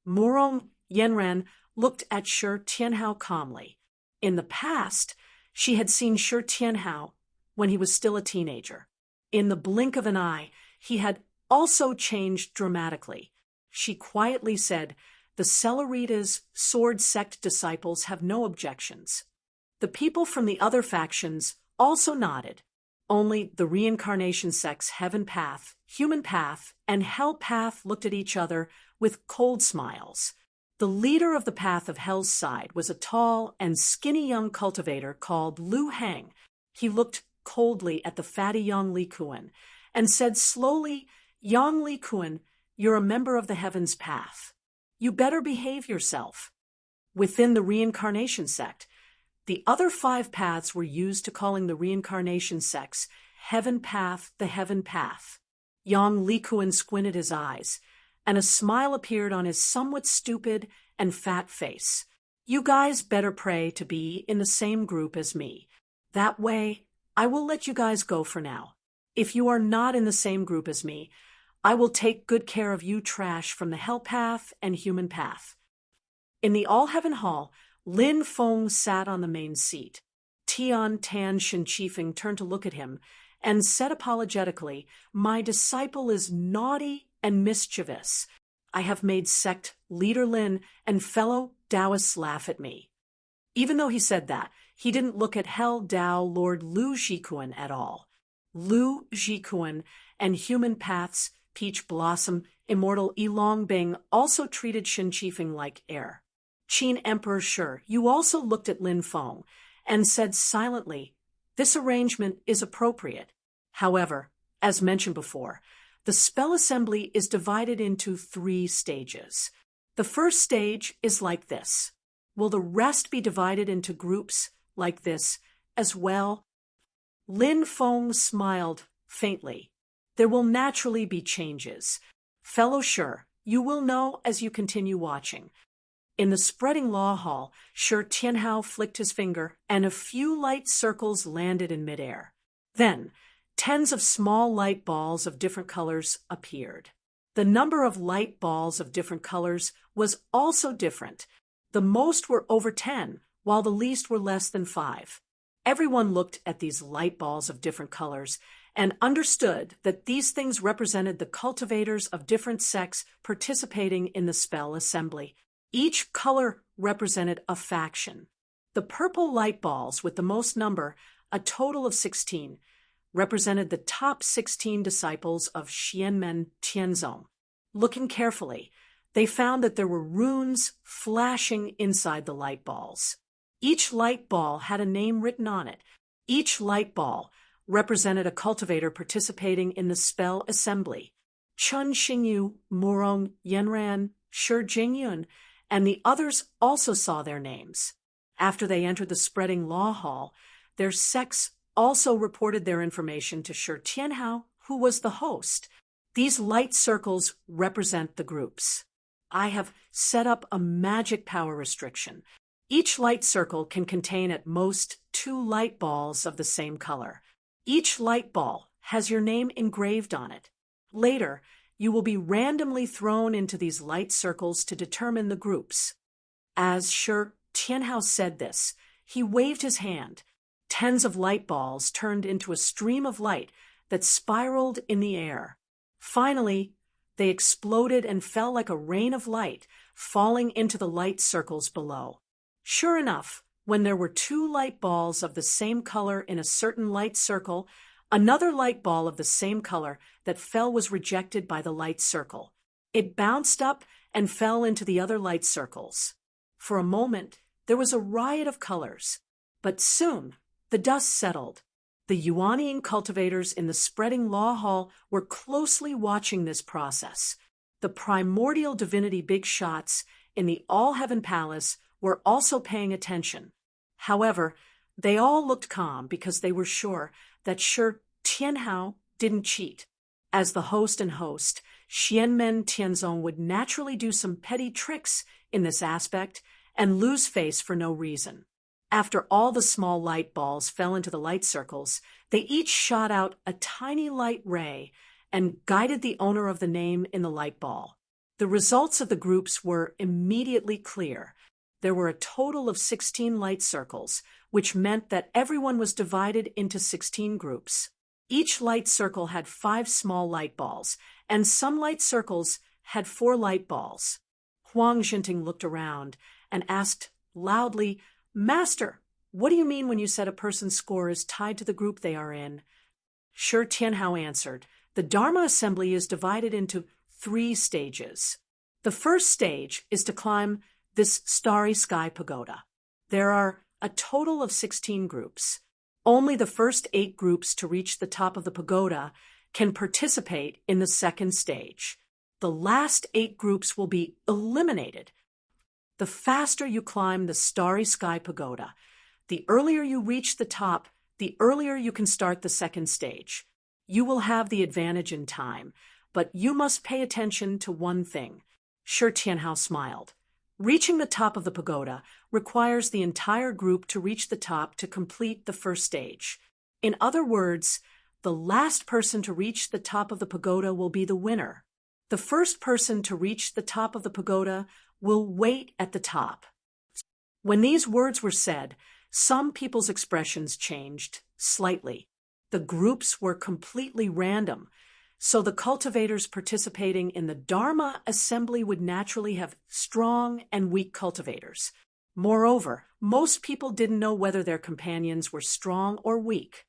Murong Yanran looked at Shi Tianhao calmly. In the past, she had seen Shi Tianhao when he was still a teenager. In the blink of an eye, he had also changed dramatically. She quietly said, "The Cellerita's sword sect disciples have no objections." The people from the other factions also nodded. Only the reincarnation sects Heaven Path, Human Path, and Hell Path looked at each other with cold smiles. The leader of the Path of Hell's side was a tall and skinny young cultivator called Lu Heng. He looked coldly at the fatty Yang Li Kuan and said slowly, "Yang Li Kuan, you're a member of the Heaven's Path. You better behave yourself." Within the reincarnation sect, the other 5 paths were used to calling the reincarnation sects Heaven Path, the Heaven Path. Yang Li Kuan squinted his eyes, and a smile appeared on his somewhat stupid and fat face. "You guys better pray to be in the same group as me. That way, I will let you guys go for now. If you are not in the same group as me, I will take good care of you trash from the Hell Path and Human Path." In the All-Heaven Hall, Lin Feng sat on the main seat. Tian Tan Shin Chifeng turned to look at him and said apologetically, "My disciple is naughty and mischievous. I have made sect leader Lin and fellow Taoists laugh at me." Even though he said that, he didn't look at Hell Tao Lord Lu Jikuan at all. Lu Jikuan and Human Path's Peach Blossom, Immortal Ilong Bing also treated Shin Chifeng like heir. Qin Emperor Shi, you also looked at Lin Feng and said silently, "This arrangement is appropriate." However, as mentioned before, the spell assembly is divided into 3 stages. The first stage is like this. Will the rest be divided into groups like this as well? Lin Feng smiled faintly. "There will naturally be changes. Fellow Shi, you will know as you continue watching." In the spreading law hall, Shi Tianhao flicked his finger, and a few light circles landed in midair. Then, tens of small light balls of different colors appeared. The number of light balls of different colors was also different. The most were over 10, while the least were less than 5. Everyone looked at these light balls of different colors and understood that these things represented the cultivators of different sects participating in the spell assembly. Each color represented a faction. The purple light balls with the most number, a total of 16, represented the top 16 disciples of Xianmen Tianzong. Looking carefully, they found that there were runes flashing inside the light balls. Each light ball had a name written on it. Each light ball represented a cultivator participating in the spell assembly. Chun Xingyu, Murong Yanran, Shi Jingyun, and the others also saw their names. After they entered the spreading law hall, their sects also reported their information to Shi Tianhao, who was the host. These light circles represent the groups. I have set up a magic power restriction. Each light circle can contain at most 2 light balls of the same color. Each light ball has your name engraved on it. Later, you will be randomly thrown into these light circles to determine the groups. As Shi Tianhao said this, he waved his hand. Tens of light balls turned into a stream of light that spiraled in the air. Finally, they exploded and fell like a rain of light, falling into the light circles below. Sure enough, when there were 2 light balls of the same color in a certain light circle, another light ball of the same color that fell was rejected by the light circle. It bounced up and fell into the other light circles. For a moment, there was a riot of colors, but soon the dust settled. The Yuanian cultivators in the spreading law hall were closely watching this process. The primordial divinity big shots in the All-Heaven Palace were also paying attention. However, they all looked calm because they were sure that Shi Tianhao didn't cheat. As the host and host, Xianmen Tianzong would naturally do some petty tricks in this aspect and lose face for no reason. After all the small light balls fell into the light circles, they each shot out a tiny light ray and guided the owner of the name in the light ball. The results of the groups were immediately clear. There were a total of 16 light circles, which meant that everyone was divided into 16 groups. Each light circle had 5 small light balls, and some light circles had 4 light balls. Huang Jinting looked around and asked loudly, "Master, what do you mean when you said a person's score is tied to the group they are in?" Shi Tianhao answered. The Dharma assembly is divided into 3 stages. The first stage is to climb this starry sky pagoda. There are a total of 16 groups. Only the first 8 groups to reach the top of the pagoda can participate in the second stage. The last 8 groups will be eliminated. The faster you climb the starry sky pagoda, the earlier you reach the top, the earlier you can start the second stage. You will have the advantage in time, but you must pay attention to one thing. Shi Tianhao smiled. Reaching the top of the pagoda requires the entire group to reach the top to complete the first stage. In other words, the last person to reach the top of the pagoda will be the winner. The first person to reach the top of the pagoda will wait at the top. When these words were said, some people's expressions changed slightly. The groups were completely random, so the cultivators participating in the Dharma assembly would naturally have strong and weak cultivators. Moreover, most people didn't know whether their companions were strong or weak.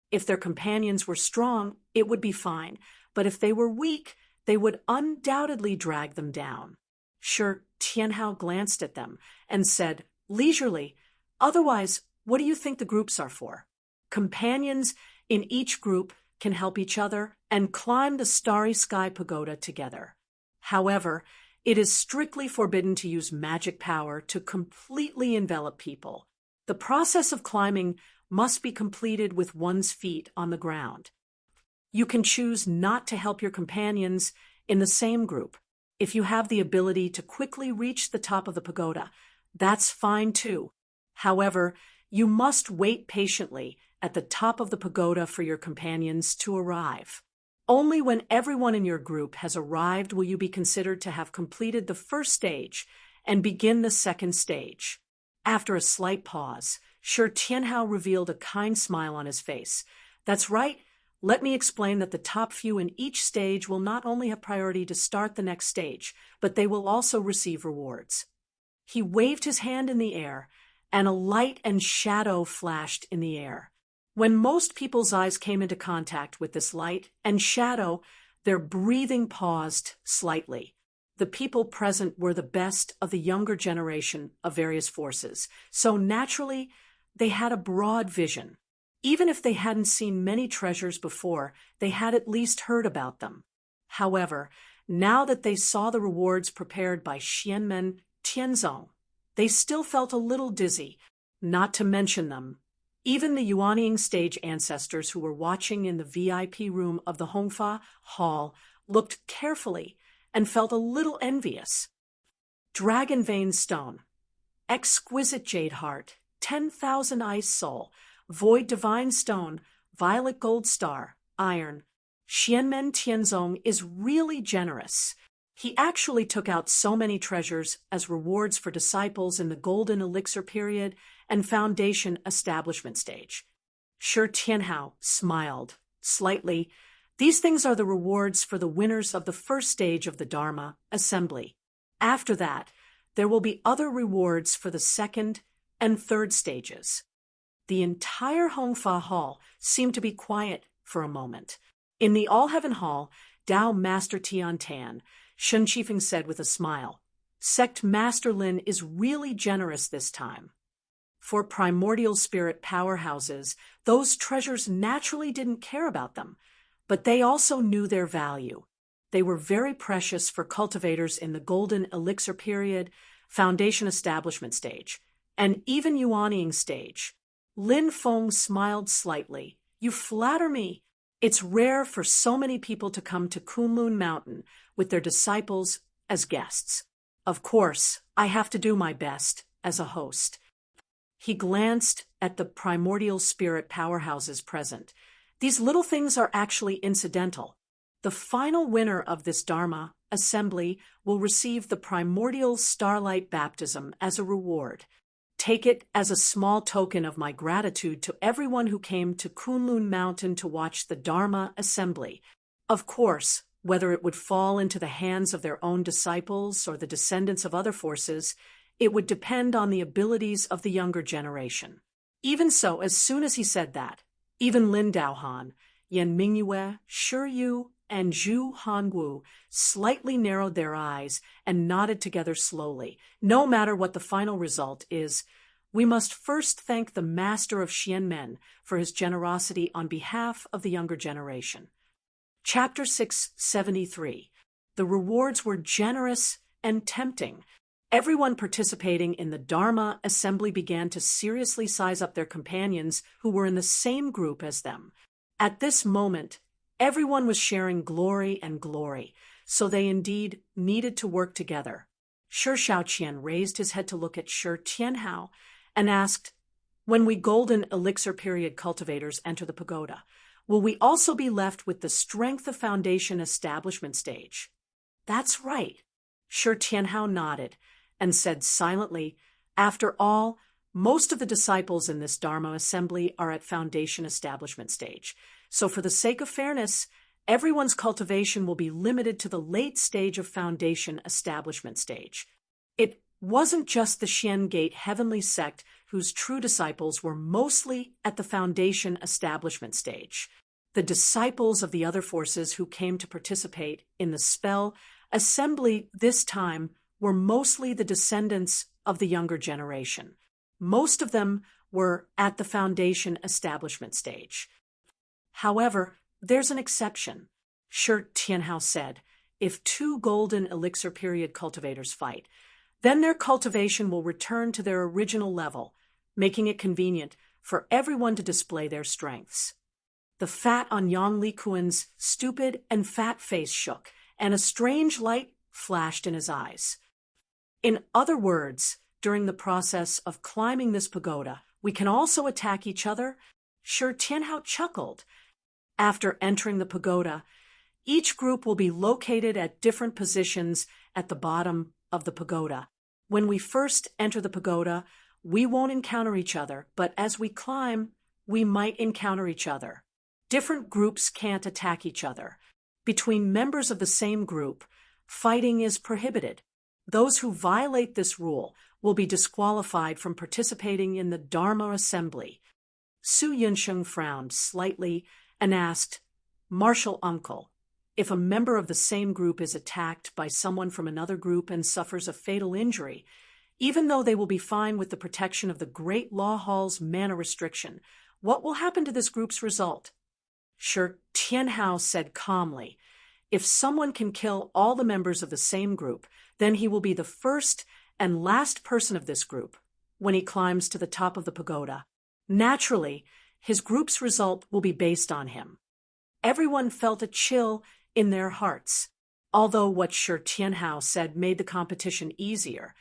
If their companions were strong, it would be fine, but if they were weak, they would undoubtedly drag them down. Shi Tianhao glanced at them and said, leisurely, otherwise, what do you think the groups are for? Companions in each group can help each other and climb the starry sky pagoda together. However, it is strictly forbidden to use magic power to completely envelop people. The process of climbing must be completed with one's feet on the ground. You can choose not to help your companions in the same group. If you have the ability to quickly reach the top of the pagoda, that's fine too. However, you must wait patiently at the top of the pagoda for your companions to arrive. Only when everyone in your group has arrived will you be considered to have completed the first stage and begin the second stage. After a slight pause, Shi Tianhao revealed a kind smile on his face. That's right. Let me explain that the top few in each stage will not only have priority to start the next stage, but they will also receive rewards. He waved his hand in the air, and a light and shadow flashed in the air. When most people's eyes came into contact with this light and shadow, their breathing paused slightly. The people present were the best of the younger generation of various forces, so naturally, they had a broad vision. Even if they hadn't seen many treasures before, they had at least heard about them. However, now that they saw the rewards prepared by Xianmen Tianzong, they still felt a little dizzy, not to mention them. Even the Yuanying stage ancestors who were watching in the VIP room of the Hongfa Hall looked carefully and felt a little envious. Dragon Vein Stone, Exquisite Jade Heart, 10,000 Ice Soul, Void Divine Stone, Violet Gold Star, Iron. Xianmen Tianzong is really generous. He actually took out so many treasures as rewards for disciples in the Golden Elixir period and Foundation Establishment stage. Shi Tianhao smiled slightly. These things are the rewards for the winners of the first stage of the Dharma assembly. After that, there will be other rewards for the second and third stages. The entire Hongfa Hall seemed to be quiet for a moment. In the All-Heaven Hall, Tao Master Tian Tan, Shen Qifeng said with a smile, Sect Master Lin is really generous this time. For primordial spirit powerhouses, those treasures naturally didn't care about them, but they also knew their value. They were very precious for cultivators in the Golden Elixir period, Foundation Establishment stage, and even Yuanying stage. Lin Feng smiled slightly. You flatter me. It's rare for so many people to come to Kunlun Mountain with their disciples as guests. Of course, I have to do my best as a host. He glanced at the primordial spirit powerhouses present. These little things are actually incidental. The final winner of this Dharma assembly will receive the primordial starlight baptism as a reward. Take it as a small token of my gratitude to everyone who came to Kunlun Mountain to watch the Dharma assembly. Of course, whether it would fall into the hands of their own disciples or the descendants of other forces, it would depend on the abilities of the younger generation. Even so, as soon as he said that, even Lin Daohan, Yan Mingyue, Shi Yu, and Zhu Hongwu slightly narrowed their eyes and nodded together slowly. No matter what the final result is, we must first thank the master of Xianmen for his generosity on behalf of the younger generation. Chapter 673. The rewards were generous and tempting. Everyone participating in the Dharma assembly began to seriously size up their companions who were in the same group as them. At this moment, everyone was sharing glory and glory, so they indeed needed to work together. Shi Shaoqian raised his head to look at Shi Tianhao and asked, "When we golden elixir period cultivators enter the pagoda, will we also be left with the strength of foundation establishment stage?" "That's right." Shi Tianhao nodded and said silently, "After all, most of the disciples in this Dharma assembly are at foundation establishment stage. So for the sake of fairness, everyone's cultivation will be limited to the late stage of foundation establishment stage." It wasn't just the Xian Gate heavenly sect whose true disciples were mostly at the foundation establishment stage. The disciples of the other forces who came to participate in the spell assembly this time were mostly the descendants of the younger generation. Most of them were at the foundation establishment stage. However, there's an exception. Shi Tianhao said, "If two golden elixir period cultivators fight, then their cultivation will return to their original level, making it convenient for everyone to display their strengths." The fat on Yang Likuan's stupid and fat face shook, and a strange light flashed in his eyes. In other words, during the process of climbing this pagoda, we can also attack each other? Shi Tianhao chuckled. After entering the pagoda, each group will be located at different positions at the bottom of the pagoda. When we first enter the pagoda, we won't encounter each other, but as we climb, we might encounter each other. Different groups can't attack each other. Between members of the same group, fighting is prohibited. Those who violate this rule will be disqualified from participating in the Dharma assembly. Su Yunsheng frowned slightly and asked, "Martial uncle, if a member of the same group is attacked by someone from another group and suffers a fatal injury, even though they will be fine with the protection of the Great Law Hall's mana restriction, what will happen to this group's result?" Shi Tianhao said calmly, "If someone can kill all the members of the same group, then he will be the first and last person of this group when he climbs to the top of the pagoda. Naturally, his group's result will be based on him." Everyone felt a chill in their hearts. Although what Shi Tianhao said made the competition easier,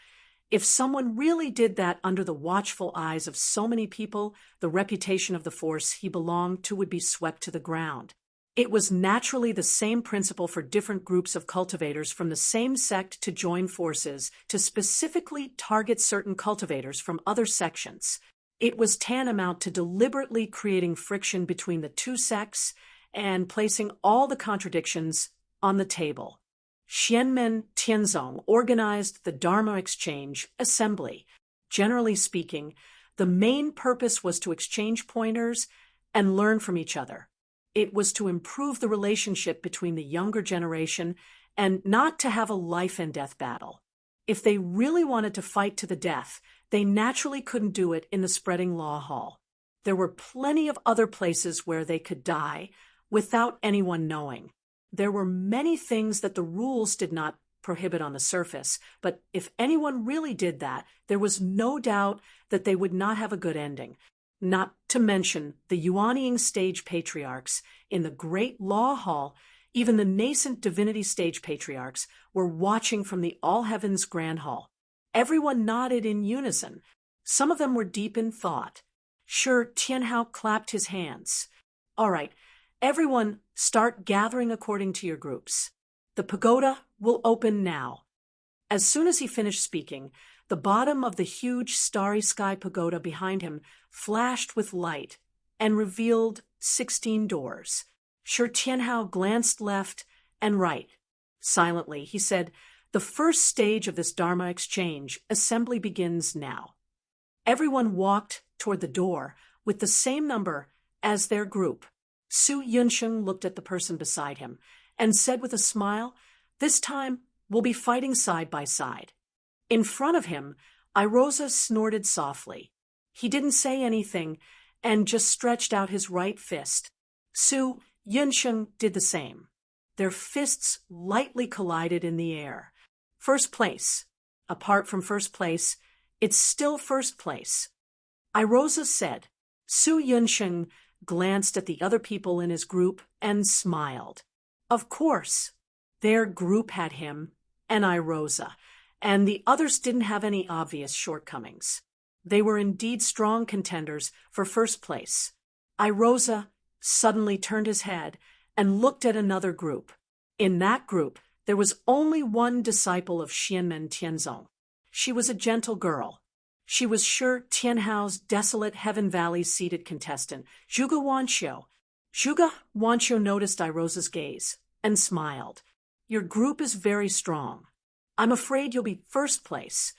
if someone really did that under the watchful eyes of so many people, the reputation of the force he belonged to would be swept to the ground. It was naturally the same principle for different groups of cultivators from the same sect to join forces to specifically target certain cultivators from other sections. It was tantamount to deliberately creating friction between the two sects and placing all the contradictions on the table. Xianmen Tianzong organized the Dharma Exchange Assembly. Generally speaking, the main purpose was to exchange pointers and learn from each other. It was to improve the relationship between the younger generation and not to have a life and death battle. If they really wanted to fight to the death, they naturally couldn't do it in the spreading law hall. There were plenty of other places where they could die without anyone knowing. There were many things that the rules did not prohibit on the surface, but if anyone really did that, there was no doubt that they would not have a good ending. Not to mention the Yuanying stage patriarchs in the Great Law Hall. Even the nascent divinity stage patriarchs were watching from the All Heavens Grand Hall. Everyone nodded in unison. Some of them were deep in thought. Shi Tianhao clapped his hands. "All right, everyone start gathering according to your groups. The pagoda will open now." As soon as he finished speaking, the bottom of the huge starry sky pagoda behind him flashed with light and revealed 16 doors. Shi Tianhao glanced left and right. Silently, he said, "The first stage of this Dharma exchange assembly begins now." Everyone walked toward the door with the same number as their group. Su Yunsheng looked at the person beside him and said with a smile, "This time we'll be fighting side by side." In front of him, Irosa snorted softly. He didn't say anything and just stretched out his right fist. Su Yunsheng did the same. Their fists lightly collided in the air. First place. Apart from first place, it's still first place. Irosa said. Su Yunsheng glanced at the other people in his group and smiled. Of course, their group had him and Irosa, and the others didn't have any obvious shortcomings. They were indeed strong contenders for first place. Irosa suddenly turned his head and looked at another group. In that group, there was only one disciple of Xianmen Tianzong. She was a gentle girl. She was sure Tianhao's desolate Heaven Valley-seated contestant, Zhuge Wanqiu. Zhuge Wanqiu noticed Irosa's gaze and smiled. Your group is very strong. I'm afraid you'll be first place.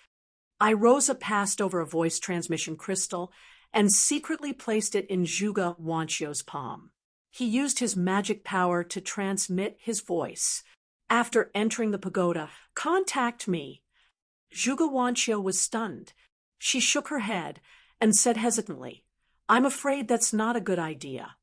Irosa passed over a voice transmission crystal and secretly placed it in Zhuge Wanqiu's palm. He used his magic power to transmit his voice. After entering the pagoda, "Contact me." Zhuge Wanqiu was stunned. She shook her head and said hesitantly, "I'm afraid that's not a good idea."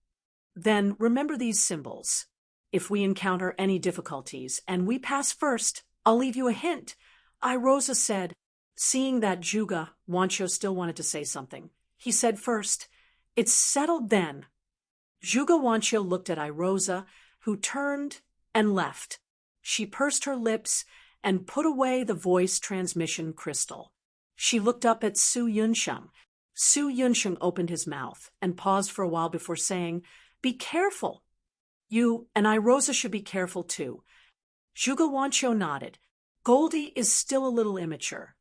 "Then remember these symbols. If we encounter any difficulties and we pass first, I'll leave you a hint," Irosa said. Seeing that Zhuge Wanqiu still wanted to say something, he said first, "It's settled then." Zhuge Wanqiu looked at Irosa, who turned and left. She pursed her lips and put away the voice transmission crystal. She looked up at Su Yunsheng. Su Yunsheng opened his mouth and paused for a while before saying, "Be careful." "You and Irosa should be careful too." Zhuge Wanqiu nodded. "Goldie is still a little immature.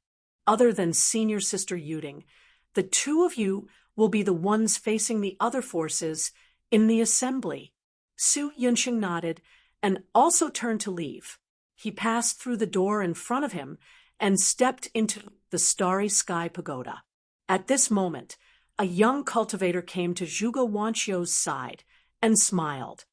Other than senior sister Yuding, the two of you will be the ones facing the other forces in the assembly." Su Yunsheng nodded and also turned to leave. He passed through the door in front of him and stepped into the Starry Sky Pagoda. At this moment, a young cultivator came to Zhuge Wanqiu's side and smiled.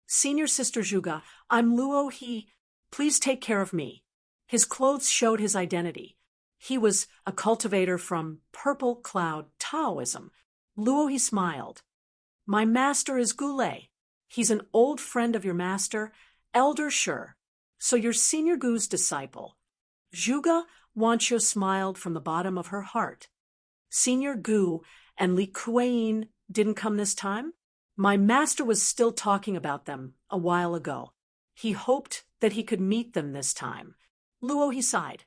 "Senior Sister Zhuge, I'm Luo He. Please take care of me." His clothes showed his identity. He was a cultivator from Purple Cloud Taoism. Luo He smiled. "My master is Gulei. He's an old friend of your master, Elder Shi. So you're Senior Gu's disciple." Zhuge Wanqiu smiled from the bottom of her heart. "Senior Gu and Li Kuei-yin didn't come this time? My master was still talking about them a while ago. He hoped that he could meet them this time." Luo He sighed.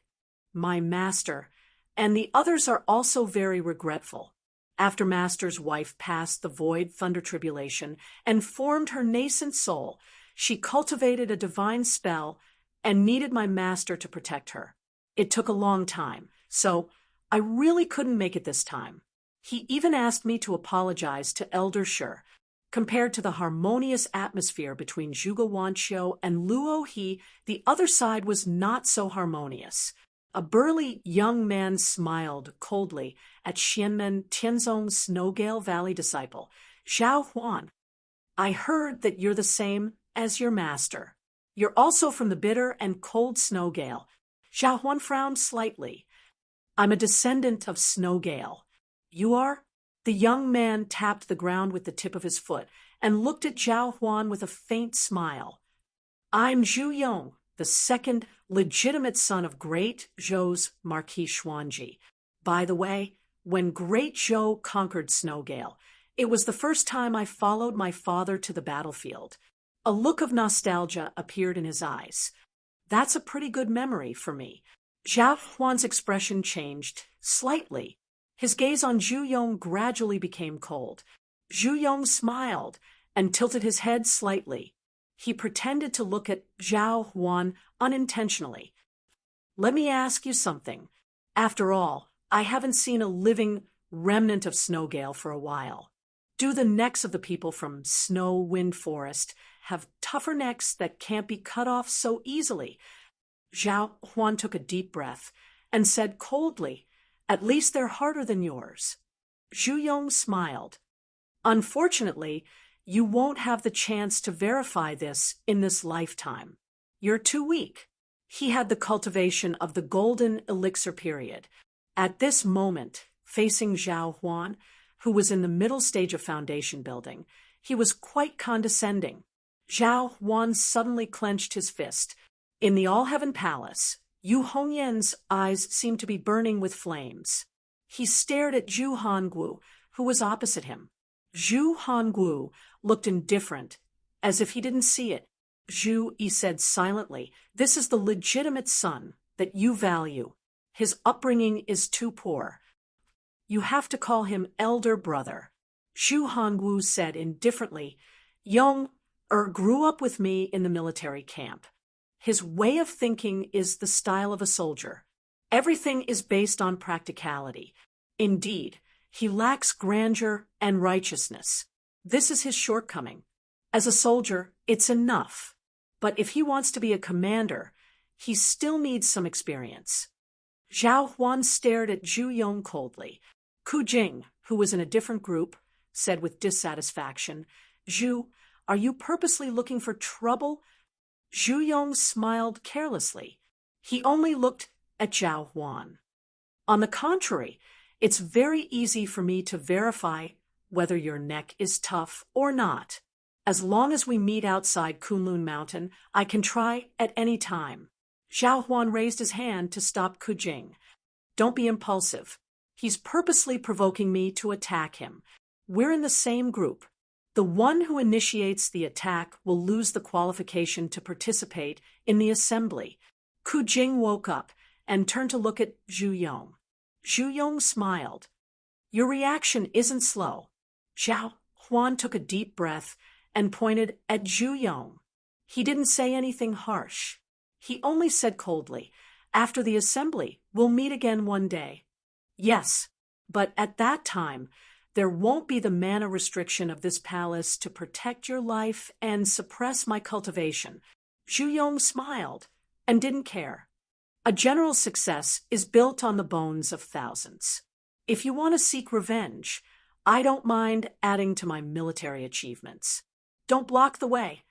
"My master and the others are also very regretful. After Master's wife passed the void thunder tribulation and formed her nascent soul, she cultivated a divine spell and needed my master to protect her. It took a long time, so I really couldn't make it this time. He even asked me to apologize to Elder Shi. Compared to the harmonious atmosphere between Zhuge Wanqiu and Luo He, the other side was not so harmonious." A burly young man smiled coldly at Xianmen Tianzong's Snowgale Valley disciple, Zhao Huan. "I heard that you're the same as your master. You're also from the bitter and cold Snowgale." Zhao Huan frowned slightly. "I'm a descendant of Snowgale. You are?" The young man tapped the ground with the tip of his foot and looked at Zhao Huan with a faint smile. "I'm Zhu Yong, the second legitimate son of Great Zhou's Marquis Xuanji. By the way, when Great Zhou conquered Snowgale, it was the first time I followed my father to the battlefield." A look of nostalgia appeared in his eyes. "That's a pretty good memory for me." Zhao Huan's expression changed slightly. His gaze on Zhu Yong gradually became cold. Zhu Yong smiled and tilted his head slightly. He pretended to look at Zhao Huan unintentionally. "Let me ask you something. After all, I haven't seen a living remnant of Snowgale for a while. Do the necks of the people from Snow Wind Forest have tougher necks that can't be cut off so easily?" Zhao Huan took a deep breath and said coldly, "At least they're harder than yours." Zhu Yong smiled. "Unfortunately, You won't have the chance to verify this in this lifetime. You're too weak. He had the cultivation of the golden elixir period. At this moment, facing Zhao Huan, who was in the middle stage of foundation building, he was quite condescending. Zhao Huan suddenly clenched his fist. In the All-Heaven Palace, Yu Hongyan's eyes seemed to be burning with flames. He stared at Zhu Hongwu, who was opposite him. Zhu Hongwu looked indifferent, as if he didn't see it. Zhu, he said silently, this is the legitimate son that you value. His upbringing is too poor. You have to call him elder brother. Zhu Hongwu said indifferently, Young grew up with me in the military camp. His way of thinking is the style of a soldier. Everything is based on practicality. Indeed, he lacks grandeur and righteousness. This is his shortcoming. As a soldier, it's enough. But if he wants to be a commander, he still needs some experience. Zhao Huan stared at Zhu Yong coldly. Ku Jing, who was in a different group, said with dissatisfaction, Zhu, are you purposely looking for trouble? Zhu Yong smiled carelessly. He only looked at Zhao Huan. On the contrary, it's very easy for me to verify whether your neck is tough or not. As long as we meet outside Kunlun Mountain, I can try at any time. Zhao Huan raised his hand to stop Ku Jing. Don't be impulsive. He's purposely provoking me to attack him. We're in the same group. The one who initiates the attack will lose the qualification to participate in the assembly. Ku Jing woke up and turned to look at Zhu Yong. Zhu Yong smiled. Your reaction isn't slow. Zhao Huan took a deep breath and pointed at Zhu Yong. He didn't say anything harsh. He only said coldly, after the assembly, we'll meet again one day. Yes, but at that time, there won't be the mana restriction of this palace to protect your life and suppress my cultivation. Zhu Yong smiled and didn't care. A general's success is built on the bones of thousands. If you want to seek revenge, I don't mind adding to my military achievements. Don't block the way.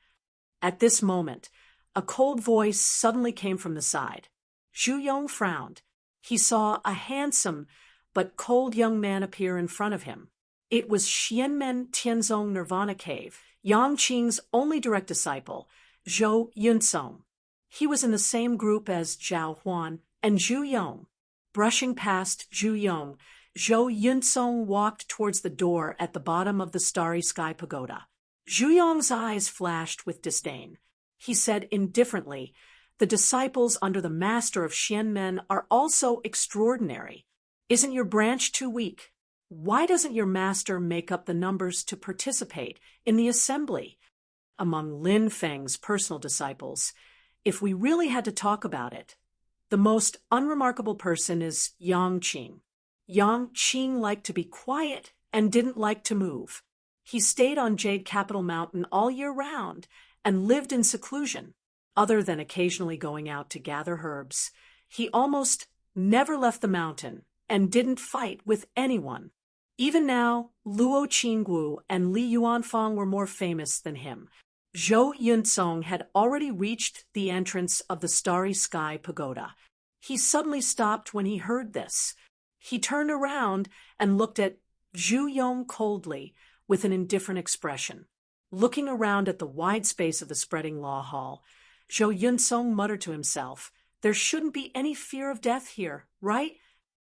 At this moment, a cold voice suddenly came from the side. Zhu Yong frowned. He saw a handsome but cold young man appear in front of him. It was Xianmen Tianzong Nirvana Cave, Yang Qing's only direct disciple, Zhou Yunsong. He was in the same group as Zhao Huan and Zhu Yong. Brushing past Zhu Yong, Zhou Yunsong walked towards the door at the bottom of the Starry Sky Pagoda. Zhu Yong's eyes flashed with disdain. He said indifferently, the disciples under the master of Xianmen are also extraordinary. Isn't your branch too weak? Why doesn't your master make up the numbers to participate in the assembly? Among Lin Feng's personal disciples, if we really had to talk about it, the most unremarkable person is Yang Qing. Yang Qing liked to be quiet and didn't like to move. He stayed on Jade Capital Mountain all year round and lived in seclusion. Other than occasionally going out to gather herbs, he almost never left the mountain and didn't fight with anyone. Even now, Luo Qinggu and Li Yuanfang were more famous than him. Zhou Yunsong had already reached the entrance of the Starry Sky Pagoda. He suddenly stopped when he heard this. He turned around and looked at Zhu Yong coldly, with an indifferent expression. Looking around at the wide space of the spreading law hall, Zhou Yunsong muttered to himself, there shouldn't be any fear of death here, right?